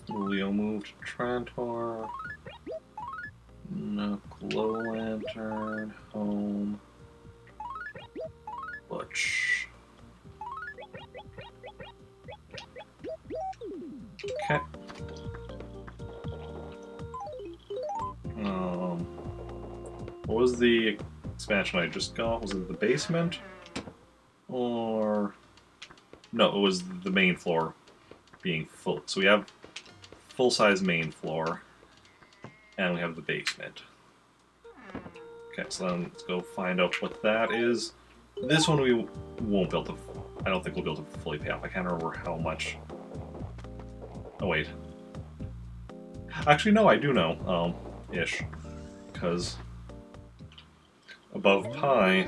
Leo moved to Trantor. No, Glow Lantern, home. Butch. Okay. What was the expansion I just got? Was it the basement? Or... No, it was the main floor being full. So we have full-size main floor, and we have the basement. Okay, so then let's go find out what that is. This one we won't be able to... I don't think we'll be able to fully pay off. I can't remember how much... Oh, wait. Actually, no, I do know. Ish. Because... Above Pi,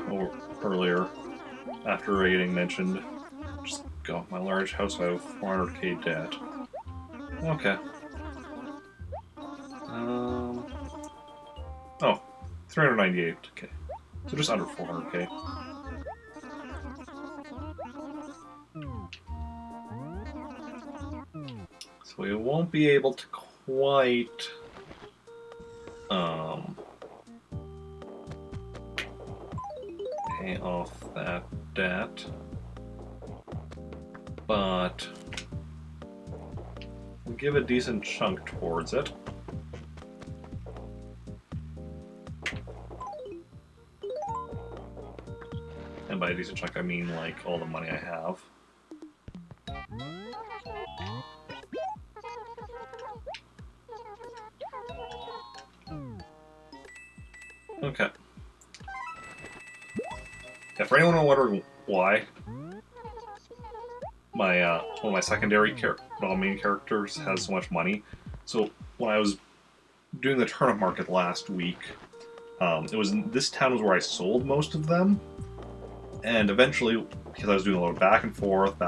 earlier, after rating, mentioned... Just got my large house, I have 400k debt. Okay. Oh, 398k. So just under 400k. So we won't be able to quite pay off that debt, but we'll give a decent chunk towards it. And by a decent chunk, I mean like all the money I have. Okay. Yeah, for anyone wondering why my one of my secondary main characters has so much money, so when I was doing the turnip market last week, this town was where I sold most of them, and eventually, because I was doing a lot of back and forth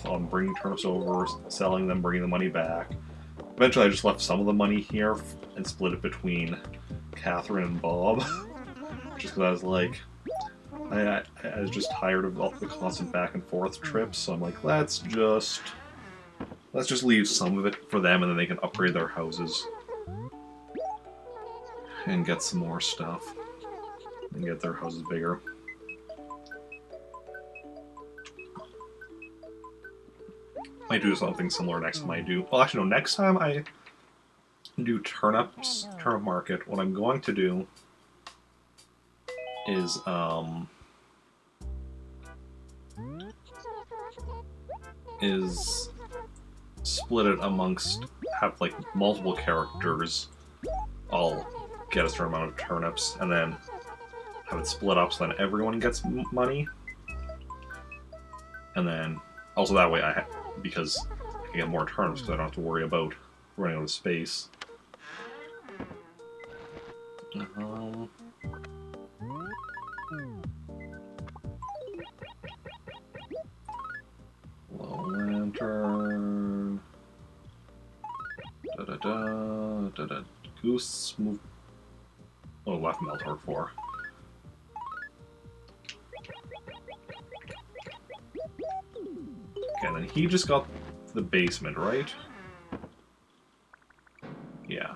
on bringing turnips over, selling them, bringing the money back. Eventually, I just left some of the money here and split it between Catherine and Bob, just because I was like, I was just tired of all the constant back and forth trips. So I'm like, let's just leave some of it for them, and then they can upgrade their houses and get some more stuff and get their houses bigger. Might do something similar next time I do. Well, actually, no. Next time I do turnip market, what I'm going to do is split it amongst, have like multiple characters all get a certain amount of turnips, and then have it split up so then everyone gets money. And then also that way because I can get more turnips because I don't have to worry about running out of space. Glow Lantern. Goose move. Oh, left Meltor 4. Okay, and then he just got the basement, right? Yeah.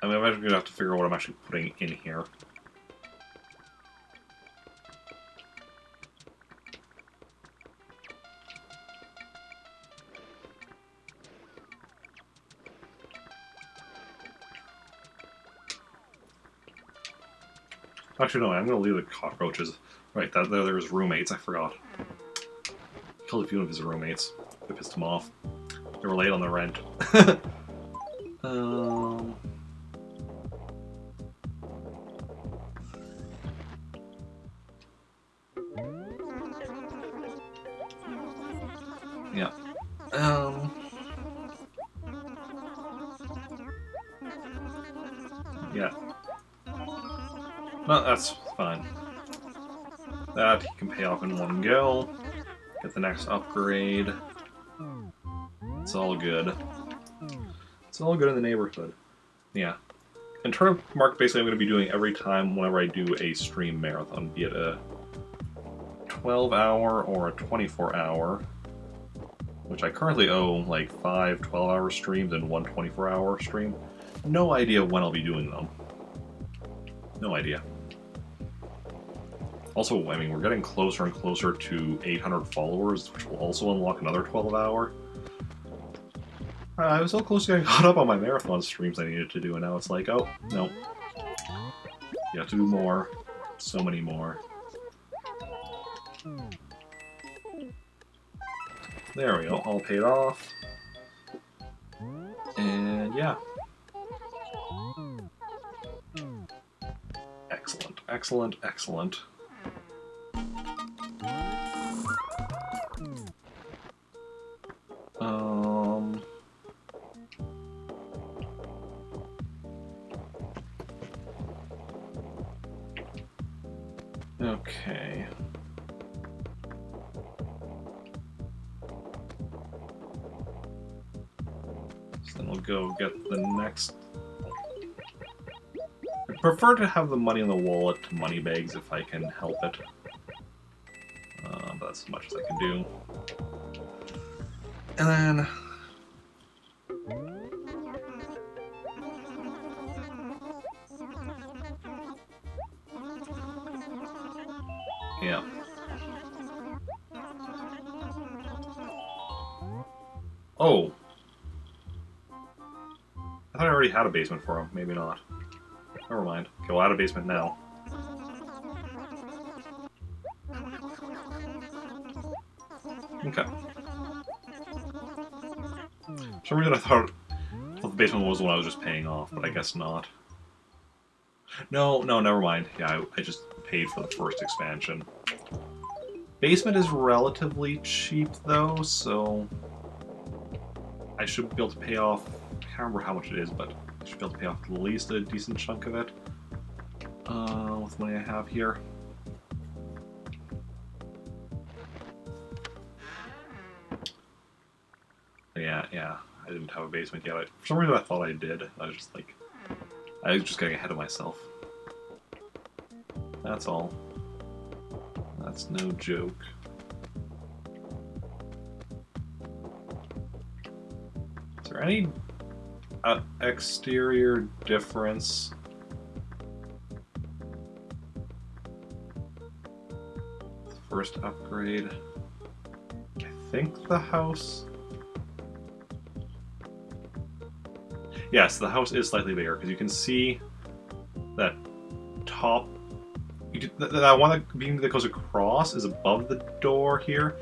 I mean, I'm actually gonna have to figure out what I'm actually putting in here. Actually, no, I'm going to leave the cockroaches. Right, there's roommates, I forgot. Killed a few of his roommates. They pissed him off. They were late on the rent. um... Yeah. Yeah. No, that's fine. That he can pay off in one go. Get the next upgrade. It's all good. It's all good in the neighborhood. Yeah. And turnip market basically I'm going to be doing every time whenever I do a stream marathon, be it a 12-hour or a 24-hour, which I currently owe like 5 12-hour streams and one 24-hour stream. No idea when I'll be doing them. No idea. Also, I mean, we're getting closer and closer to 800 followers, which will also unlock another 12-hour. I was so close to getting caught up on my marathon streams I needed to do, and now it's like, oh, no. You have to do more. So many more. There we go, all paid off. And yeah. Excellent, excellent, excellent. Okay. So then we'll go get the next... I prefer to have the money in the wallet to money bags if I can help it. But that's as much as I can do. And then... yeah. Oh! I thought I already had a basement for him. Maybe not. Never mind. Okay, well, I have a basement now. Okay. For some reason I thought the basement was the one I was just paying off, but I guess not. No, never mind. Yeah, I just paid for the first expansion. Basement is relatively cheap, though, so... I should be able to pay off... I can't remember how much it is, but I should be able to pay off at least a decent chunk of it. With the money I have here. Yeah. I didn't have a basement yet. For some reason I thought I did. I was just like... I was just getting ahead of myself. That's all. That's no joke. Is there any exterior difference? First upgrade. I think the house... Yes, the house is slightly bigger, because you can see that top... that one beam that goes across is above the door here,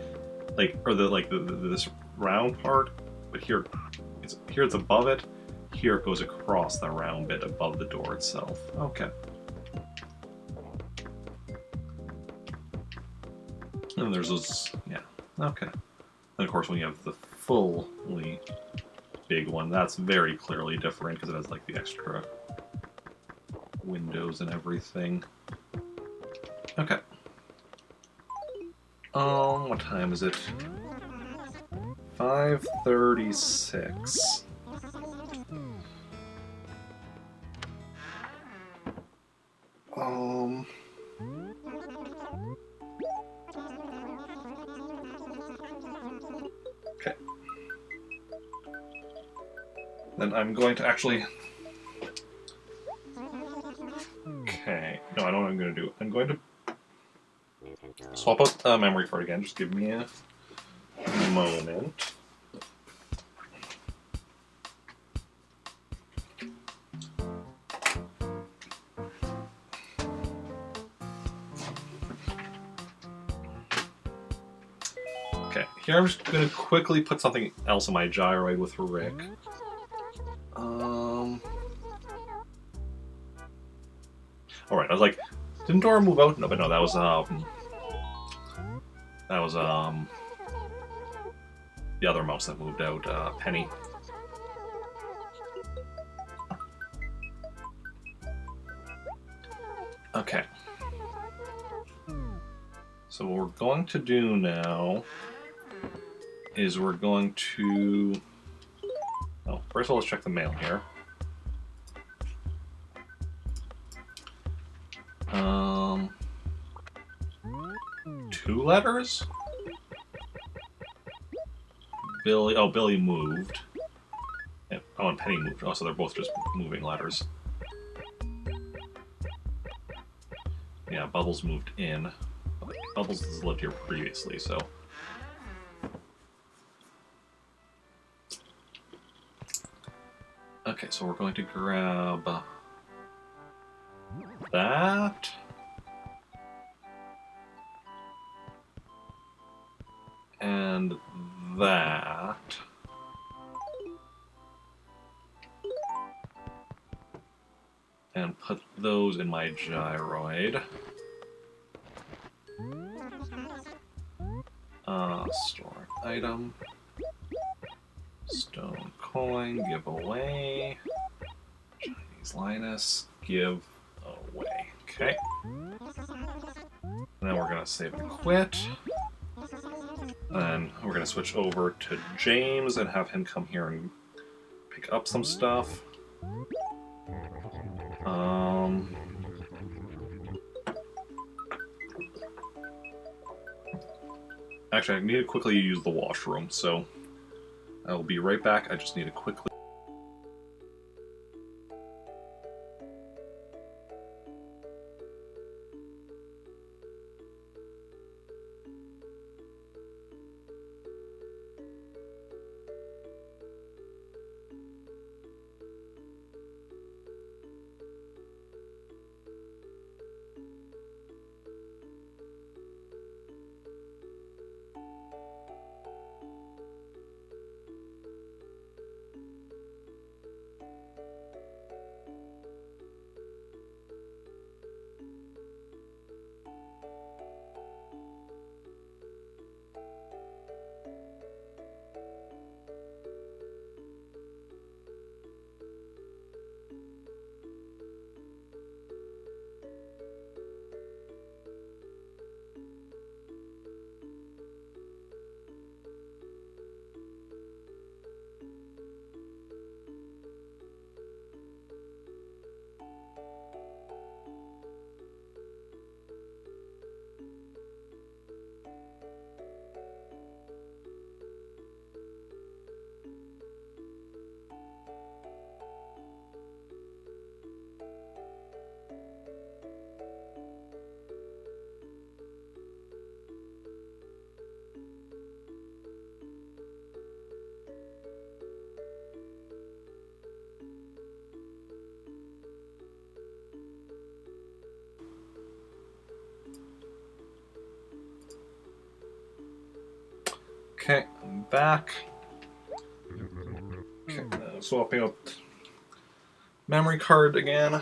this round part, but here it's above it. Here it goes across the round bit above the door itself. Okay. And there's those, yeah, okay. And of course when you have the fully big one, that's very clearly different because it has like the extra windows and everything. Okay. What time is it? 5:36. Okay. Then I'm going to actually... Okay. No, I know what I'm going to do. I'm going to swap out the memory card again. Just give me a moment. Okay, here I'm just gonna quickly put something else in my gyroid with Rick. Alright, I was like, didn't Dora move out? No, but no, that was the other mouse that moved out, Penny. Okay. So what we're going to do now is we're going to... Oh, first of all, let's check the mail here. Two letters? Billy... Oh, Billy moved. Oh, and Penny moved. Oh, so they're both just moving letters. Yeah, Bubbles moved in. Bubbles has lived here previously, so... Okay, so we're going to grab... that... and that... and put those in my gyroid. Store item. Stone coin, give away. Chinese Linus, give away. Okay. And then we're gonna save and quit. And then we're gonna switch over to James and have him come here and pick up some stuff. Actually, I need to quickly use the washroom, so I will be right back. I just need to quickly... Okay, I'm back. Okay, swapping out memory card again.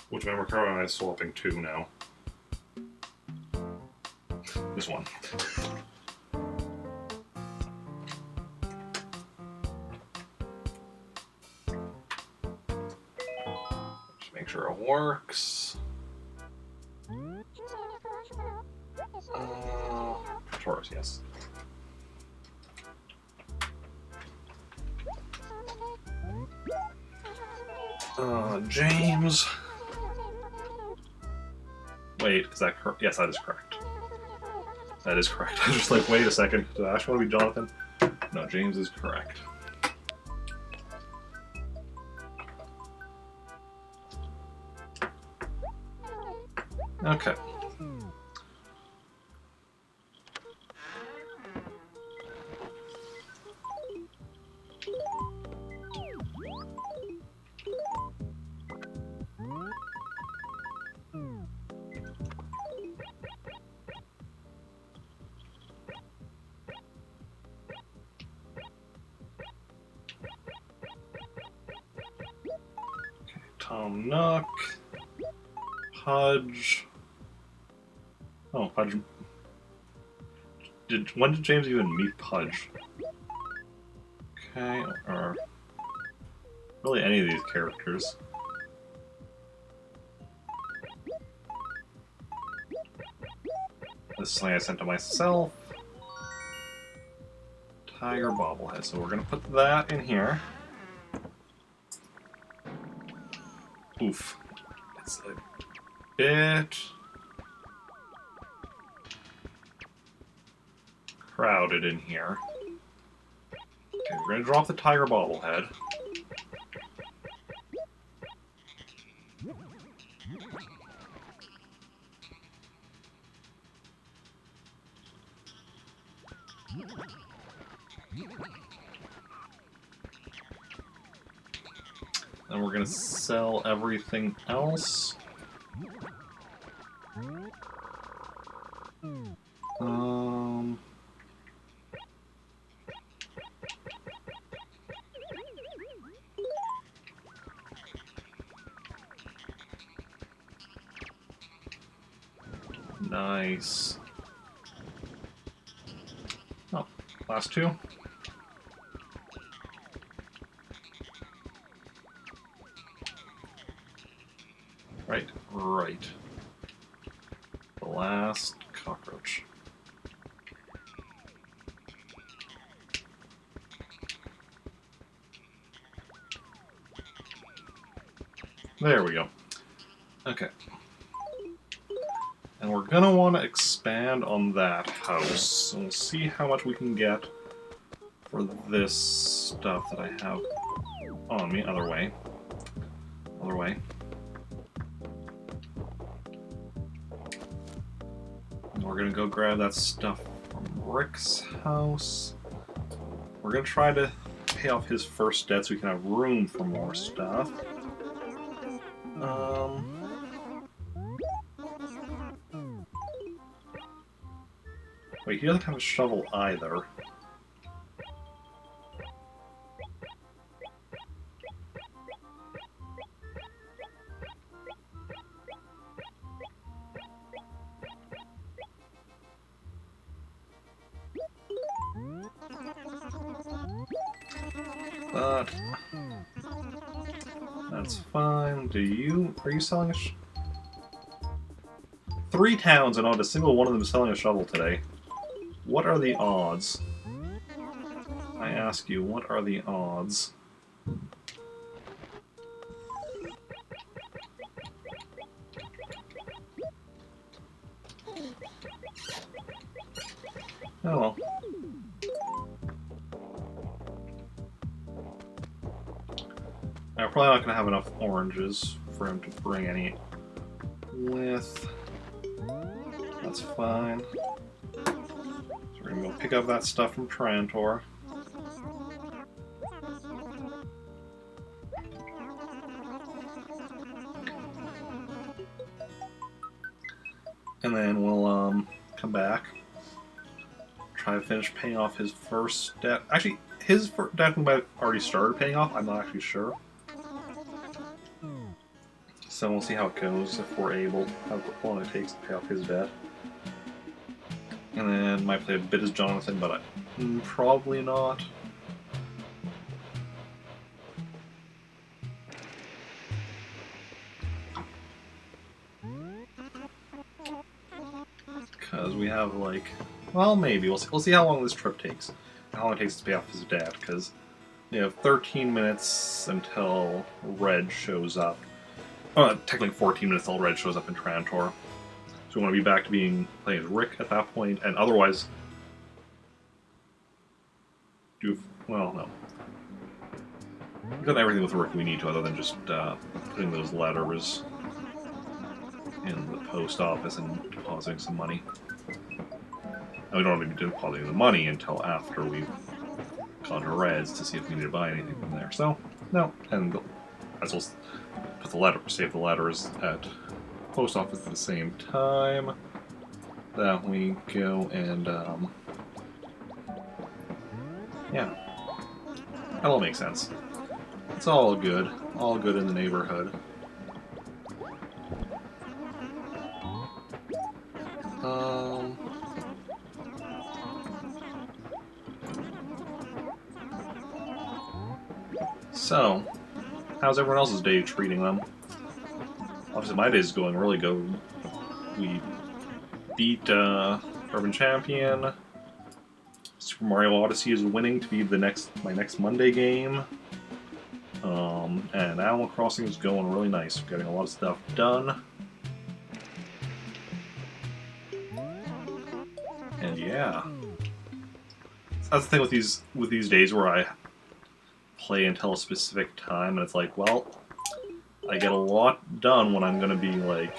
Which memory card am I swapping to now? This one. Just make sure it works. Taurus, yes. James. Wait, is that correct? Yes, that is correct. That is correct. I was just like, wait a second. Did I actually want to be Jonathan? No, James is correct. Okay. Tom Nook, Pudge. Oh, Pudge. When did James even meet Pudge? Okay, or really any of these characters. This is something I sent to myself. Tiger bobblehead. So we're gonna put that in here. Oof. It's a bit crowded in here. Okay, we're gonna drop the tiger bobblehead. Then we're gonna sell everything else. Nice. Oh, last two. Right. The last cockroach. There we go. Okay. And we're gonna want to expand on that house. So we'll see how much we can get for this stuff that I have on me. Other way. And we're gonna go grab that stuff from Rick's house. We're gonna try to pay off his first debt so we can have room for more stuff. Wait, he doesn't have a shovel either. But that's fine. Are you selling a 3 towns and not a single one of them is selling a shovel today. What are the odds? I ask you, what are the odds? Oh well. I'm probably not going to have enough oranges for him to bring any with. That's fine. So we're going to go pick up that stuff from Trantor. And then we'll come back, try to finish paying off his first debt. Actually, his debt we might have already started paying off. I'm not actually sure. So we'll see how it goes, if we're able, how long it takes to pay off his debt. And then might play a bit as Jonathan, but probably not. Because we have like, well, maybe we'll see how long this trip takes, and how long it takes to pay off his debt. Because you have 13 minutes until Red shows up. Technically 14 minutes till Red shows up in Trantor. So we want to be back to playing as Rick at that point, and otherwise well, no. We've done everything with Rick we need to, other than just putting those letters in the post office and depositing some money. And we don't want to be depositing the money until after we've gone to Red's to see if we need to buy anything from there. So, no. And as well save the letters at post office at the same time. That we go and yeah, that all makes sense. It's all good in the neighborhood. So, how's everyone else's day treating them? Obviously, my day's going really good. We beat Urban Champion. Super Mario Odyssey is winning to be my next Monday game. And Animal Crossing is going really nice. We're getting a lot of stuff done. And yeah. That's the thing with these days where I play until a specific time, and it's like, well, I get a lot done when I'm gonna be like,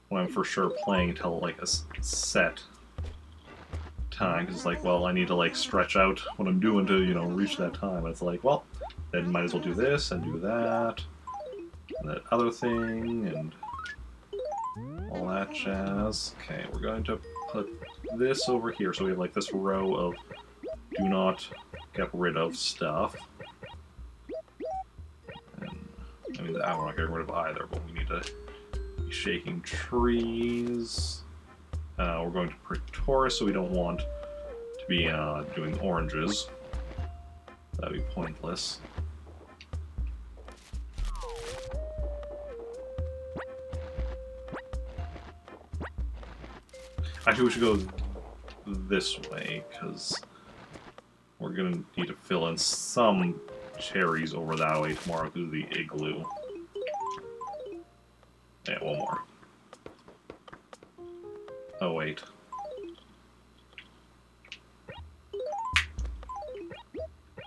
when I'm for sure playing until like a set time, because it's like, well, I need to like stretch out what I'm doing to, you know, reach that time. And it's like, well, then might as well do this and do that, and that other thing, and all that jazz. Okay, we're going to put this over here, so we have like this row of do not get rid of stuff. And, I mean, that we're not getting rid of either, but we need to be shaking trees. We're going to Pretoria, so we don't want to be doing oranges. That'd be pointless. Actually, we should go this way, because we're going to need to fill in some cherries over that way tomorrow through the igloo. Yeah, one more. Oh, wait.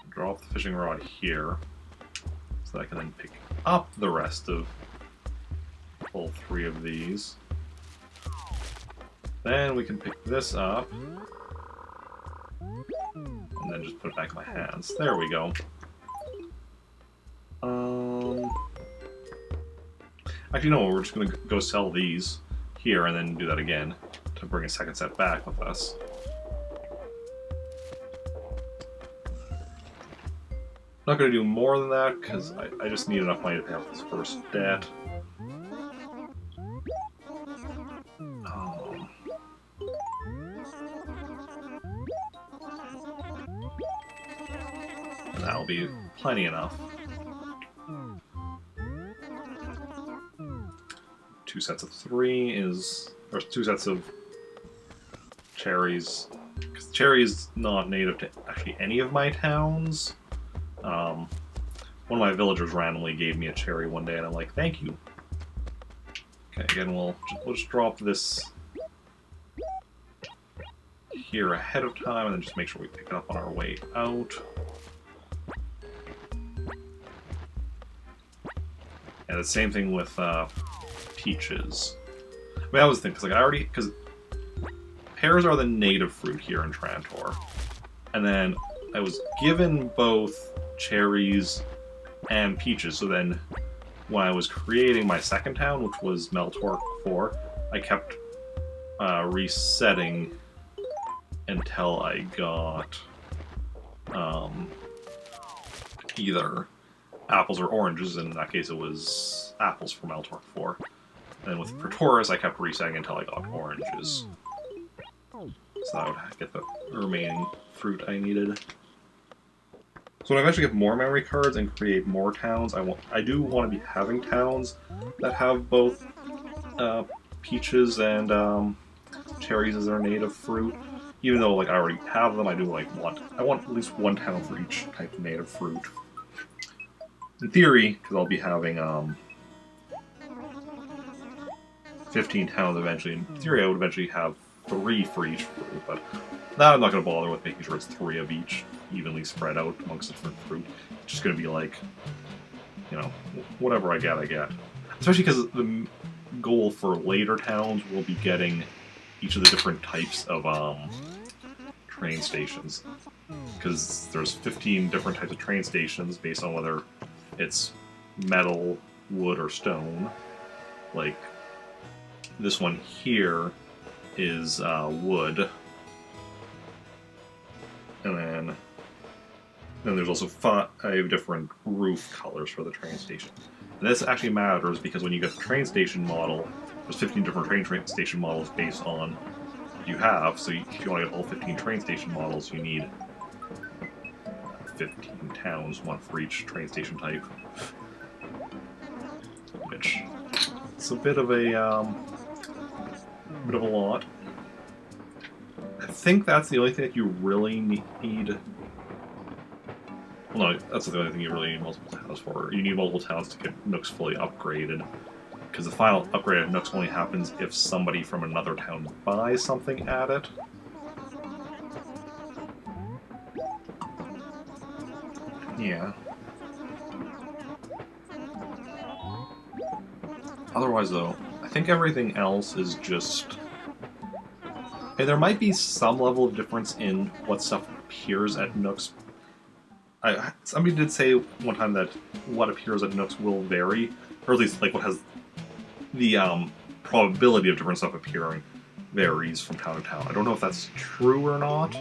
Drop the fishing rod here, so I can then pick up the rest of all three of these. Then we can pick this up, and then just put it back in my hands. There we go. Actually, no, we're just going to go sell these here and then do that again to bring a second set back with us. Not going to do more than that, because I just need enough money to pay off this first debt. And that'll be plenty enough. 2 sets of 3 is... or 2 sets of cherries. Because cherry is not native to actually any of my towns. One of my villagers randomly gave me a cherry one day, and I'm like, thank you. Okay, again, we'll just drop this here ahead of time, and then just make sure we pick it up on our way out. And the same thing with peaches. I mean, I was thinking, because pears are the native fruit here in Trantor, and then I was given both cherries and peaches, so then when I was creating my second town, which was Meltork 4, I kept resetting until I got either apples or oranges. In that case, it was apples for Meltork 4. And with Pretoris, I kept resetting until I got oranges. So that would get the remaining fruit I needed. So when I eventually get more memory cards and create more towns, I do want to be having towns that have both peaches and cherries as their native fruit. Even though like I already have them, I want at least one town for each type of native fruit. In theory, because I'll be having 15 towns eventually. In theory, I would eventually have 3 for each fruit, but now I'm not going to bother with making sure it's 3 of each, evenly spread out amongst different fruit. It's just going to be like, you know, whatever I get, I get. Especially because the goal for later towns will be getting each of the different types of train stations. Because there's 15 different types of train stations based on whether it's metal, wood, or stone. Like, this one here is wood. And then there's also 5 different roof colors for the train station. And this actually matters because when you get the train station model, there's 15 different train station models based on what you have. So if you want to get all 15 train station models, you need 15 towns, one for each train station type. Which it's a bit of a lot. I think that's the only thing that you really need. Well, no, that's the only thing you really need multiple towns for. You need multiple towns to get Nooks fully upgraded. Because the final upgrade of Nooks only happens if somebody from another town buys something at it. Yeah. Otherwise, though, I think everything else is just... Hey, there might be some level of difference in what stuff appears at Nooks. Somebody did say one time that what appears at Nooks will vary, or at least like what has the probability of different stuff appearing varies from town to town. I don't know if that's true or not.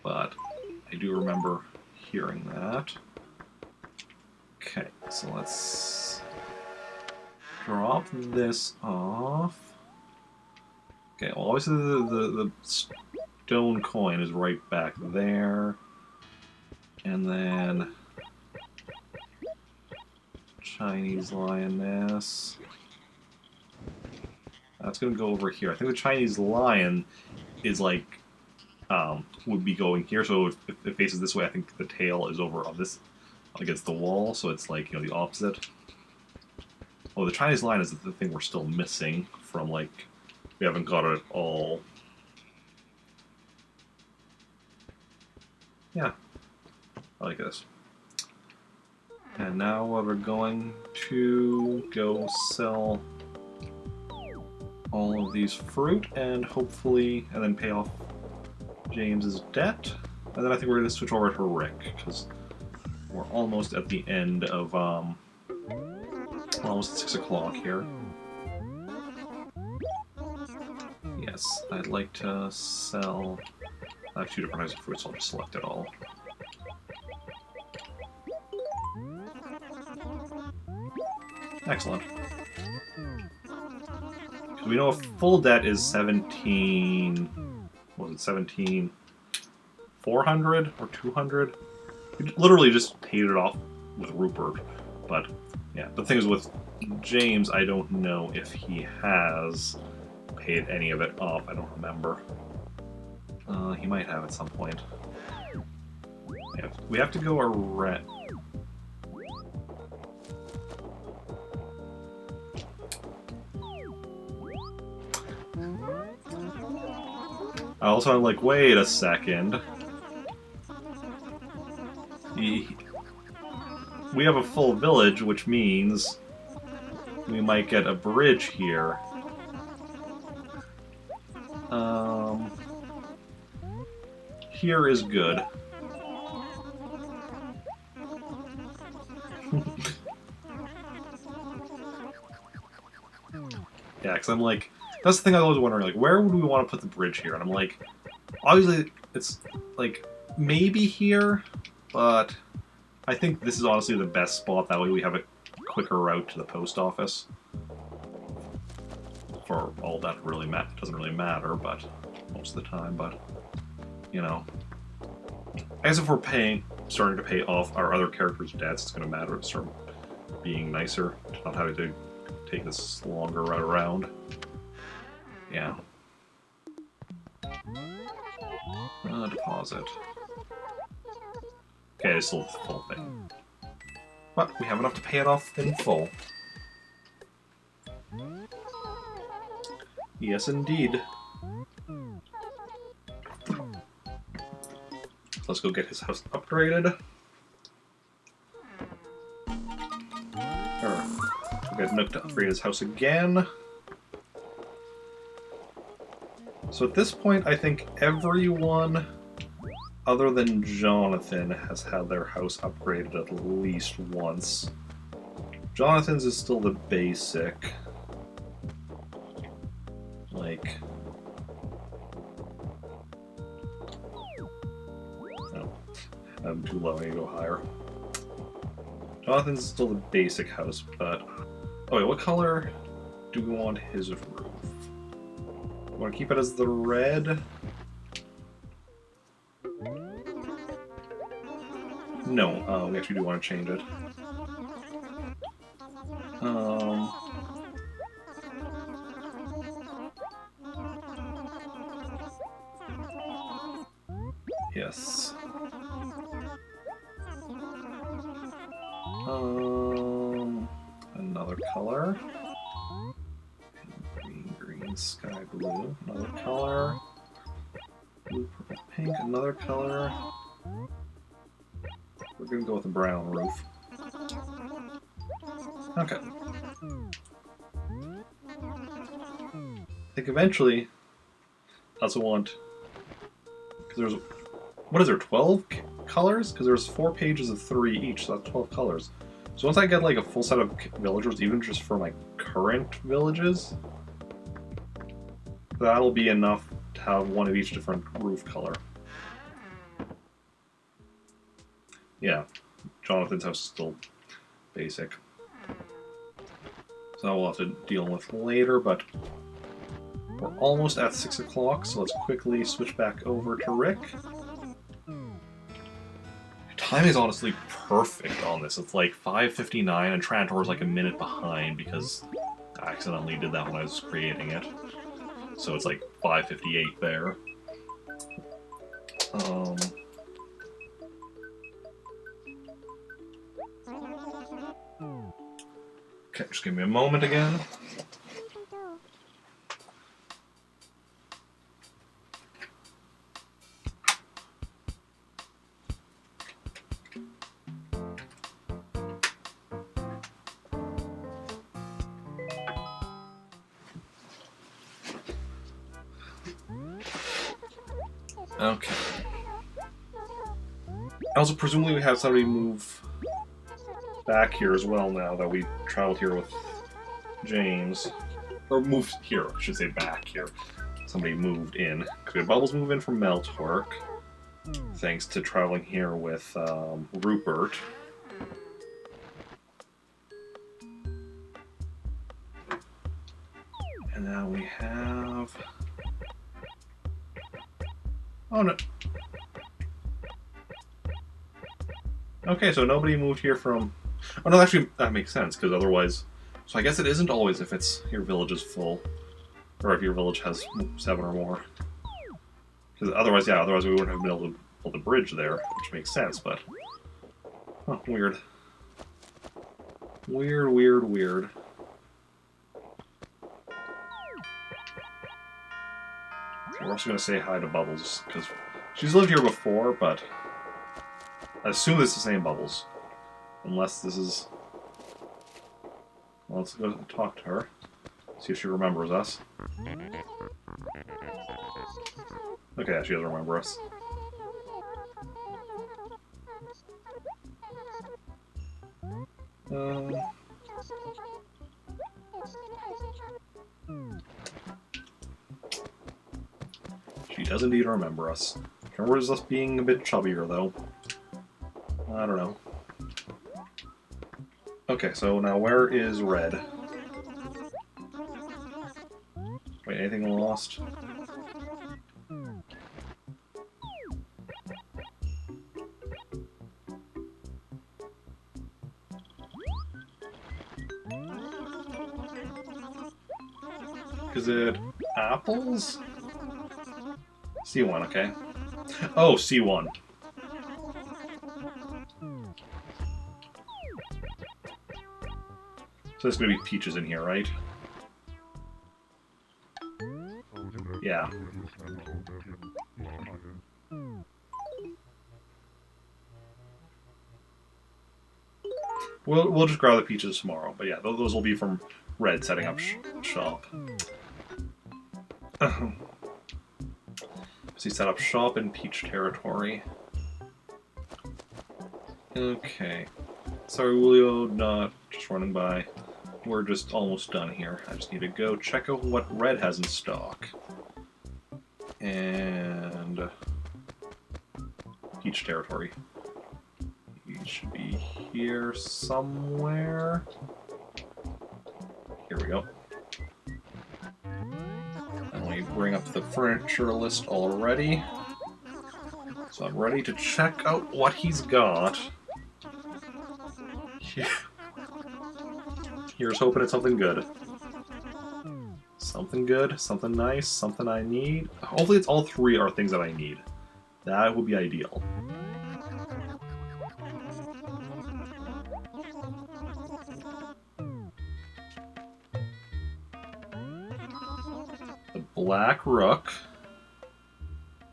But I do remember hearing that. Okay, so let's drop this off. Okay, well obviously the stone coin is right back there. And then Chinese lioness. That's gonna go over here. I think the Chinese lion is like would be going here, so if it faces this way, I think the tail is over on this against the wall, so it's like, you know, the opposite. Oh, the Chinese lion is the thing we're still missing from, like, we haven't got it all. Yeah, I like this. And now we're going to go sell all of these fruit and hopefully, and then pay off James's debt. And then I think we're going to switch over to Rick, because we're almost at the end of, almost 6 o'clock here. Yes, I'd like to sell... I have 2 different types of fruit, so I'll just select it all. Excellent. Because we know a full debt is 17... What was it, 17,400 or 200? We literally just paid it off with Rupert. But, yeah. The thing is with James, I don't know if he has paid any of it off. I don't remember. He might have at some point. Yeah, we have to go around... Also, I'm like, wait a second. We have a full village, which means we might get a bridge here. Here is good. Yeah, because I'm like... That's the thing I was wondering, like, where would we want to put the bridge here? And I'm like, obviously, it's, like, maybe here, but I think this is honestly the best spot. That way we have a quicker route to the post office. For all that really doesn't really matter, but most of the time, but, you know. I guess if we're starting to pay off our other characters' debts, it's going to matter to start being nicer, to not having to take this longer route around. Yeah. Deposit. Okay, it's still the full thing. But we have enough to pay it off in full. Yes, indeed. Let's go get his house upgraded. We'll get Nook to upgrade his house again. So at this point, I think everyone other than Jonathan has had their house upgraded at least once. Jonathan's is still the basic. Like... No. I'm too low, I need to go higher. Jonathan's is still the basic house, but... Oh wait, what color do we want his roof? Want to keep it as the red? No, we actually do want to change it. Yes. Another color. Green, green, sky blue. Another color. Blue, purple, pink. Another color. We're gonna go with a brown roof. Okay. I think eventually, I also want, because there's, what is there, 12 colors? Because there's 4 pages of 3 each, so that's 12 colors. So once I get like a full set of villagers, even just for my current villages, that'll be enough to have one of each different roof color. Yeah, Jonathan's house is still basic. So we'll have to deal with later, but we're almost at 6 o'clock, so let's quickly switch back over to Rick. Time is honestly perfect on this. It's like 5:59 and Trantor's like a minute behind because I accidentally did that when I was creating it. So it's like 5:58 there. Okay, just give me a moment again. Okay. Also, presumably we have somebody move back here as well now that we traveled here with James. Or moved here, I should say back here. Somebody moved in. Because we had Bubbles move in from Meltork, thanks to traveling here with Rupert. And now we have... Oh no. Okay, so nobody moved here from... Oh no, actually, that makes sense, because otherwise... So I guess it isn't always if it's your village is full. Or if your village has 7 or more. Because otherwise, yeah, otherwise we wouldn't have been able to build a bridge there, which makes sense, but... Huh, weird. Weird, weird, weird. So we're also going to say hi to Bubbles, because she's lived here before, but... I assume it's the same Bubbles. Unless this is... Well, let's go talk to her. See if she remembers us. Okay, yeah, she doesn't remember us. She does indeed remember us. She remembers us being a bit chubbier, though. I don't know. Okay, so now where is Red? Wait, anything lost? Is it apples? C1, okay. Oh, C1. So there's gonna be peaches in here, right? Yeah. We'll just grab the peaches tomorrow, but yeah, those will be from Red setting up shop. So he set up shop in Peach territory. Okay. Sorry, Julio, not just running by. We're just almost done here. I just need to go check out what Red has in stock. And... Peach territory. He should be here somewhere. Here we go. And we bring up the furniture list already. So I'm ready to check out what he's got. Here's hoping it's something good. Something good, something nice, something I need. Hopefully it's all three are things that I need. That would be ideal. The Black Rook.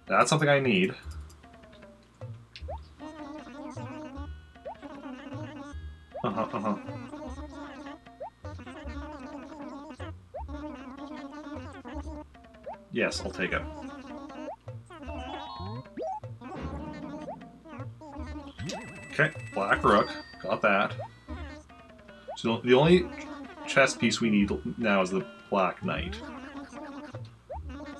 That's something I need. Yes, I'll take it. Okay, Black Rook. Got that. So the only chess piece we need now is the Black Knight.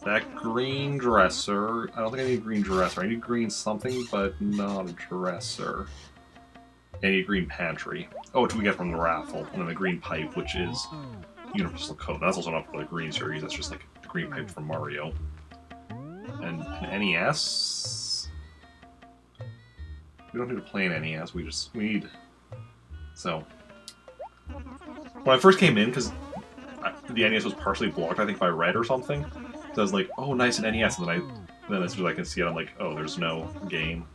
That green dresser... I don't think I need a green dresser. I need green something, but not a dresser. I need a green pantry. Oh, which we get from the raffle. And then the green pipe, which is Universal Code. That's also not for the green series. That's just like a green pipe from Mario. And an NES... We don't need to play an NES. We need... So... When I first came in, because the NES was partially blocked, I think, by red or something, so I was like, oh, nice, an NES, and then as soon as I can see it, I'm like, oh, there's no game.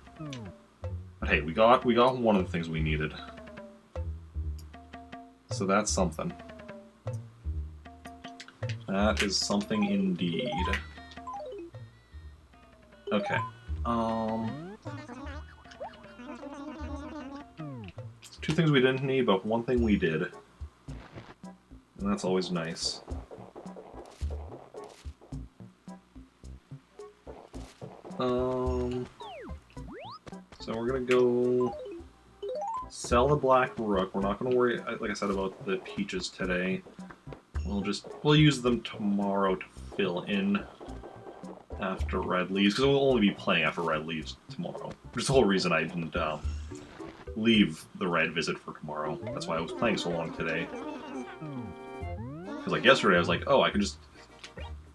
But hey, we got one of the things we needed. So that's something. That is something indeed. Okay. Two things we didn't need, but one thing we did. And that's always nice. So we're gonna go sell the Black Rook. We're not gonna worry, like I said, about the peaches today. We'll use them tomorrow to fill in after Red leaves, because we'll only be playing after Red leaves tomorrow. Which is the whole reason I didn't leave the Red visit for tomorrow. That's why I was playing so long today. Because like yesterday, I was like, oh, I can just...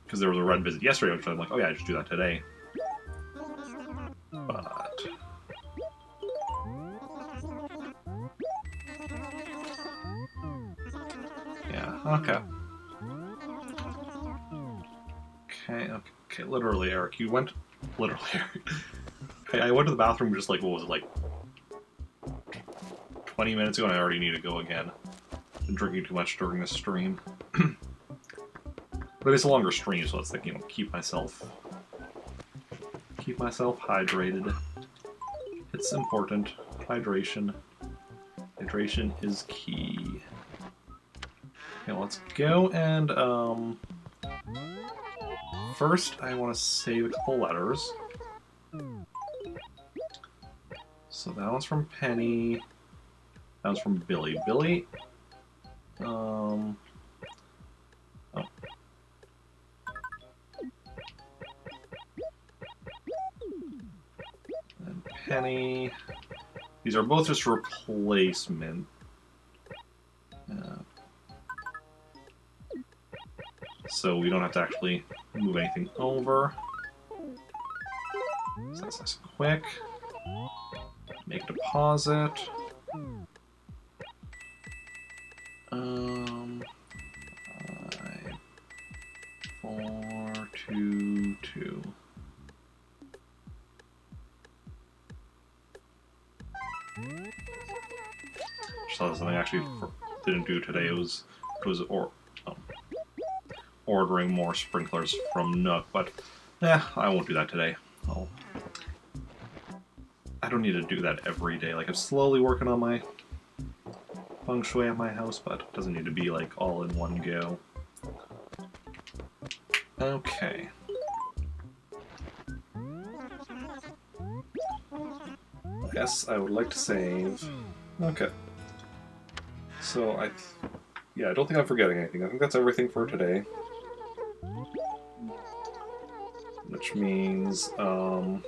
Because there was a Red visit yesterday, which I'm like, oh yeah, I just do that today. But... Yeah, okay. Okay, literally, Eric, you went... Literally, Eric. I went to the bathroom just like, what was it, like... 20 minutes ago, and I already need to go again. Been drinking too much during this stream. But it's a longer stream, so it's like, you know, keep myself hydrated. It's important. Hydration is key. Okay, let's go and first I want to save a couple letters. So that one's from Penny. That one's from Billy. Billy. Oh. And Penny. These are both just replacement. So we don't have to actually move anything over. So that's nice and quick. Make deposit. 422. So that's something I actually didn't do today. It was ordering more sprinklers from Nook, but I won't do that today. I don't need to do that every day. Like, I'm slowly working on my feng shui at my house, but it doesn't need to be like all in one go. Okay. Yes, I would like to save. Okay. So I don't think I'm forgetting anything. I think that's everything for today. Which means, yeah,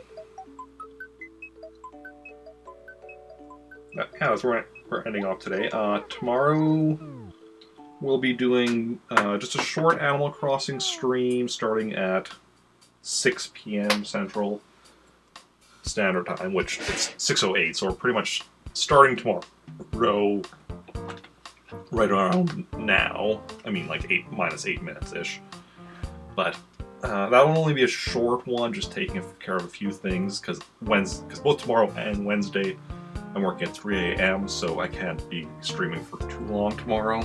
that's where we're ending off today. Tomorrow we'll be doing just a short Animal Crossing stream starting at 6 p.m. Central Standard Time, which it's 6:08, so we're pretty much starting tomorrow, right around now. I mean, like 8 minutes ish. But that will only be a short one, just taking care of a few things, because both tomorrow and Wednesday I'm working at 3 a.m., so I can't be streaming for too long tomorrow.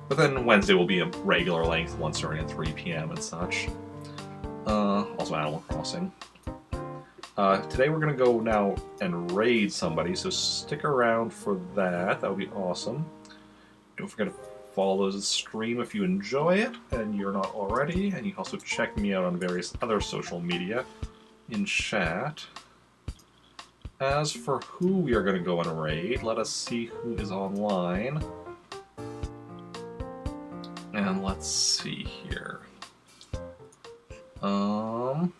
But then Wednesday will be a regular length one starting at 3 p.m. and such. Also Animal Crossing. Today we're going to go now and raid somebody, so stick around for that. That would be awesome. Don't forget to follow the stream if you enjoy it, and you're not already. And you can also check me out on various other social media in chat. As for who we are going to go and raid, let us see who is online. And let's see here. Nintendo.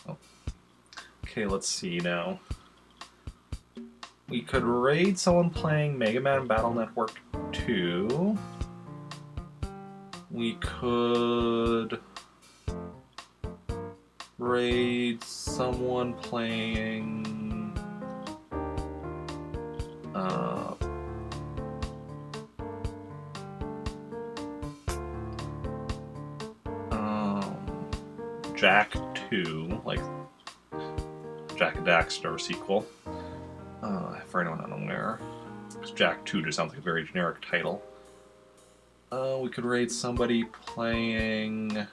Oh. Okay, let's see now. We could raid someone playing Mega Man Battle Network 2. We could raid someone playing Jak 2, like Jak and Daxter sequel. For anyone unaware, because Jak 2 just sounds like a very generic title. We could raid somebody playing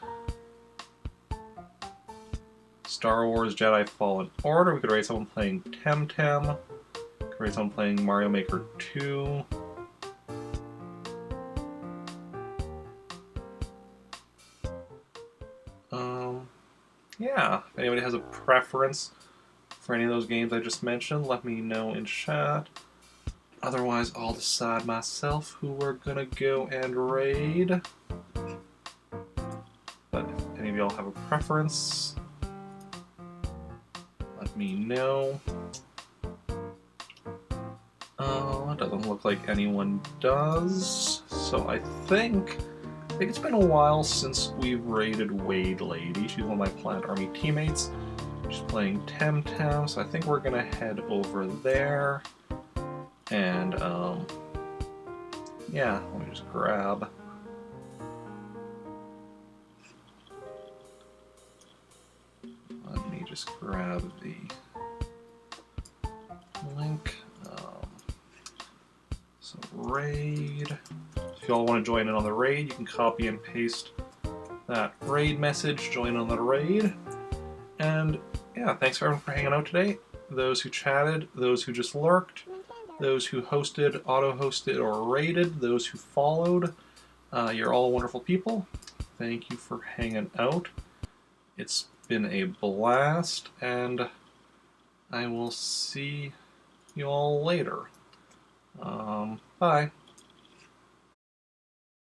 Star Wars Jedi Fallen Order. We could raid someone playing Temtem. We could raid someone playing Mario Maker 2. Yeah, if anybody has a preference for any of those games I just mentioned, let me know in chat. Otherwise, I'll decide myself who we're gonna go and raid. But if any of y'all have a preference, let me know. It doesn't look like anyone does, so I think it's been a while since we've raided Wade Lady. She's one of my Plant Army teammates. She's playing Temtem, so I think we're gonna head over there. And, yeah, let me just grab. Let me just grab the link. So, raid. If y'all want to join in on the raid, you can copy and paste that raid message, join on the raid. And yeah, thanks everyone for hanging out today. Those who chatted, those who just lurked, those who hosted, auto-hosted, or raided, those who followed. You're all wonderful people. Thank you for hanging out. It's been a blast, and I will see you all later. Bye.